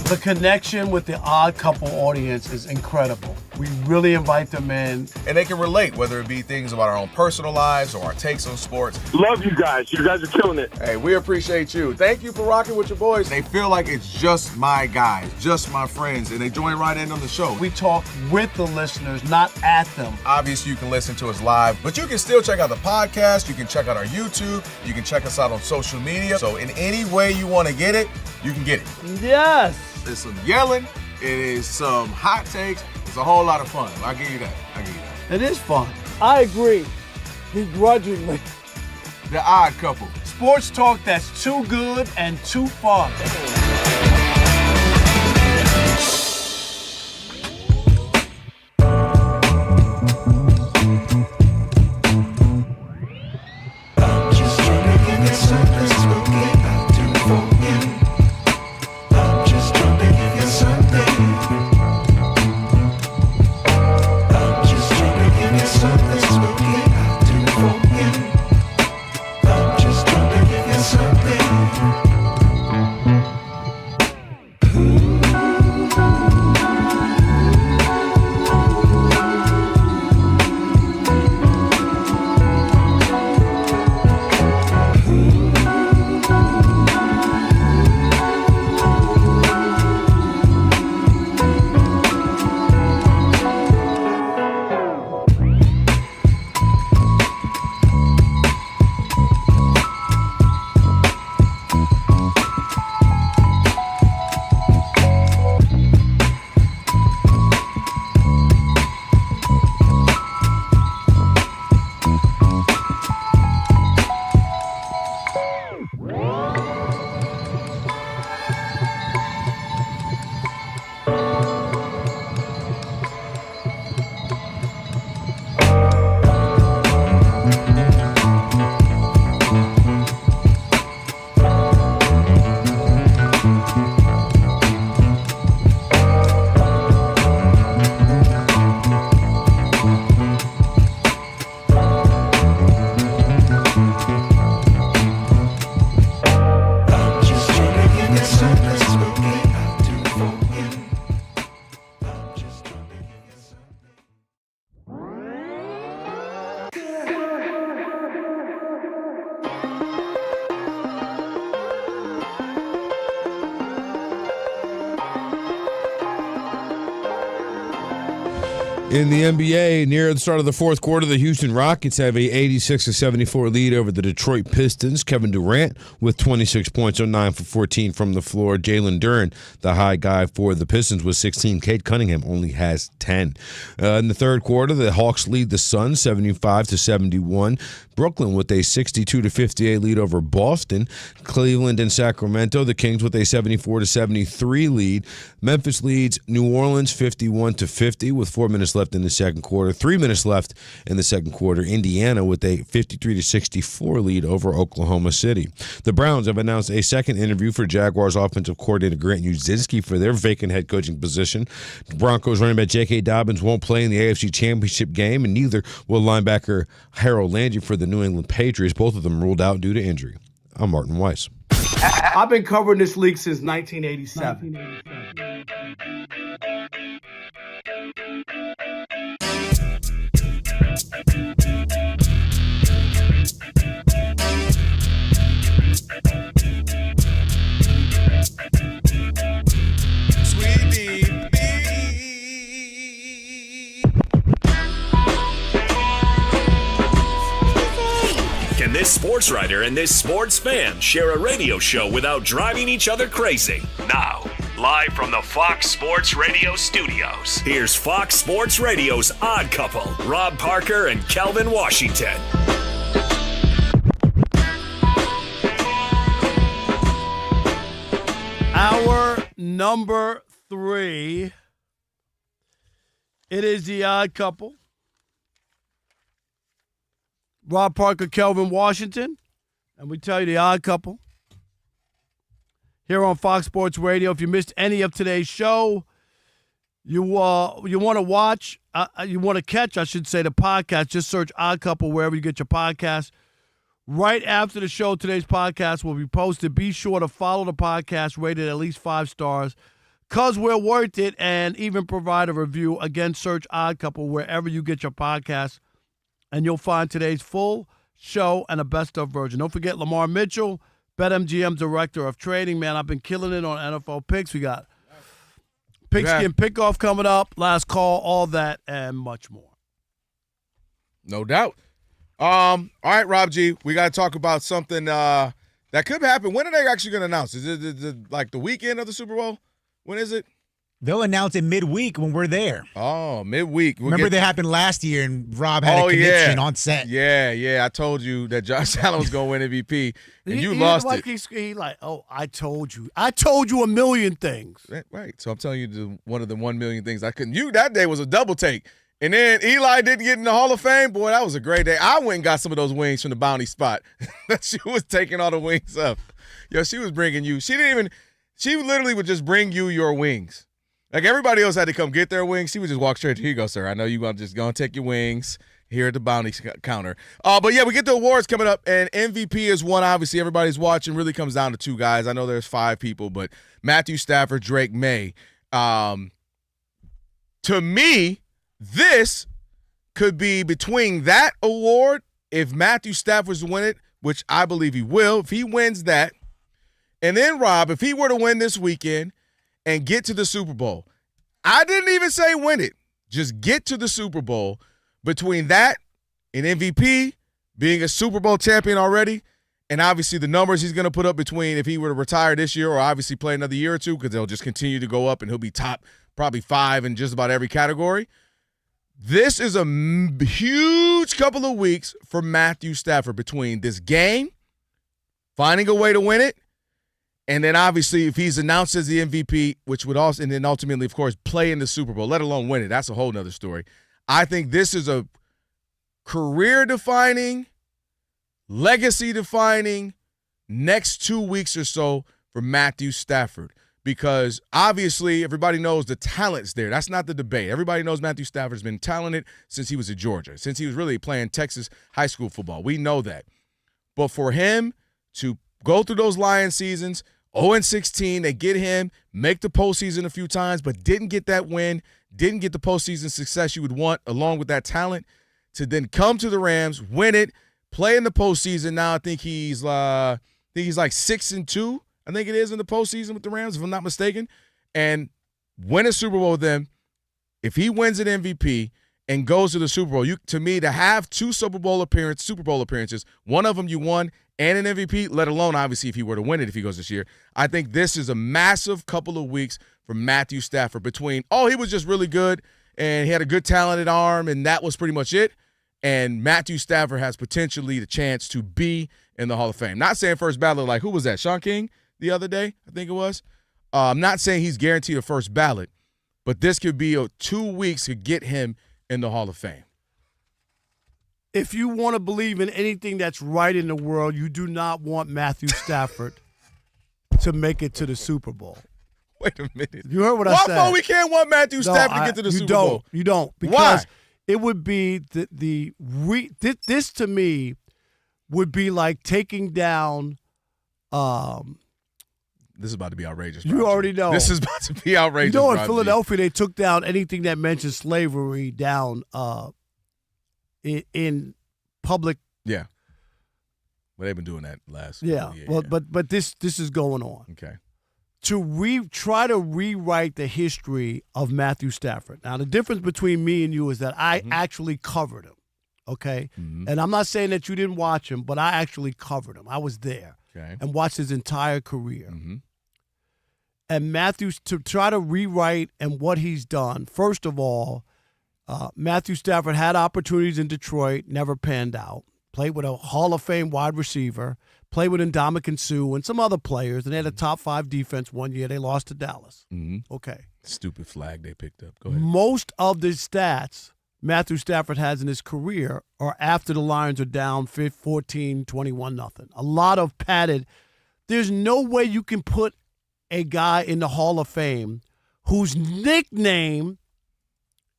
The connection with the Odd Couple audience is incredible. We really invite them in. And they can relate, whether it be things about our own personal lives or our takes on sports. Love you guys. You guys are killing it. Hey, we appreciate you. Thank you for rocking with your boys. They feel like it's just my guys, just my friends, and they join right in on the show. We talk with the listeners, not at them. Obviously, you can listen to us live, but you can still check out the podcast. You can check out our YouTube. You can check us out on social media. So in any way you want to get it, you can get it. Yes. There's some yelling. It is some hot takes. It's a whole lot of fun. I'll give you that. It is fun. I agree. Begrudgingly. The Odd Couple. Sports talk that's too good and too fun. In the NBA, near the start of the fourth quarter, the Houston Rockets have a 86-74 lead over the Detroit Pistons. Kevin Durant with 26 points on 9 for 14 from the floor. Jalen Duren, the high guy for the Pistons, with 16. Cade Cunningham only has 10. In the third quarter, the Hawks lead the Suns 75-71. Brooklyn with a 62-58 lead over Boston. Cleveland and Sacramento, the Kings with a 74-73 lead. Memphis leads New Orleans 51-50 with 4 minutes left in the second quarter. 3 minutes left in the second quarter. Indiana with a 53-64 lead over Oklahoma City. The Browns have announced a second interview for Jaguars offensive coordinator Grant Udzinski for their vacant head coaching position. Broncos running back J.K. Dobbins won't play in the AFC Championship game, and neither will linebacker Harold Landry for the New England Patriots. Both of them ruled out due to injury. I'm Martin Weiss. I've been covering this league since 1987. Can this sports writer and this sports fan share a radio show without driving each other crazy? Now, live from the Fox Sports Radio studios. Here's Fox Sports Radio's Odd Couple, Rob Parker and Kelvin Washington. Hour number 3. It is the Odd Couple. Rob Parker, Kelvin Washington. And we tell you the Odd Couple here on Fox Sports Radio. If you missed any of today's show, you want to watch, you want to catch, I should say, the podcast, just search Odd Couple wherever you get your podcast. Right after the show, today's podcast will be posted. Be sure to follow the podcast, rated at least 5 stars, because we're worth it, and even provide a review. Again, search Odd Couple wherever you get your podcast, and you'll find today's full show and a best-of version. Don't forget Lamarr Mitchell, BetMGM Director of Trading. Man, I've been killing it on NFL picks. We got Pigskin Pickoff coming up, last call, all that, and much more. No doubt. All right, Rob G, we got to talk about something that could happen. When are they actually going to announce? Is it like the weekend of the Super Bowl? When is it? They'll announce it midweek when we're there. Oh, midweek. Remember that happened last year, and Rob had a conviction on set. Yeah. I told you that Josh Allen was going to win MVP, and you lost it. He like, I told you. I told you a million things. Right. So I'm telling you one of the 1 million things I couldn't. That day was a double take. And then Eli didn't get in the Hall of Fame. Boy, that was a great day. I went and got some of those wings from the bounty spot. She was taking all the wings up. Yo, she was bringing you. She literally would just bring you your wings. Like everybody else had to come get their wings. She would just walk straight. Here you go, sir. I know you're just going to take your wings here at the bounty counter. But yeah, we get the awards coming up, and MVP is one. Obviously, everybody's watching. Really comes down to 2 guys. I know there's 5 people, but Matthew Stafford, Drake May. To me, this could be between that award, if Matthew Stafford's to win it, which I believe he will, if he wins that, and then, Rob, if he were to win this weekend and get to the Super Bowl, I didn't even say win it, just get to the Super Bowl, between that and MVP, being a Super Bowl champion already, and obviously the numbers he's going to put up between if he were to retire this year or obviously play another year or 2, because they'll just continue to go up and he'll be top probably 5 in just about every category. This is a huge couple of weeks for Matthew Stafford between this game, finding a way to win it, and then obviously if he's announced as the MVP, which would also, and then ultimately, of course, play in the Super Bowl, let alone win it. That's a whole nother story. I think this is a career-defining, legacy-defining next 2 weeks or so for Matthew Stafford. Because obviously everybody knows the talent's there. That's not the debate. Everybody knows Matthew Stafford's been talented since he was at Georgia, since he was really playing Texas high school football. We know that. But for him to go through those Lion seasons, 0-16, they get him, make the postseason a few times, but didn't get that win, didn't get the postseason success you would want along with that talent, to then come to the Rams, win it, play in the postseason. Now I think he's like 6-2. I think it is in the postseason with the Rams, if I'm not mistaken, and win a Super Bowl with them. If he wins an MVP and goes to the Super Bowl, to me, to have 2 Super Bowl appearances, one of them you won, and an MVP, let alone obviously if he were to win it if he goes this year, I think this is a massive couple of weeks for Matthew Stafford between, he was just really good and he had a good talented arm and that was pretty much it, and Matthew Stafford has potentially the chance to be in the Hall of Fame. Not saying first ballot, like who was that, Sean King? The other day, I think it was. I'm not saying he's guaranteed a first ballot, but this could be 2 weeks to get him in the Hall of Fame. If you want to believe in anything that's right in the world, you do not want Matthew Stafford to make it to the Super Bowl. Wait a minute. You heard what I said. Why we can't want Matthew Stafford to get to the Super Bowl? You don't. Because why? It would be this to me would be like taking down This is about to be outrageous. You already know. This is about to be outrageous. You know, in Philadelphia, they took down anything that mentioned slavery down in public. Yeah. Well, they've been doing that last. Yeah. But this is going on. Okay. To try to rewrite the history of Matthew Stafford. Now, the difference between me and you is that I actually covered him. Okay. Mm-hmm. And I'm not saying that you didn't watch him, but I actually covered him. I was there and watched his entire career. Mm-hmm. And Matthews, to try to rewrite and what he's done, first of all, Matthew Stafford had opportunities in Detroit, never panned out. Played with a Hall of Fame wide receiver, played with Ndamukong Suh and some other players, and they had a top 5 defense one year. They lost to Dallas. Mm-hmm. Okay. Stupid flag they picked up. Go ahead. Most of the stats Matthew Stafford has in his career are after the Lions are down 14, 21, nothing. A lot of padded. There's no way you can put a guy in the Hall of Fame whose nickname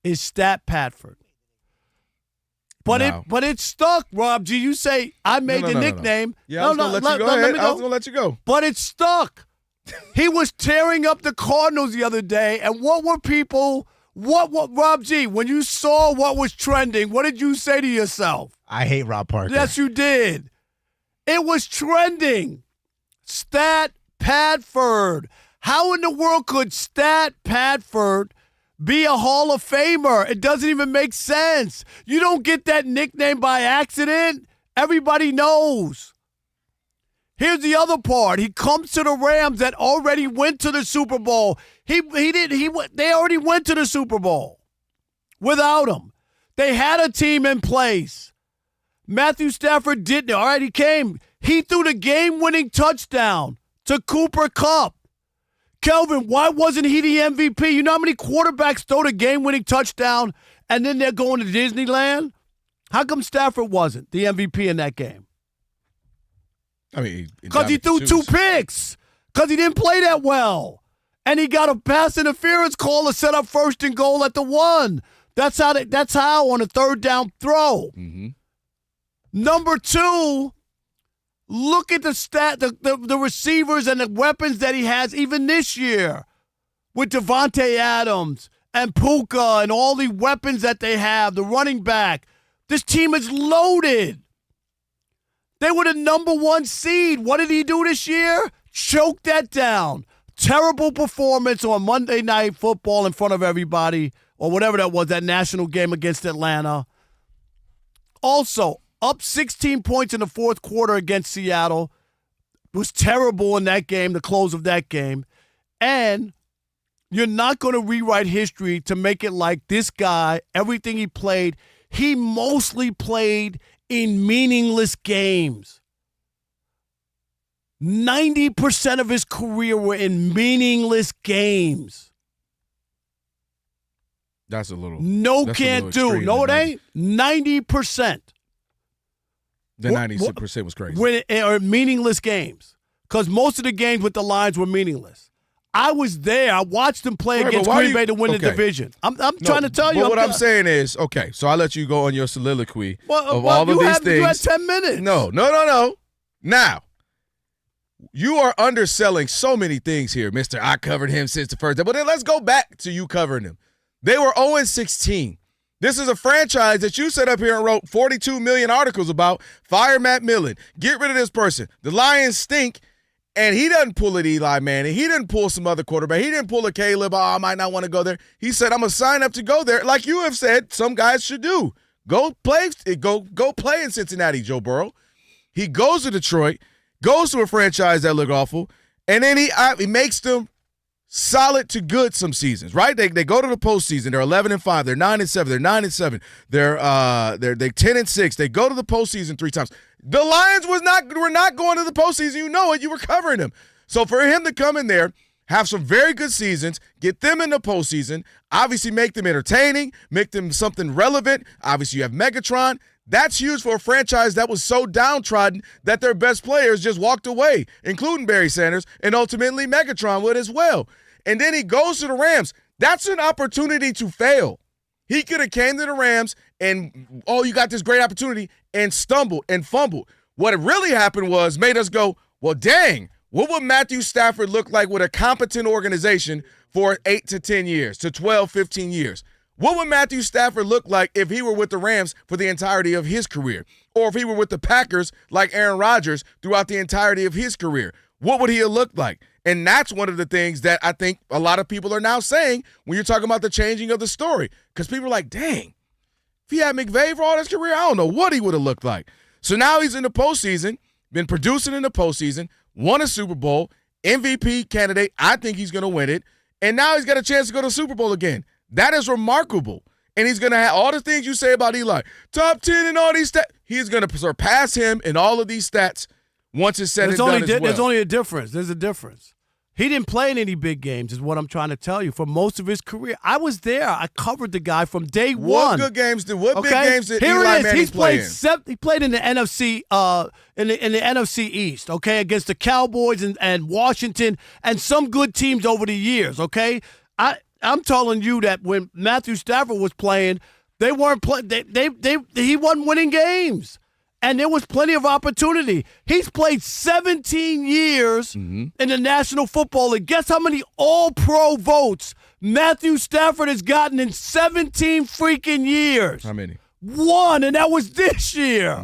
is Stat Patford. But it stuck, Rob G. You say I made the nickname. Yeah, I was going to let you go ahead. I was going to let you go. But it stuck. He was tearing up the Cardinals the other day, and what were people? What Rob G? When you saw what was trending, what did you say to yourself? I hate Rob Parker. Yes, you did. It was trending. Stat Patford. How in the world could Stat Patford be a Hall of Famer? It doesn't even make sense. You don't get that nickname by accident. Everybody knows. Here's the other part. He comes to the Rams that already went to the Super Bowl. They already went to the Super Bowl without him. They had a team in place. Matthew Stafford didn't. All right, he came. He threw the game-winning touchdown to Cooper Kupp. Kelvin, why wasn't he the MVP? You know how many quarterbacks throw the game-winning touchdown and then they're going to Disneyland? How come Stafford wasn't the MVP in that game? I mean, because he threw 2 picks. Because he didn't play that well. And he got a pass interference call to set up 1st and goal at the 1. That's how on a 3rd down throw. Mm-hmm. Number 2, look at the receivers and the weapons that he has even this year with Devontae Adams and Puka and all the weapons that they have, the running back. This team is loaded. They were the number 1 seed. What did he do this year? Choke that down. Terrible performance on Monday Night Football in front of everybody, or whatever that was, that national game against Atlanta. Also, up 16 points in the 4th quarter against Seattle. It was terrible in that game, the close of that game. And you're not going to rewrite history to make it like this guy, everything he played, he mostly played in meaningless games. 90% of his career were in meaningless games. That's a little. Can't do. No, it ain't. 90%. The 90% was crazy. Or meaningless games. Because most of the games with the Lions were meaningless. I was there. I watched them play against Green Bay to win the division. I'm trying to tell you. But what I'm saying is, okay, so I'll let you go on your soliloquy of all of these things. You had 10 minutes. No. Now, you are underselling so many things here, Mr. I covered him since the first day. But then let's go back to you covering him. They were 0-16. This is a franchise that you set up here and wrote 42 million articles about. Fire Matt Millen. Get rid of this person. The Lions stink. And he doesn't pull an Eli Manning. He didn't pull some other quarterback. He didn't pull a Caleb. Oh, I might not want to go there. He said, I'm going to sign up to go there, like you have said some guys should do. Go play in Cincinnati, Joe Burrow. He goes to Detroit, goes to a franchise that look awful, and then he makes them solid to good some seasons, right? They go to the postseason. They're 11-5. They're 9-7. They're 9-7. They're 10-6. They go to the postseason 3 times. The Lions were not going to the postseason. You know it. You were covering them. So for him to come in there, have some very good seasons, get them in the postseason, obviously make them entertaining, make them something relevant. Obviously you have Megatron. That's huge for a franchise that was so downtrodden that their best players just walked away, including Barry Sanders, and ultimately Megatron would as well. And then he goes to the Rams. That's an opportunity to fail. He could have came to the Rams and, you got this great opportunity, and stumbled and fumbled. What really happened was made us go, well, dang, what would Matthew Stafford look like with a competent organization for 8 to 10 years, to 12, 15 years? What would Matthew Stafford look like if he were with the Rams for the entirety of his career? Or if he were with the Packers like Aaron Rodgers throughout the entirety of his career? What would he have looked like? And that's one of the things that I think a lot of people are now saying when you're talking about the changing of the story. Because people are like, dang, if he had McVay for all his career, I don't know what he would have looked like. So now he's in the postseason, been producing in the postseason, won a Super Bowl, MVP candidate. I think he's going to win it. And now he's got a chance to go to the Super Bowl again. That is remarkable. And he's going to have all the things you say about Eli. Top 10 and all these stats. He's going to surpass him in all of these stats once it's said and done as well. There's only a difference. There's a difference. He didn't play in any big games is what I'm trying to tell you for most of his career. I was there. I covered the guy from day one. What big games did Eli Manning play in? He played in the NFC in the NFC East, okay, against the Cowboys and Washington and some good teams over the years, okay? I'm telling you that when Matthew Stafford was playing, they weren't playing. He wasn't winning games. And there was plenty of opportunity. He's played 17 years in the National Football League. Guess how many All-Pro votes Matthew Stafford has gotten in 17 freaking years? How many? 1, and that was this year.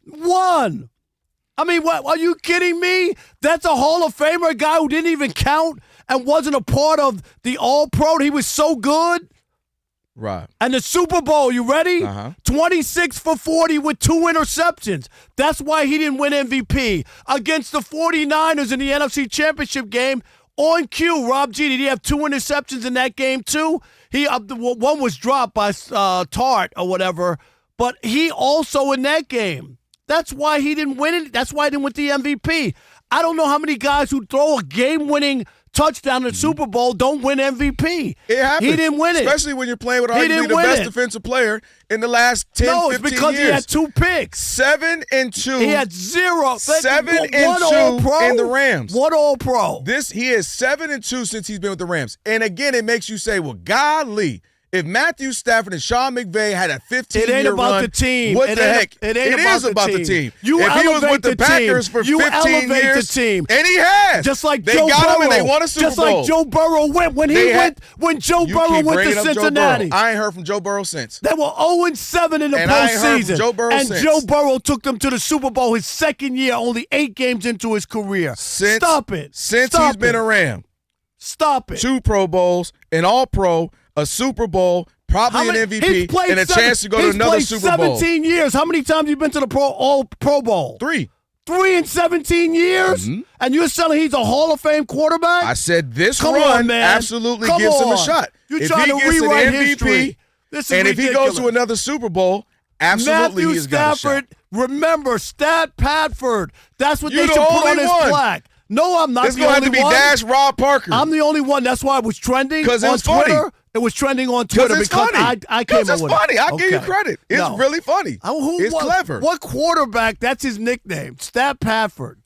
1. I mean, what? Are you kidding me? That's a Hall of Famer, a guy who didn't even count and wasn't a part of the All-Pro. He was so good. Right. And the Super Bowl, you ready? 26 for 40 with 2 interceptions. That's why he didn't win MVP. Against the 49ers in the NFC Championship game, on cue, Rob G, did he have 2 interceptions in that game too? One was dropped by Tart or whatever, but he also in that game. That's why he didn't win it. That's why he didn't win the MVP. I don't know how many guys who throw a game-winning touchdown in the Super Bowl don't win MVP. It happens. He didn't win it. Especially when you're playing with arguably the best defensive player in the last 10, 15 years. No, it's because he had 2 picks. 7-2. He had 0. 7-2 in the Rams. What All-Pro? He is 7-2 since he's been with the Rams. And again, it makes you say, well, golly, if Matthew Stafford and Sean McVay had a 15-year run, it ain't about the team. What the heck? It is about the team. If he was with the Packers for 15 years, the team. And he has. Just like they Joe got Burrow. him and they won a Super Just Bowl. like Joe Burrow went when Joe Burrow went to Cincinnati. I ain't heard from Joe Burrow since. They were 0-7 in the postseason. Joe Burrow and since. Joe Burrow took them to the Super Bowl his second year, only 8 games into his career. Stop it. Since he's been a Ram. Stop it. 2 Pro Bowls, an All-Pro, a Super Bowl, probably an MVP, and a chance to go to another Super Bowl. 17 years. How many times have you been to the All-Pro Bowl? 3. 3 in 17 years? And you're saying he's a Hall of Fame quarterback? I said this Come run on, man. absolutely gives him a shot. You're trying to rewrite history. This is and ridiculous. if he goes to another Super Bowl, absolutely he's got a shot. Matthew Stafford, remember, Stat Padford. That's what You're they should the put on only his one. plaque. No, I'm not It's the going only to have to be one. Dash Rob Parker. I'm the only one. That's why it was trending on it's Twitter. funny. It was trending on Twitter it's because funny. I came up with it. funny. I'll give you credit. It's No. really funny. It's clever. What quarterback? That's his nickname. Stat Padford.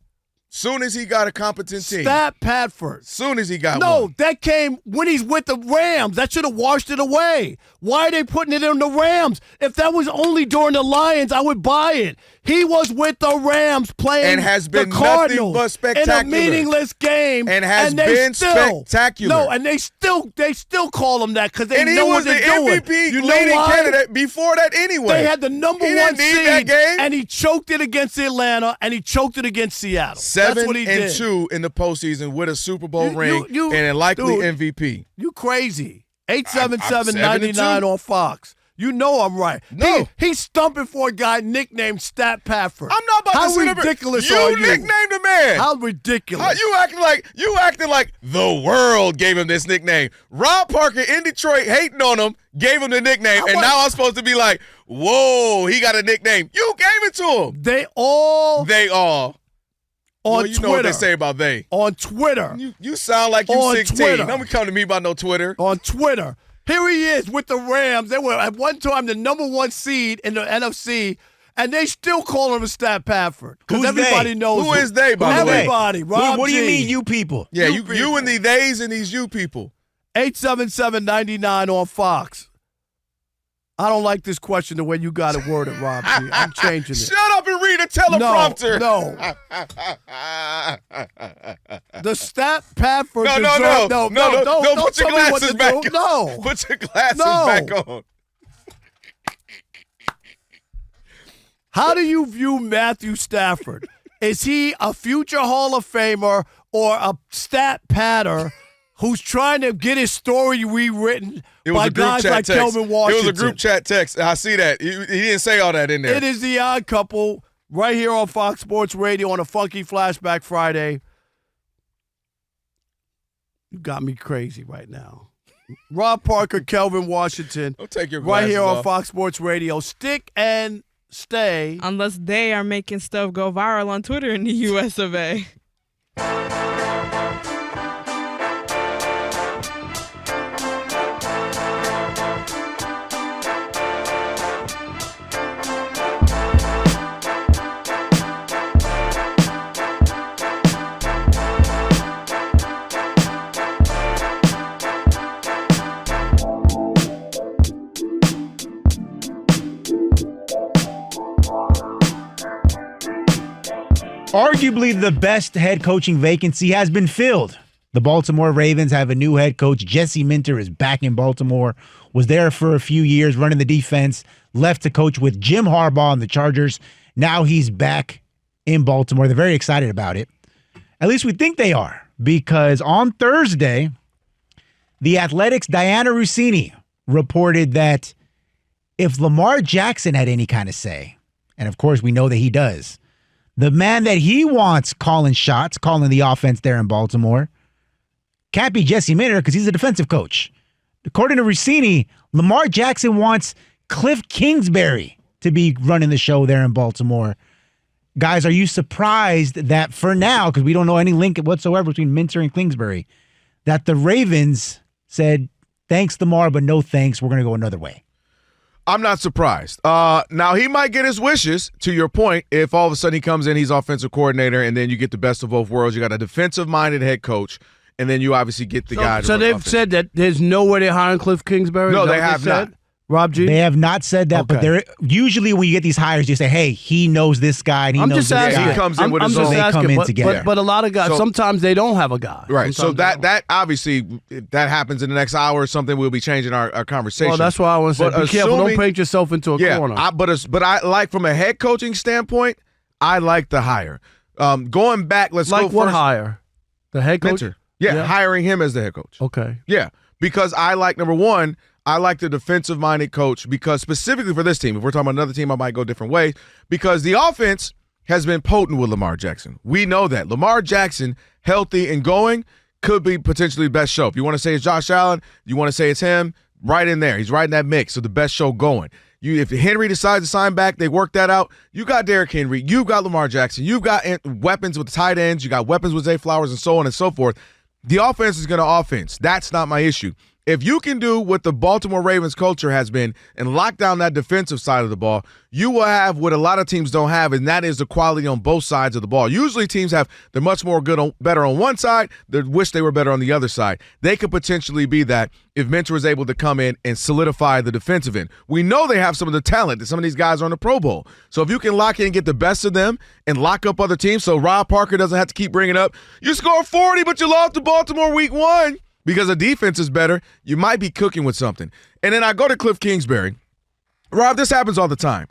Soon as he got a competent team. Stat Padford. Soon as he got No, one. that came when he's with the Rams. That should have washed it away. Why are they putting it in the Rams? If that was only during the Lions, I would buy it. He was with the Rams playing And has been the Cardinals nothing but spectacular. in a meaningless game. And has they been still, spectacular. No, and they still call him that because they And he know was what the they're doing. MVP You know leading why? candidate before that anyway. They had the number He one didn't need seed, that game. and he choked it against Atlanta, and he choked it against Seattle. 7 That's what he did. 2 in the postseason with a Super Bowl You- ring you- and a likely dude, MVP. You crazy. I'm 877-99 7-2. on Fox. You know I'm right. No. He's stumping for a guy nicknamed Stat Padford. I'm not about How to sit up. ridiculous You are you? nicknamed the man. How ridiculous. You acting like the world gave him this nickname. Rob Parker in Detroit hating on him gave him the nickname, and now I'm supposed to be like, whoa, he got a nickname. You gave it to him. They all. On On you Twitter. know what they say about they. On Twitter. You sound like you On 16. Twitter. Don't come to me about no Twitter. On Twitter. Here he is with the Rams. They were at one time the number 1 seed in the NFC, and they still call him a Stat Padford. Because Who's everybody they? knows Who is they, by the way? Everybody. Rob What do you G. mean, you people? Yeah, You you and the theys and these you people. 877-99 on Fox. I don't like this question the way you got it worded, Rob G. I'm changing it. Shut up and read a teleprompter. No. The Stat Padford. No. Don't Put your tell me what glasses to back do. on. No. Put your glasses No. back on. How do you view Matthew Stafford? Is he a future Hall of Famer or a stat patter who's trying to get his story rewritten by guys like Kelvin Washington? It was a group chat text. I see that. He didn't say all that in there. It is the Odd Couple right here on Fox Sports Radio on a Funky Flashback Friday. You got me crazy right now. Rob Parker, Kelvin Washington. Don't take your right here on off. Fox Sports Radio. Stick and stay. Unless they are making stuff go viral on Twitter in the US of A. Arguably the best head coaching vacancy has been filled. The Baltimore Ravens have a new head coach. Jesse Minter is back in Baltimore, was there for a few years running the defense, left to coach with Jim Harbaugh and the Chargers. Now he's back in Baltimore. They're very excited about it. At least we think they are, because on Thursday, the Athletic's Diana Rossini reported that if Lamar Jackson had any kind of say, and of course we know that he does, the man that he wants calling shots, calling the offense there in Baltimore, can't be Jesse Minter because he's a defensive coach. According to Rossini, Lamar Jackson wants Cliff Kingsbury to be running the show there in Baltimore. Guys, are you surprised that for now, because we don't know any link whatsoever between Minter and Kingsbury, that the Ravens said, thanks, Lamar, but no thanks, we're going to go another way? I'm not surprised. Now, he might get his wishes, to your point, if all of a sudden he comes in, he's offensive coordinator, and then you get the best of both worlds. You got a defensive-minded head coach, and then you obviously get the guy. So they've said that there's no way they're hiring Cliff Kingsbury? No, they have not. Rob G? They have not said that, but they're usually when you get these hires, you say, hey, he knows this guy, and he knows this guy. He comes in with his own. They come in together. But a lot of guys, sometimes they don't have a guy. Right. So that obviously, if that happens in the next hour or something, we'll be changing our conversation. Well, that's why I want to say, be careful. Don't paint yourself into a corner. But I like, from a head coaching standpoint, I like the hire. Going back, let's go first. Like what hire? The head coach? Minter. Yeah, hiring him as the head coach. Okay. Yeah, because I like, number one, I like the defensive-minded coach, because specifically for this team, if we're talking about another team, I might go different ways, because the offense has been potent with Lamar Jackson. We know that. Lamar Jackson, healthy and going, could be potentially the best show. If you want to say it's Josh Allen, you want to say it's him, right in there. He's right in that mix, so the best show going. If Henry decides to sign back, they work that out. You got Derrick Henry. You got Lamar Jackson. You got weapons with tight ends. You got weapons with Zay Flowers and so on and so forth. The offense is going to offense. That's not my issue. If you can do what the Baltimore Ravens culture has been and lock down that defensive side of the ball, you will have what a lot of teams don't have, and that is the quality on both sides of the ball. Usually teams they're much more better on one side. They wish they were better on the other side. They could potentially be that if Minter is able to come in and solidify the defensive end. We know they have some of the talent. Some of these guys are on the Pro Bowl. So if you can lock in and get the best of them and lock up other teams so Rob Parker doesn't have to keep bringing up, you scored 40, but you lost to Baltimore week 1. Because the defense is better, you might be cooking with something. And then I go to Cliff Kingsbury. Rob, this happens all the time,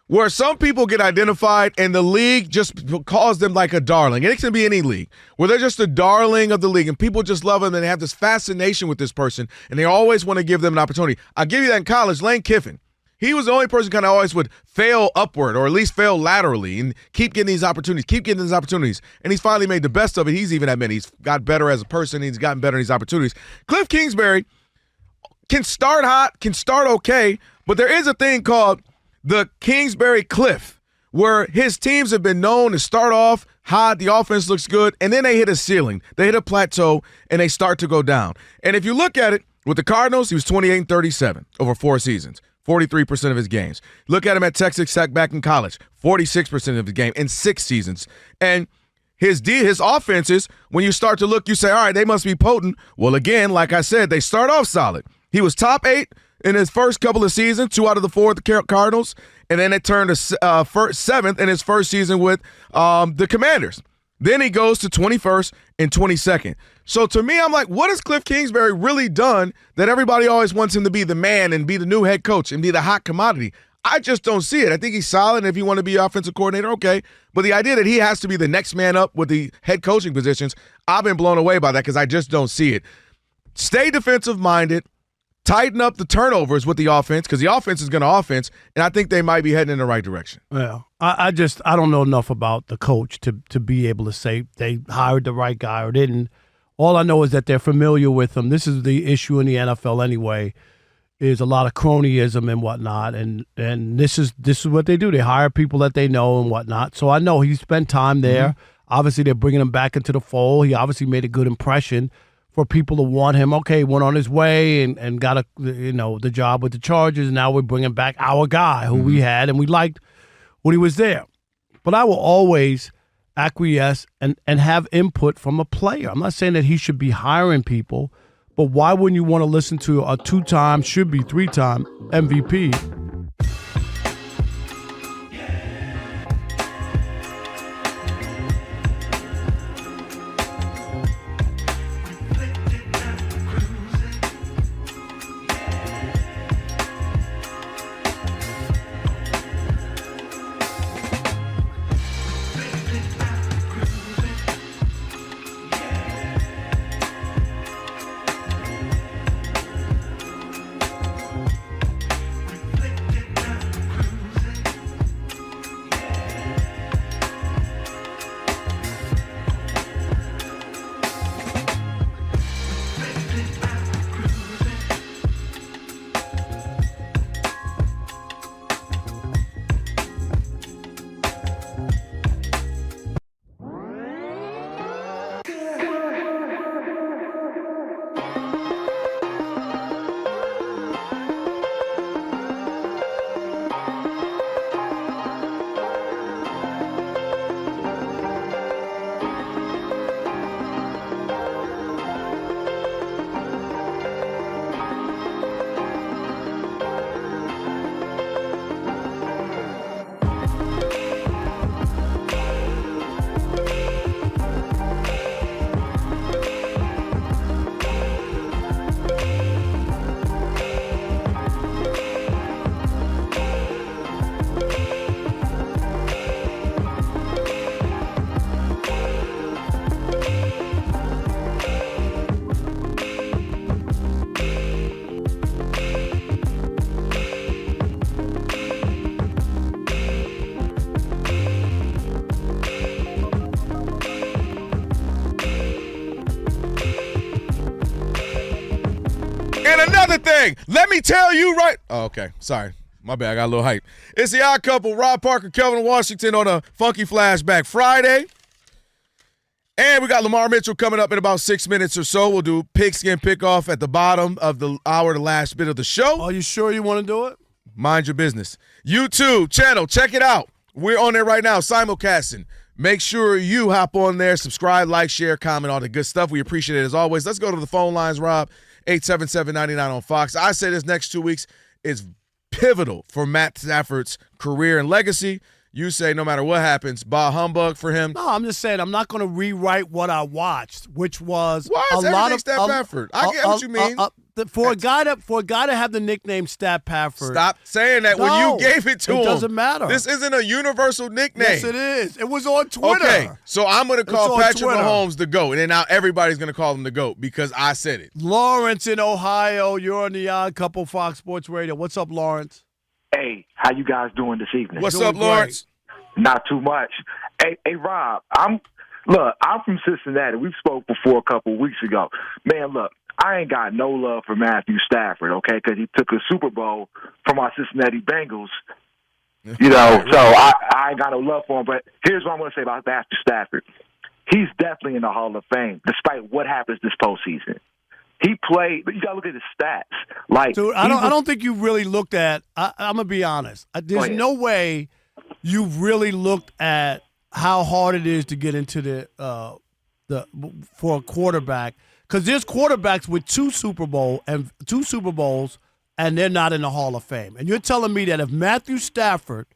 where some people get identified and the league just calls them like a darling. And it can be any league, where they're just a darling of the league, and people just love them, and they have this fascination with this person, and they always want to give them an opportunity. I'll give you that in college. Lane Kiffin. He was the only person kind of always would fail upward, or at least fail laterally, and keep getting these opportunities, And he's finally made the best of it. He's even admitted he's got better as a person. He's gotten better in these opportunities. Cliff Kingsbury can start hot, can start okay, but there is a thing called the Kingsbury Cliff, where his teams have been known to start off hot, the offense looks good, and then they hit a ceiling. They hit a plateau, and they start to go down. And if you look at it, with the Cardinals, he was 28-37 over 4 seasons. 43% of his games. Look at him at Texas Tech back in college. 46% of his game in 6 seasons. And his offenses, when you start to look, you say, all right, they must be potent. Well, again, like I said, they start off solid. He was top 8 in his first couple of seasons, 2 out of the 4 with the Cardinals. And then it turned to 7th in his first season with the Commanders. Then he goes to 21st and 22nd. So to me, I'm like, what has Cliff Kingsbury really done that everybody always wants him to be the man and be the new head coach and be the hot commodity? I just don't see it. I think he's solid, and if you want to be offensive coordinator, okay. But the idea that he has to be the next man up with the head coaching positions, I've been blown away by that because I just don't see it. Stay defensive-minded. Tighten up the turnovers with the offense, because the offense is going to offense, and I think they might be heading in the right direction. Yeah, I don't know enough about the coach to be able to say they hired the right guy or didn't. All I know is that they're familiar with him. This is the issue in the NFL anyway, is a lot of cronyism and whatnot. And this is what they do. They hire people that they know and whatnot. So I know he spent time there. Mm-hmm. Obviously, they're bringing him back into the fold. He obviously made a good impression for people to want him. Okay, he went on his way and got the job with the Chargers. Now we're bringing back our guy who we had, and we liked when he was there. But I will always acquiesce and have input from a player. I'm not saying that he should be hiring people, but why wouldn't you want to listen to a 2-time, should be 3-time MVP? Another thing, let me tell you right. Oh, okay, sorry. My bad, I got a little hype. It's the Odd Couple, Rob Parker, Kelvin Washington on a Funky Flashback Friday. And we got Lamarr Mitchell coming up in about 6 minutes or so. We'll do Pigskin Pickoff at the bottom of the hour, the last bit of the show. Are you sure you want to do it? Mind your business. YouTube channel, check it out. We're on there right now, simulcasting. Make sure you hop on there, subscribe, like, share, comment, all the good stuff. We appreciate it as always. Let's go to the phone lines, Rob. 877-99 on Fox. I say this next 2 weeks is pivotal for Matt Stafford's career and legacy. You say no matter what happens, bah humbug for him. No, I'm just saying I'm not going to rewrite what I watched, which was a lot of Stafford. I get what you mean. For a guy to have the nickname Stat Pafford. Stop saying that when you gave it to him. It doesn't matter. This isn't a universal nickname. Yes, it is. It was on Twitter. Okay, so I'm going to call Patrick Mahomes the GOAT, and then now everybody's going to call him the GOAT because I said it. Lawrence in Ohio, you're on the Odd Couple Fox Sports Radio. What's up, Lawrence? Hey, how you guys doing this evening? What's up, Lawrence? Not too much. Hey, Rob, I'm from Cincinnati. We spoke before a couple weeks ago. Man, look, I ain't got no love for Matthew Stafford, okay, because he took a Super Bowl from our Cincinnati Bengals. You know, so I ain't got no love for him. But here's what I'm going to say about Matthew Stafford. He's definitely in the Hall of Fame, despite what happens this postseason. He played, but you got to look at his stats. Like, dude, I don't think you really looked at. I'm gonna be honest. There's no way you really looked at how hard it is to get into the for a quarterback, because there's quarterbacks with two Super Bowls and they're not in the Hall of Fame. And you're telling me that if Matthew Stafford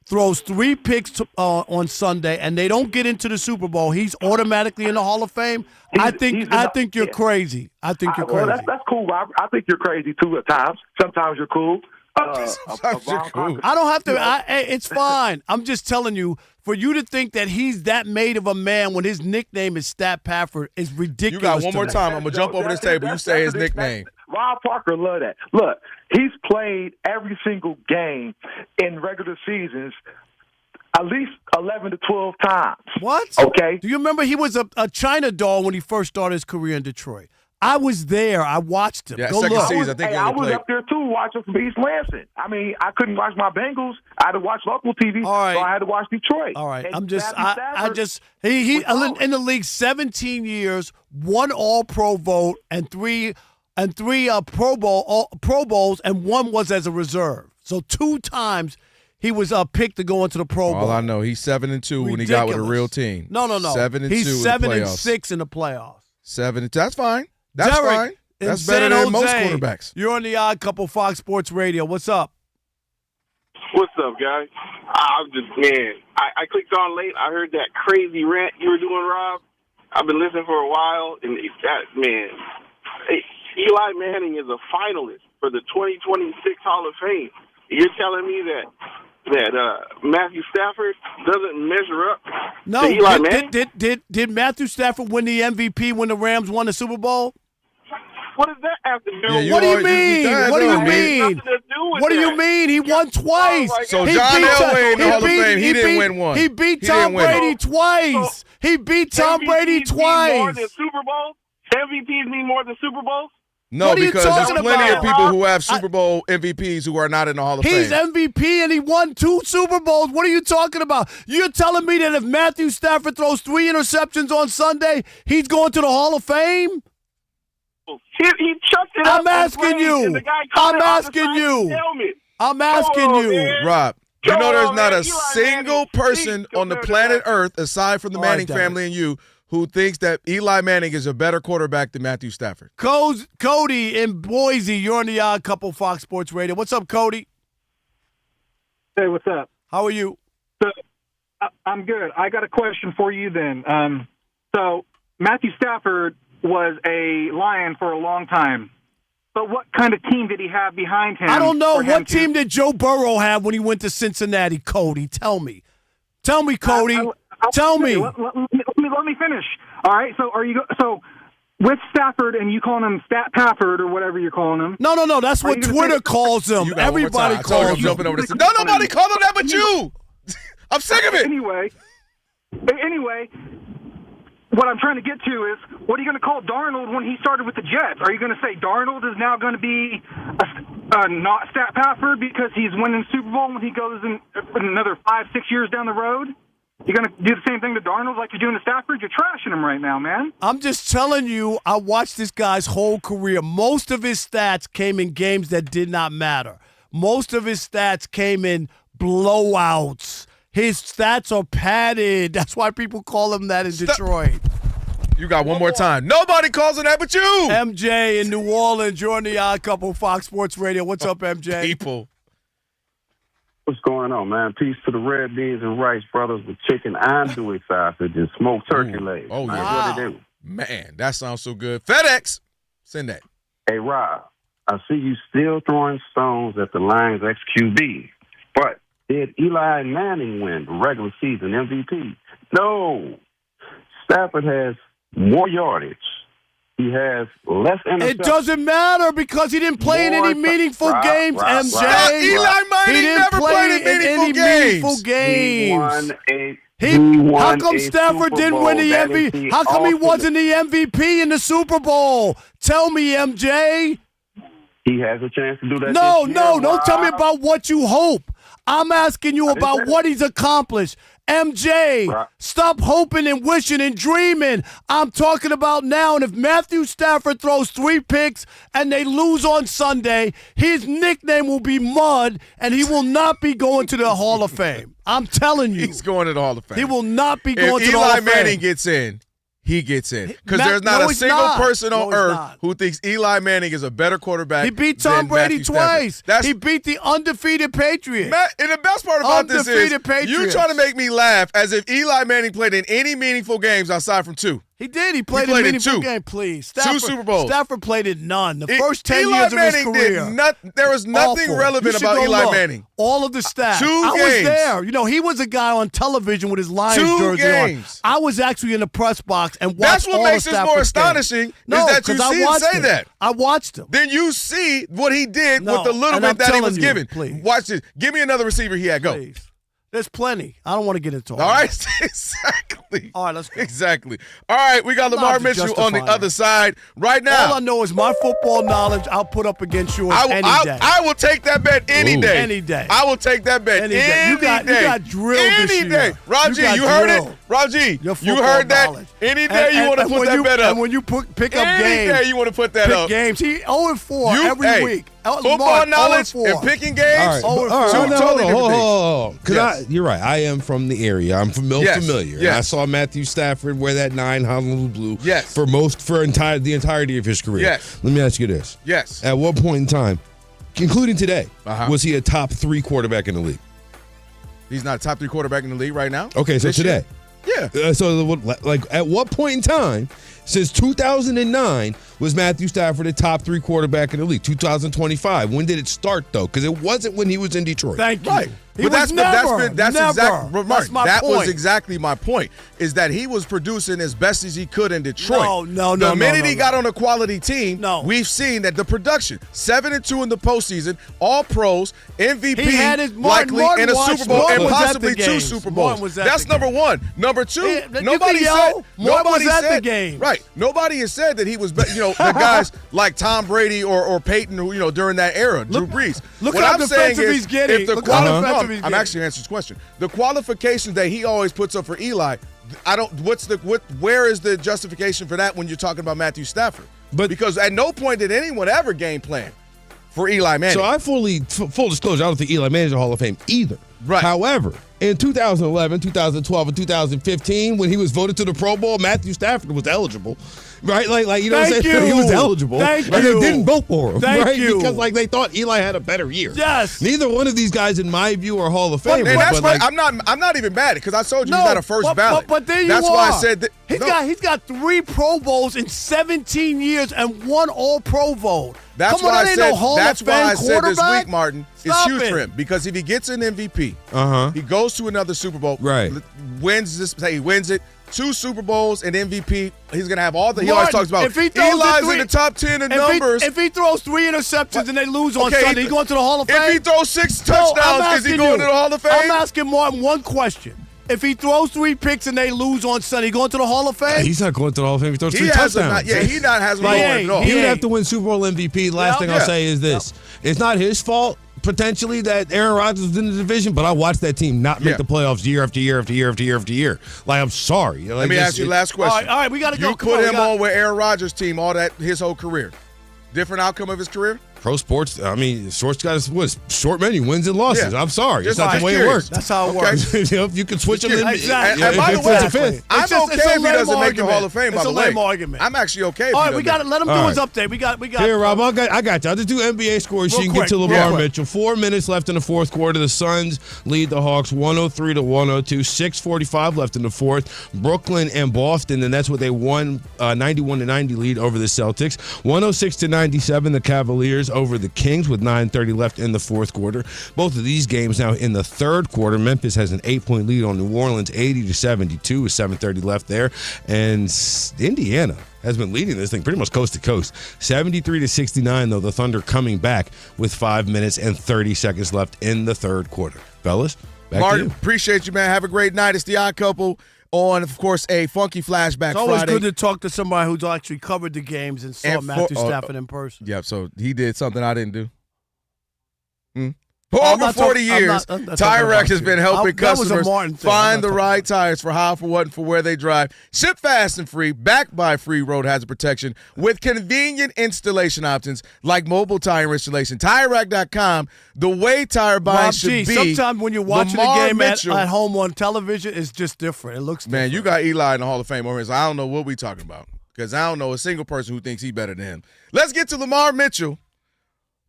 throws 3 picks on Sunday and they don't get into the Super Bowl, he's automatically in the Hall of Fame? I think you're crazy. I think you're crazy. Well, that's cool, Robert. I think you're crazy too at times. Sometimes you're cool. I don't have to. It's fine. I'm just telling you, for you to think that he's that made of a man when his nickname is Stat Pafford is ridiculous. You got one more time. I'm going to jump over this table. You say his nickname. Rob Parker love that. Look, he's played every single game in regular seasons at least 11 to 12 times. What? Okay. Do you remember he was a China doll when he first started his career in Detroit? I was there. I watched him. Yeah, Go second look. season. I think I was up there, too, watching from East Lansing. I mean, I couldn't watch my Bengals. I had to watch local TV, All right. so I had to watch Detroit. All right. And He in the league 17 years, 1 All-Pro vote, and three Pro Bowls, and 1 was as a reserve. So 2 times he was picked to go into the Pro Bowl. All I know, he's 7-2 when he got with a real team. No. 7-2. He's in the 7-6 in the playoffs. 7-2. That's fine. That's Derek, fine. That's in better San than most Jose, quarterbacks. You're on the Odd Couple Fox Sports Radio. What's up? What's up, guys? I clicked on late. I heard that crazy rant you were doing, Rob. I've been listening for a while, and Eli Manning is a finalist for the 2026 Hall of Fame. You're telling me that Matthew Stafford doesn't measure up No. to Eli Manning? Did Matthew Stafford win the MVP when the Rams won the Super Bowl? What does that have to do? Yeah, What do you mean? What do you mean? What do you mean? He won twice. So John Elway in the Hall of Fame, he didn't win one. He beat Tom Brady twice. He beat Tom Brady twice. More than Super Bowls? MVPs mean more than Super Bowls? No, because there's plenty of about? people who have Super Bowl MVPs who are not in the Hall of Fame. He's MVP and he won 2 Super Bowls. What are you talking about? You're telling me that if Matthew Stafford throws 3 interceptions on Sunday, he's going to the Hall of Fame? He chucked it up. I'm asking you. I'm asking you. Rob, you know there's not a single person on the planet Earth, aside from the Manning family and you, who thinks that Eli Manning is a better quarterback than Matthew Stafford. Cody in Boise, you're on the Odd Couple Fox Sports Radio. What's up, Cody? Hey, what's up? How are you? I'm good. I got a question for you then. So Matthew Stafford was a Lion for a long time. But what kind of team did he have behind him? I don't know. What team did Joe Burrow have when he went to Cincinnati, Cody? Tell me. Tell me, Cody. Tell me. Let me finish. All right. So with Stafford and you calling him Stat Pafford or whatever you're calling him? No. That's what Twitter calls him. Everybody calls him. Jumping over this. No, nobody called him that but you. I'm sick of it. Anyway, what I'm trying to get to is, what are you going to call Darnold when he started with the Jets? Are you going to say Darnold is now going to be not Stat Pafford because he's winning Super Bowl when he goes in another 5-6 years down the road? You're going to do the same thing to Darnold like you're doing to Stafford? You're trashing him right now, man. I'm just telling you, I watched this guy's whole career. Most of his stats came in games that did not matter. Most of his stats came in blowouts. His stats are padded. That's why people call him that in Detroit. You got one more time. Nobody calls him that but you. MJ in New Orleans, you're on the Odd Couple Fox Sports Radio. What's up, MJ? People. What's going on, man? Peace to the red beans and rice brothers with chicken andouille sausage and smoked turkey legs. Oh, man, yeah. What they do? Man, that sounds so good. FedEx, send that. Hey, Rob, I see you still throwing stones at the Lions ex-QB, but did Eli Manning win the regular season MVP? No. Stafford has more yardage. He has less interceptions. It doesn't matter because he didn't play in any meaningful games, MJ. Eli Manning never played in meaningful games. How come Stafford didn't win the MVP? How come he wasn't the MVP in the Super Bowl? Tell me, MJ. He has a chance to do that. No, don't tell me about what you hope. I'm asking you about what he's accomplished. MJ, stop hoping and wishing and dreaming. I'm talking about now. And if Matthew Stafford throws 3 picks and they lose on Sunday, his nickname will be Mud, and he will not be going to the Hall of Fame. I'm telling you. He's going to the Hall of Fame. He will not be going to the Hall of Fame. If Eli Manning gets in, he gets in. Because there's not a single person on earth who thinks Eli Manning is a better quarterback. He beat Tom Brady twice. He beat the undefeated Patriots. And the best part about this is you trying to make me laugh as if Eli Manning played in any meaningful games outside from 2. He did. He played in meaningful games. Please, Stafford, 2 Super Bowls. Stafford played in none. The first 10 years of his career. There was nothing relevant about Eli Manning. All of the stats. 2 I games. was there. You know, he was a guy on television with his Lions 2 jersey games. on. I was actually in the press box and watched That's what all makes of this more Stafford's astonishing games. No, is that you see him say that. I watched him. Then you see what he did with the little and bit I'm that he telling was you, given. please. Watch this. Give me another receiver he had. Go. Please. There's plenty. I don't want to get into all All right, that. exactly. All right, let's go. Exactly. All right, we got Lamarr Mitchell on the other side right now. All I know is my football knowledge I'll put up against yours any day. I will take that bet any day. Any day. I will take that bet any day. You got drilled this year. Any day. Raji, you heard it? Raji, you heard that? Any day you want to put that bet up. And when you pick up games. Any day you want to put that up. Games. He 0-4 every week. Football knowledge and picking games. All right. Totally different things. Because you're right. I am from the area. I'm familiar. Yes. I saw Matthew Stafford wear that 9 Honolulu blue. Yes. For the entirety of his career. Yes. Let me ask you this. Yes. At what point in time, including today, was he a top 3 quarterback in the league? He's not a top 3 quarterback in the league right now. Okay, so today. Yeah. So, like, at what point in time, since 2009, was Matthew Stafford a top 3 quarterback in the league? 2025. When did it start, though? Because it wasn't when he was in Detroit. Thank you. Right. He was never. That was exactly my point. Is that he was producing as best as he could in Detroit. No. The minute he got on a quality team, we've seen that the production 7-2 in the postseason, all pros, MVP, he had his likely in a Super Bowl and possibly 2 Super Bowls. That's number 1. Number 2, nobody said the game. Right. Nobody has said that he was. The guys like Tom Brady or Payton, who during that era, Drew Brees. Look what how I'm defensive saying he's getting. If the I'm actually answering this question. The qualifications that he always puts up for Eli, where is the justification for that when you're talking about Matthew Stafford? Because at no point did anyone ever game plan for Eli Manning. So I full disclosure, I don't think Eli Manning's a Hall of Fame either. Right. However, in 2011, 2012, and 2015, when he was voted to the Pro Bowl, Matthew Stafford was eligible. Right? Like you know what I'm saying? He was eligible. Thank and you. they didn't vote for him. Thank right? you. Because they thought Eli had a better year. Yes. Neither one of these guys, in my view, are Hall of Famers. And that's why I'm not even mad because I told you he's not a first ballot. But there that's you why are. I said that. He's got 3 Pro Bowls in 17 years and 1 All-Pro vote. That's why I said this week, Martin, it's huge for him because if he gets an MVP, he goes to another Super Bowl, wins it. 2 Super Bowls and MVP. He's going to have all the. He always talks about. If he throws Eli's in the top 10 in numbers. If he throws 3 interceptions and they lose on Sunday, he going to the Hall of Fame. If he throws 6 touchdowns, is he going to the Hall of Fame? I'm asking Martin one question. If he throws 3 picks and they lose on Sunday, he going to the Hall of Fame? He's not going to the Hall of Fame. He throws 3 touchdowns. He hasn't won at all. He would have to win Super Bowl MVP. Last thing I'll say is this: it's not his fault. Potentially that Aaron Rodgers was in the division, but I watched that team not make the playoffs year after year after year after year after year. Like, I'm sorry. Let me ask you the last question. All right, we got to go. You put him on with Aaron Rodgers' team his whole career. Different outcome of his career? Pro sports, short got short menu, wins and losses. I'm sorry. It's not the way it works. That's how it works. You can switch them in. Exactly. And by the way, I'm okay if he doesn't make the argument. Hall of Fame, by the way. It's a lame argument. I'm actually okay if All he right, we doesn't. got to let him do his update. We got. Here, Rob, I got you. I'll just do NBA scores so you can get to Lamar Mitchell. 4 minutes left in the fourth quarter. The Suns lead the Hawks 103-102. 6:45 left in the fourth. Brooklyn and Boston, and that's what they won 91-90 lead over the Celtics. 106-97, the Cavaliers over the Kings with 9:30 left in the fourth quarter. Both of these games now in the third quarter. Memphis has an 8-point lead on New Orleans, 80-72 with 7:30 left there. And Indiana has been leading this thing pretty much coast to coast. 73-69, though, the Thunder coming back with 5 minutes and 30 seconds left in the third quarter. Fellas, back Martin, to you. Appreciate you, man. Have a great night. It's the Odd Couple on, of course, a Funky Flashback It's always Friday. good to talk to somebody who's actually covered the games and saw Matthew Stafford in person. Yeah, so he did something I didn't do. For over 40 years, Tire Rack has been helping customers find the right tires for how, for what, and for where they drive. Ship fast and free, backed by free road hazard protection with convenient installation options like mobile tire installation. TireRack.com, the way tire buying should be. Sometimes when you're watching the game at home on television, it's just different. It looks different. Man, you got Eli in the Hall of Fame. So I don't know what we're talking about because I don't know a single person who thinks he's better than him. Let's get to Lamarr Mitchell.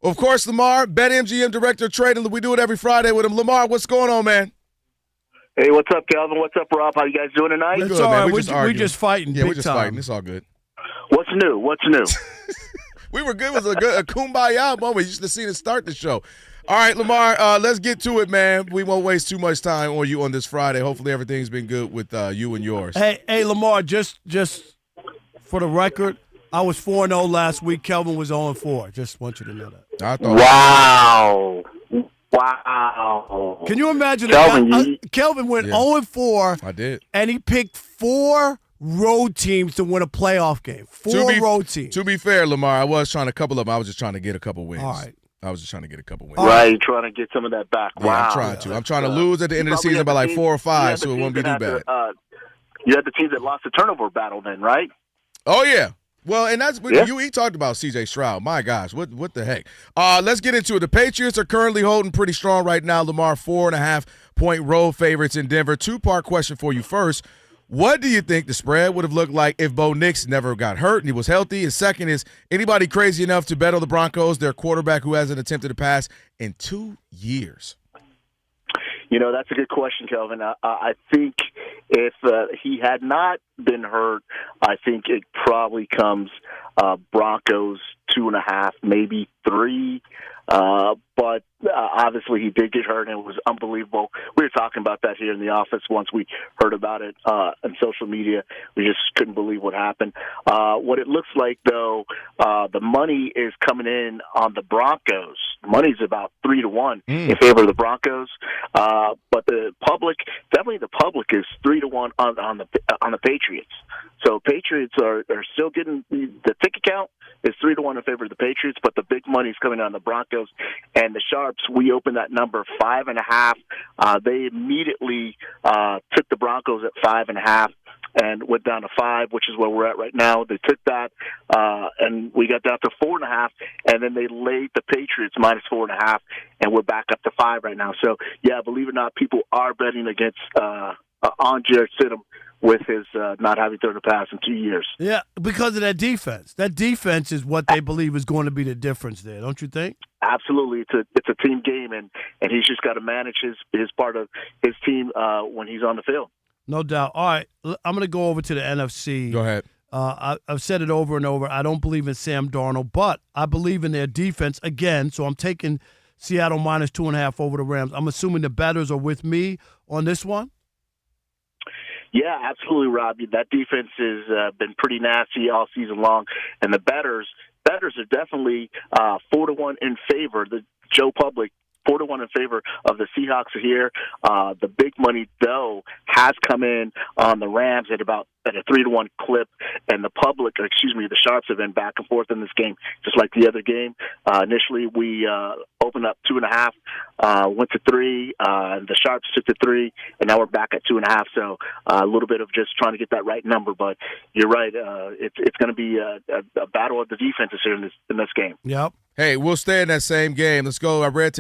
Of course, Lamarr, BetMGM Director of Trading. We do it every Friday with him. Lamarr, what's going on, man? Hey, what's up, Kelvin? What's up, Rob? How you guys doing tonight? It's all right. We're just fighting. Yeah, we're just fighting. It's all good. What's new? What's new? We were good. It was a kumbaya moment. You should have seen it start the show. All right, Lamarr, let's get to it, man. We won't waste too much time on you on this Friday. Hopefully everything's been good with you and yours. Hey, Lamarr, just for the record, I was 4-0 last week. Kelvin was 0-4. Just want you to know that. Wow. Wow. Can you imagine Kelvin, Kelvin went 0-4. I did. And he picked 4 road teams to win a playoff game. 4 road teams. To be fair, Lamar, I was trying a couple of them. I was just trying to get a couple wins. All right. I was just trying to get a couple wins. Right, trying to get some of that back. Yeah, Wow. I'm trying to lose at the end of the season by like 4 or 5, so it won't be too bad. You had the teams that lost the turnover battle then, right? Oh, yeah. Well, and that's what he talked about CJ Stroud. My gosh, what the heck? Let's get into it. The Patriots are currently holding pretty strong right now. Lamar, 4.5-point road favorites in Denver. 2-part question for you first. What do you think the spread would have looked like if Bo Nix never got hurt and he was healthy? And second is, anybody crazy enough to bet on the Broncos, their quarterback who hasn't attempted a pass in 2 years? You know, that's a good question, Kelvin. I think if he had not been hurt, I think it probably comes Broncos 2.5, maybe 3. But obviously he did get hurt, and it was unbelievable. We were talking about that here in the office once we heard about it on social media. We just couldn't believe what happened. What it looks like, though, the money is coming in on the Broncos. Money's about 3-1 in favor of the Broncos. But the public, definitely the public, is 3-1 on the Patriots. So Patriots are still getting the ticket count is 3-1 in favor of the Patriots, but the big money is coming on the Broncos and the Sharps. We opened that number 5.5. They immediately took the Broncos at 5.5 and went down to 5, which is where we're at right now. They took that and we got down to 4.5, and then they laid the Patriots minus 4.5, and we're back up to 5 right now. So yeah, believe it or not, people are betting against on Jarrett Stidham with his not having thrown a pass in 2 years. Yeah, because of that defense. That defense is what they believe is going to be the difference there, don't you think? Absolutely. It's a team game, and he's just got to manage his part of his team when he's on the field. No doubt. All right, I'm going to go over to the NFC. Go ahead. I've said it over and over. I don't believe in Sam Darnold, but I believe in their defense again, so I'm taking Seattle minus 2.5 over the Rams. I'm assuming the bettors are with me on this one? Yeah, absolutely, Rob. That defense has been pretty nasty all season long, and the bettors are definitely 4-1 in favor. The Joe Public 4-1 in favor of the Seahawks here. The big money, though, has come in on the Rams at a 3-1 clip, and the Sharps have been back and forth in this game, just like the other game. Initially, we opened up 2.5, went to 3, and the Sharps took to 3, and now we're back at 2.5. So a little bit of just trying to get that right number, but you're right. It's going to be a battle of the defenses here in this game. Yep. Hey, we'll stay in that same game. Let's go. I read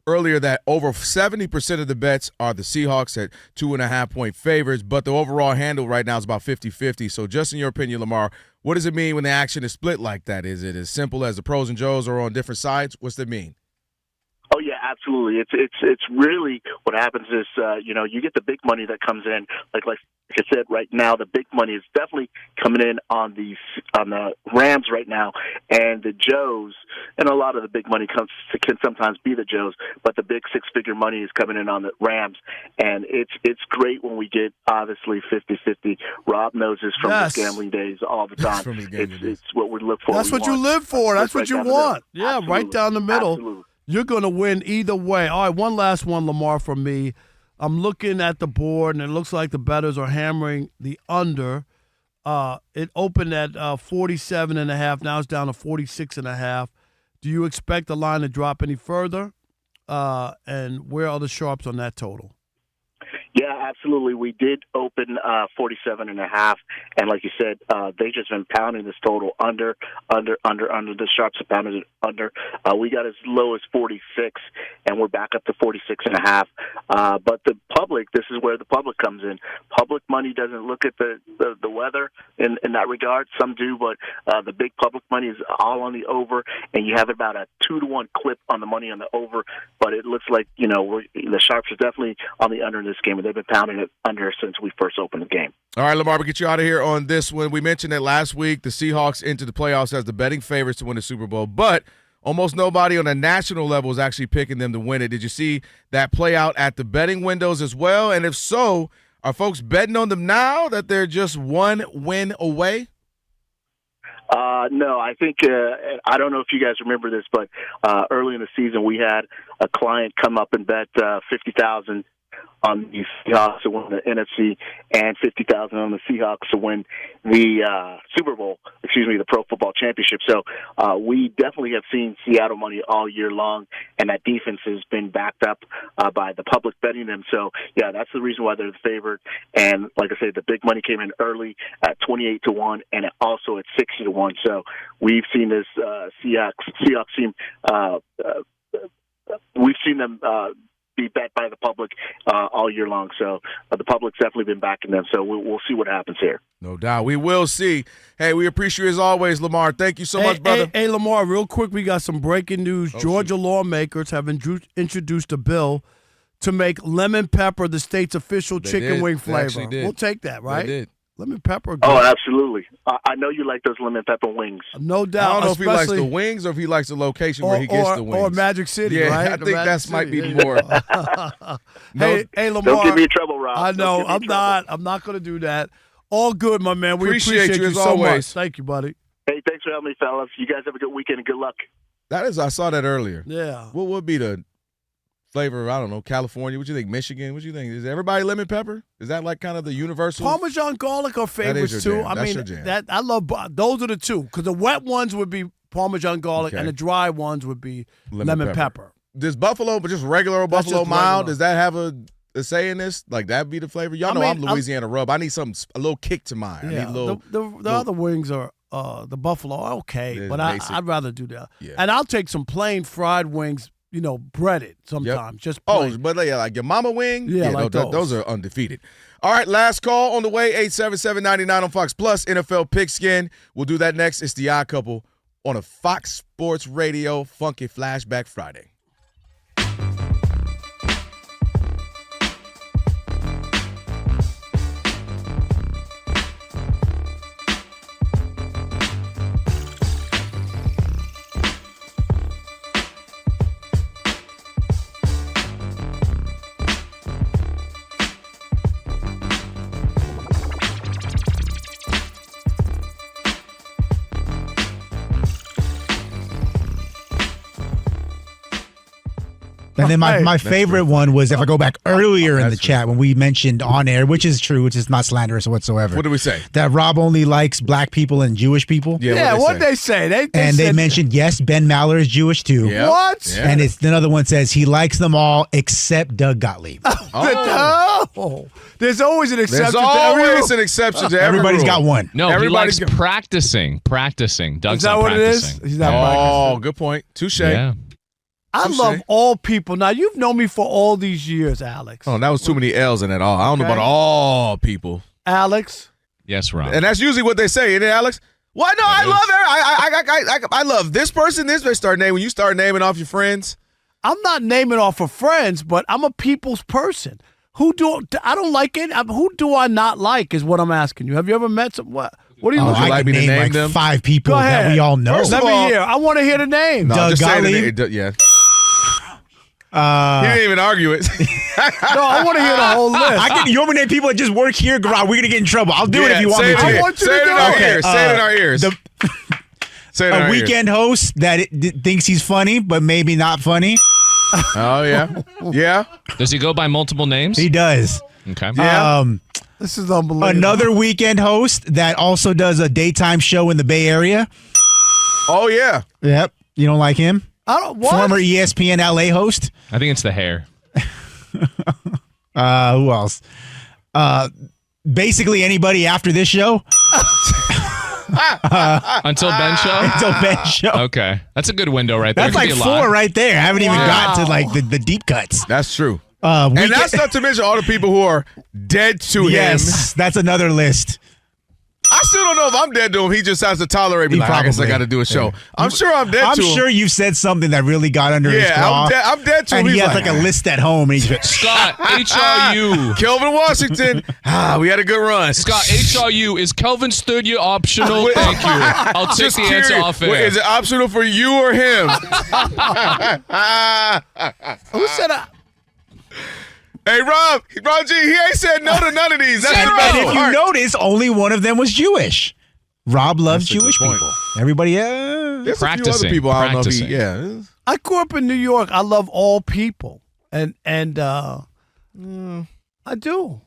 earlier that over 70% of the bets are the Seahawks at 2.5-point favorites, but the overall handle right now is about 50-50. So just in your opinion, Lamar, what does it mean when the action is split like that? Is it as simple as the pros and Joes are on different sides? What's that mean? Oh yeah, absolutely. It's really what happens is you get the big money that comes in. Like I said, right now the big money is definitely coming in on the Rams right now, and the Joes, and a lot of the big money can sometimes be the Joes, but the big 6-figure money is coming in on the Rams, and it's great when we get obviously 50-50. Rob knows this from his gambling days all the time. It's what we look for. That's what you live for. That's what you want. Yeah, Absolutely. right down the middle. Absolutely. You're going to win either way. All right, one last one, Lamar, from me. I'm looking at the board, and it looks like the bettors are hammering the under. It opened at 47.5. Now it's down to 46.5. Do you expect the line to drop any further? And where are the sharps on that total? Yeah, absolutely. We did open 47.5, and like you said, they just been pounding this total under. The Sharps have pounded it under. We got as low as 46, and we're back up to 46.5. But the public, this is where the public comes in. Public money doesn't look at the weather in that regard. Some do, but the big public money is all on the over, and you have about a 2-1 clip on the money on the over. But it looks like the Sharps are definitely on the under in this game. They've been pounding it under since we first opened the game. All right, Lamar, we'll get you out of here on this one. We mentioned that last week the Seahawks entered the playoffs as the betting favorites to win the Super Bowl, but almost nobody on a national level is actually picking them to win it. Did you see that play out at the betting windows as well? And if so, are folks betting on them now that they're just one win away? No, I think I don't know if you guys remember this, but early in the season we had a client come up and bet $50,000 on the Seahawks to win the NFC and $50,000 on the Seahawks to win the Super Bowl. The Pro Football Championship. So we definitely have seen Seattle money all year long, and that defense has been backed up by the public betting them. So yeah, that's the reason why they're the favorite. And like I said, the big money came in early at 28-1, and also at 60-1. So we've seen this Seahawks team. We've seen them be bet by the public all year long. So the public's definitely been backing them. So we'll see what happens here. No doubt. We will see. Hey, we appreciate you as always, Lamarr. Thank you so much, brother. Hey, Lamarr, real quick, we got some breaking news. Georgia lawmakers have introduced a bill to make lemon pepper the state's official chicken wing flavor. We'll take that, right? They did. Lemon pepper. Oh, absolutely. I know you like those lemon pepper wings. No doubt. I don't know if he likes the wings or if he likes the location where he gets the wings. Or Magic City, yeah, right? I think that might be more. Hey, Lamarr. Don't get me in trouble, Rob. I know. I'm not going to do that. All good, my man. We appreciate you as so always. much. Thank you, buddy. Hey, thanks for having me, fellas. You guys have a good weekend and good luck. I saw that earlier. Yeah. What would be the flavor of, I don't know, California? What you think? Michigan? What you think? Is everybody lemon pepper? Is that like kind of the universal? Parmesan garlic are favorites too. Jam. That's your jam. That I love. Those are the two, because the wet ones would be Parmesan garlic, and the dry ones would be lemon pepper. Does Buffalo, but just regular Buffalo mild, does that have a say in this? Like that be the flavor? Y'all know I'm Louisiana rub. I need something, a little kick to mine. Yeah, I need a little. The other wings are the Buffalo are okay, but I'd rather do that. Yeah. And I'll take some plain fried wings. Breaded sometimes, just plain. Oh, but like your mama wing? Yeah, like those are undefeated. All right, last call on the way, 877-99 on Fox Plus, NFL Pigskin. We'll do that next. It's the Odd Couple on a Fox Sports Radio Funky Flashback Friday. And then my favorite one was, if I go back earlier in the chat when we mentioned on air, which is true, which is not slanderous whatsoever. What did we say? That Rob only likes black people and Jewish people. Yeah, what they say? They mentioned, yes, Ben Maller is Jewish too. Yeah. What? Yeah. And another one says he likes them all except Doug Gottlieb. Oh. There's always an exception. There's always an exception to every Everybody's rule. got one. No, Everybody's he likes practicing. Doug's that not what practicing. it is? He's not practicing. Oh, good point. Touche. Yeah. I love all people. Now, you've known me for all these years, Alex. Oh, that was too many L's in that all. I don't know about all people. Alex? Yes, Rob. And that's usually what they say, isn't it, Alex? Why? No, I love I love this person. This they start naming. When you start naming off your friends. I'm not naming off of friends, but I'm a people's person. I don't like it. Who do I not like is what I'm asking you. Have you ever met some? What do you I like can me to name name like them? 5 people that we all know. Let me hear. I want to hear the name. No, Doug just say the Gottlieb? name. Yeah. He didn't even argue it. No, I want to hear the whole list. You want me to name people that just work here? We're going to get in trouble. I'll do it if you want me to. I want you say to it in do our it. ears. Say it in our ears. Say it in A our weekend host that thinks he's funny, but maybe not funny. Oh, yeah. Yeah. Does he go by multiple names? He does. Okay. Yeah. This is unbelievable. Another weekend host that also does a daytime show in the Bay Area. Oh, yeah. Yep. You don't like him? I don't. What? Former ESPN LA host. I think it's the hair. Who else? Basically anybody after this show. Until Ben show? Until Ben show. Okay. That's a good window right there. That's like 4 right there. I haven't even gotten to like the deep cuts. That's true. And that's not to mention all the people who are dead to him. Yes, that's another list. I still don't know if I'm dead to him. He just has to tolerate me. I guess I got to do a show. Yeah. I'm sure I'm dead to him. I'm sure you've said something that really got under his claw. I'm dead to him. And he has like a list at home. And he's Scott, HRU. Kelvin Washington. We had a good run. Scott, HRU. Is Kelvin's third year optional? Thank you. I'll take just the answer off air. Wait, is it optional for you or him? Who said I? Hey, Rob G, he ain't said no to none of these. That's and if you notice, only one of them was Jewish. Rob loves That's a good Jewish point. people. Everybody, There's a few other Practicing. people I don't know if he, Practicing. yeah. I grew up in New York. I love all people, and I do.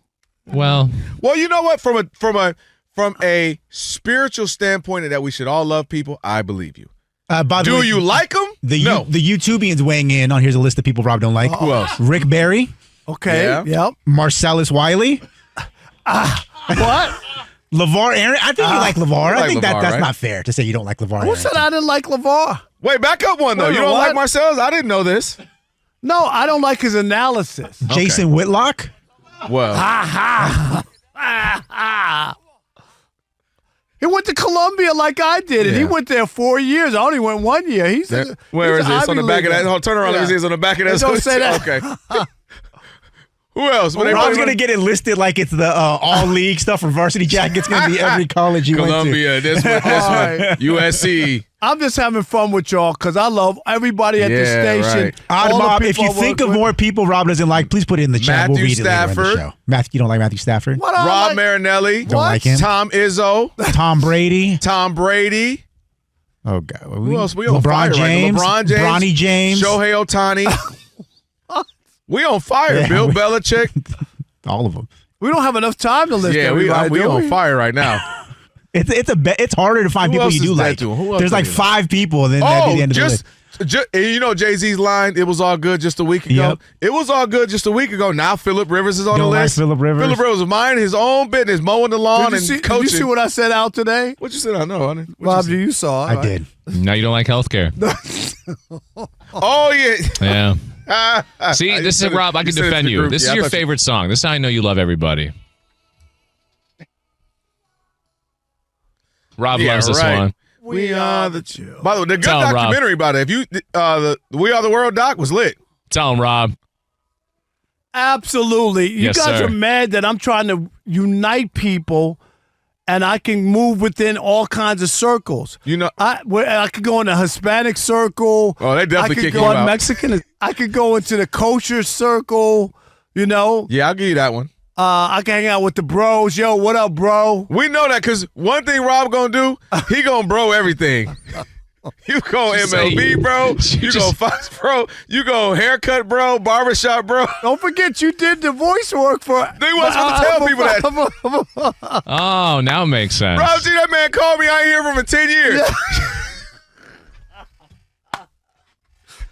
Well, you know what? From a spiritual standpoint, that we should all love people, I believe you. by the Do way, you like them? No. The YouTubians weighing in on here's a list of people Rob don't like. Who else? Rick Barry. Okay. Yeah. Yep. Marcellus Wiley. What? LeVar Aaron. I think you like LeVar. you I think like LeVar, that's right? not fair to say you don't like LeVar. Who said I didn't like LeVar? Wait, back up one, though. Wait, You don't what? like Marcellus? I didn't know this. No, I don't like his analysis. Jason Whitlock. Well, He went to Columbia like I did, and he Yeah. went there 4 years. I only went 1 year. where is it? It's on the back of that. Ivy Hold, turn around. Let me see. It's on the back of that. Don't say that. Okay. Who else? When they Rob's play- gonna get it listed like it's the all league stuff for Varsity Jack. It's gonna be every college you Columbia, went to. this one, Right. USC. I'm just having fun with y'all because I love everybody at the Yeah, station. right. Odd all the Mob, if people you I think work of with. more people Rob doesn't like, please put it in the chat. We'll Matthew read it later in Stafford. the show. Matthew, you don't like Matthew Stafford? What I Rob like- Marinelli. Don't like him? Tom Izzo. Tom Brady. Tom Brady. Oh God. Who else? We on LeBron fire James. right now. LeBron James. Bronny James. Shohei Ohtani. We on fire. Yeah, Bill we- Belichick. All of them. We don't have enough time to list Yeah, everybody. we do on we? fire right now. It's harder to find Who people else you do is that like. to? Who else There's do like you 5 people, and then that'd be the end of the list. You know Jay-Z's line, it was all good just a week ago. Yep. It was all good just a week ago. Now Phillip Rivers is on You the don't like list. Phillip Rivers? Phillip Rivers is minding his own business, mowing the lawn and Did coaching. you see what I said out today? What you said? I know, honey. Bob, you saw it. I right? did. now you don't like healthcare. Oh, yeah. Yeah. See, You this is said it- Rob. I can you said it to defend the you. group. This Yeah, is I your thought you- favorite song. This is how I know you love everybody. Rob Yeah, loves this right. one. We are the chill. By the way, the good Tell him, Rob. documentary about it. If you, the We Are the World doc was lit. Tell him, Rob. Absolutely. You Yes, guys sir. are mad that I'm trying to unite people and I can move within all kinds of circles. You know, I could go in the Hispanic circle. Oh, they definitely I could kick go you in out. Mexican. I could go into the kosher circle, you know. Yeah, I'll give you that one. I can hang out with the bros. Yo, what up, bro? We know that because one thing Rob gonna do, he gonna bro everything. You go MLB, bro. You go Fox, bro. You go haircut, bro. Barbershop, bro. Don't forget you did the voice work for. They wasn't supposed to tell people that. Oh, now it makes sense. Rob, see that man called me. I ain't hear from him in 10 years.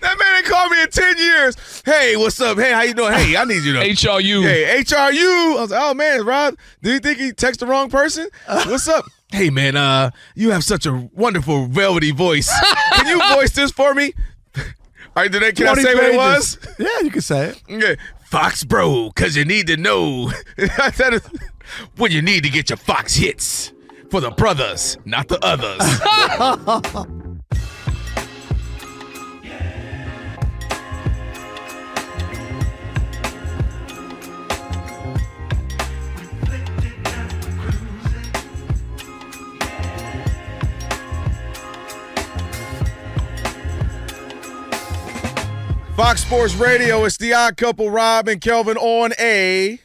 That man ain't called me in 10 years. Hey, what's up? Hey, how you doing? Hey, I need you to. HRU. Hey, HRU. I was like, oh, man, Rob, do you think he texted the wrong person? What's up? Hey, man, you have such a wonderful velvety voice. Can you voice this for me? All right, can I say what it was? Yeah, you can say it. Okay. Fox Bro, because you need to know when you need to get your Fox hits for the brothers, not the others. Fox Sports Radio, it's the Odd Couple, Rob and Kelvin on a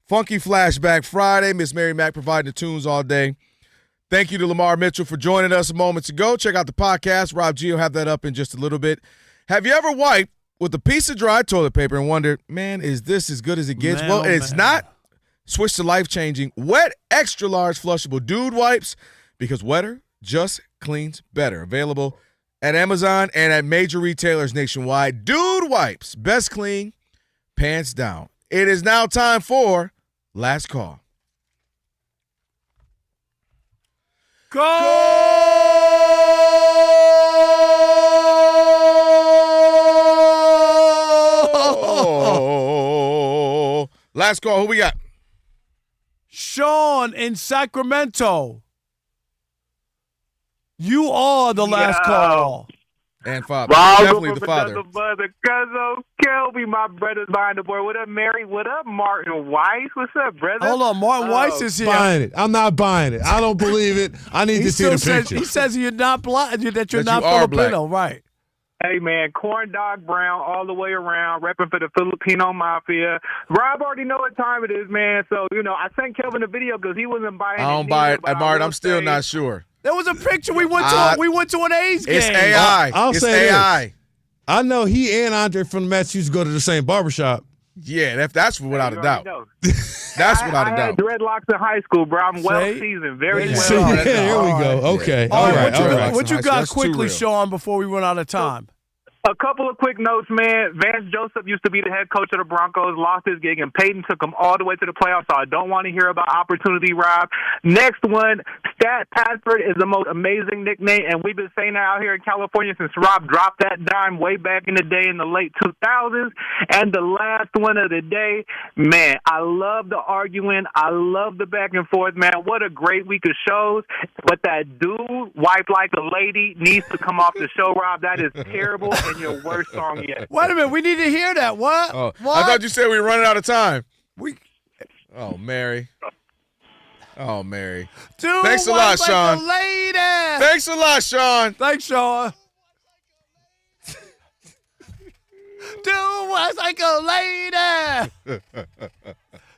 Funky Flashback Friday. Miss Mary Mack providing the tunes all day. Thank you to Lamarr Mitchell for joining us moments ago. Check out the podcast. Rob G will have that up in just a little bit. Have you ever wiped with a piece of dry toilet paper and wondered, man, is this as good as it gets? Man, Well, oh, it's man. not. Switch to life-changing wet, extra-large flushable dude wipes because wetter just cleans better. Available at Amazon and at major retailers nationwide. Dude wipes, best clean, pants down. It is now time for Last Call. Go! Last call. Who we got? Sean in Sacramento. You are the last call. And father. Rob, Definitely the father. Brother Cuzzo, Kelby, my brother's behind the board. What up, Mary? What up, Martin Weiss? What's up, brother? Hold on, Martin Weiss is here. Buying it. I'm not buying it. I don't believe it. I need He to see the still says picture. he says you're not blind, that you're That not you are black. Filipino, right? Hey, man, Corn Dog Brown all the way around, repping for the Filipino Mafia. Rob already know what time it is, man. So, I sent Kelvin a video because he wasn't buying it. I don't buy it, Martin. I'm still not sure. There was a picture. We went to an A's game. It's AI. I'll it's say AI. This. I know he and Andre from the Mets used to go to the same barbershop. Yeah, that's without a doubt. That's without a doubt. I had dreadlocks in high school, bro. I'm well seasoned. Very well. Yeah, here we go. Okay. All right. All right. What you got quickly, Sean, before we run out of time? A couple of quick notes, man. Vance Joseph used to be the head coach of the Broncos, lost his gig, and Payton took him all the way to the playoffs, so I don't want to hear about opportunity, Rob. Next one, Stat Pafford is the most amazing nickname, and we've been saying that out here in California since Rob dropped that dime way back in the day in the late 2000s. And the last one of the day, man, I love the arguing. I love the back and forth, man. What a great week of shows. But that dude, Wipe Like a Lady, needs to come off the show, Rob. That is terrible. Your worst song yet. Wait a minute, we need to hear that. What? Oh, what? I thought you said we were running out of time. Oh, Mary. Dude, thanks a lot, Sean. Lady. Thanks a lot, Sean. Thanks, Sean. Dude was like a lady.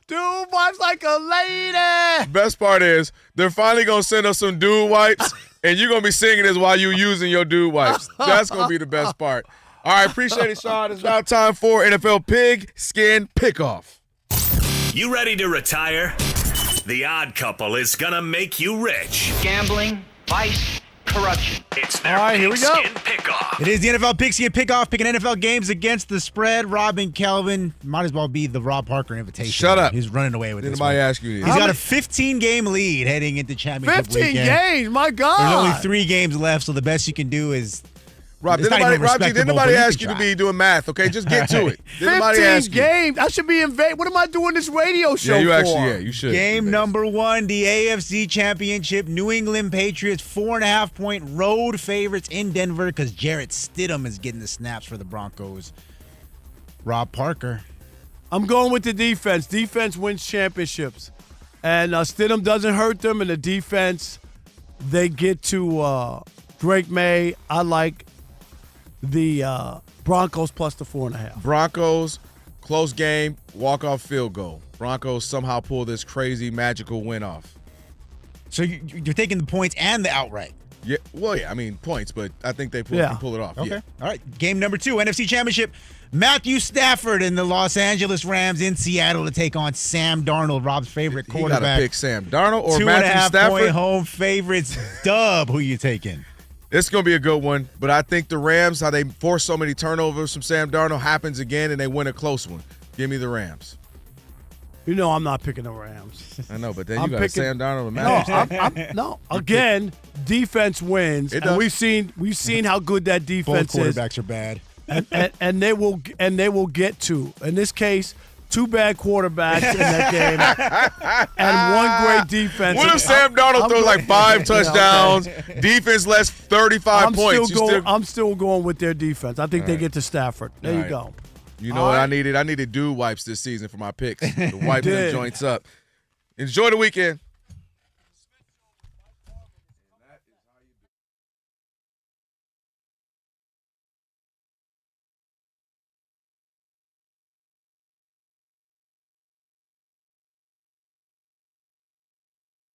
Dude wipes like a lady. Best part is they're finally going to send us some dude wipes, and you're going to be singing this while you're using your dude wipes. That's going to be the best part. All right, appreciate it, Sean. It's now time for NFL Pigskin Pickoff. You ready to retire? The Odd Couple is going to make you rich. Gambling, vice, corruption. It's their here we go. Pigskin Pickoff. It is the NFL Pigskin Pickoff, picking NFL games against the spread. Rob and Kelvin might as well be the Rob Parker invitation. Shut up. He's running away with this Anybody one. ask you this? He's got a 15-game lead heading into championship 15 weekend. games, my God. There's only 3 games left, so the best you can do is Rob, didn't nobody ask you to be doing math, okay? Just get to it. 15 games. I should be in Vegas. What am I doing this radio show for? You should. Game number 1, the AFC Championship. New England Patriots, 4.5-point road favorites in Denver because Jarrett Stidham is getting the snaps for the Broncos. Rob Parker. I'm going with the defense. Defense wins championships. And Stidham doesn't hurt them, and the defense, they get to Drake May. I like the Broncos plus the 4.5. Broncos, close game, walk-off field goal. Broncos somehow pull this crazy magical win off. So you're taking the points and the outright. Yeah, well, yeah, I mean points, but I think they can pull it off. Okay. Yeah. All right. Game number 2, NFC Championship. Matthew Stafford and the Los Angeles Rams in Seattle to take on Sam Darnold, Rob's favorite quarterback. You got to pick Sam Darnold or Matthew Stafford. 2.5-point home favorites. Dub, who you taking? It's going to be a good one, but I think the Rams, how they force so many turnovers from Sam Darnold, happens again, and they win a close one. Give me the Rams. You know I'm not picking the Rams. I know, but then you got Sam Darnold and Matthew. No, again, defense wins, and we've seen how good that defense Both is. quarterbacks are bad, and they will get to. In this case, 2 bad quarterbacks in that game, and 1 great defense. What if Sam Darnold throws like 5 touchdowns, defense less 35 points? I'm still going with their defense. I think they get to Stafford. There you go. You know what I needed? I needed dude wipes this season for my picks to wipe them joints up. Enjoy the weekend.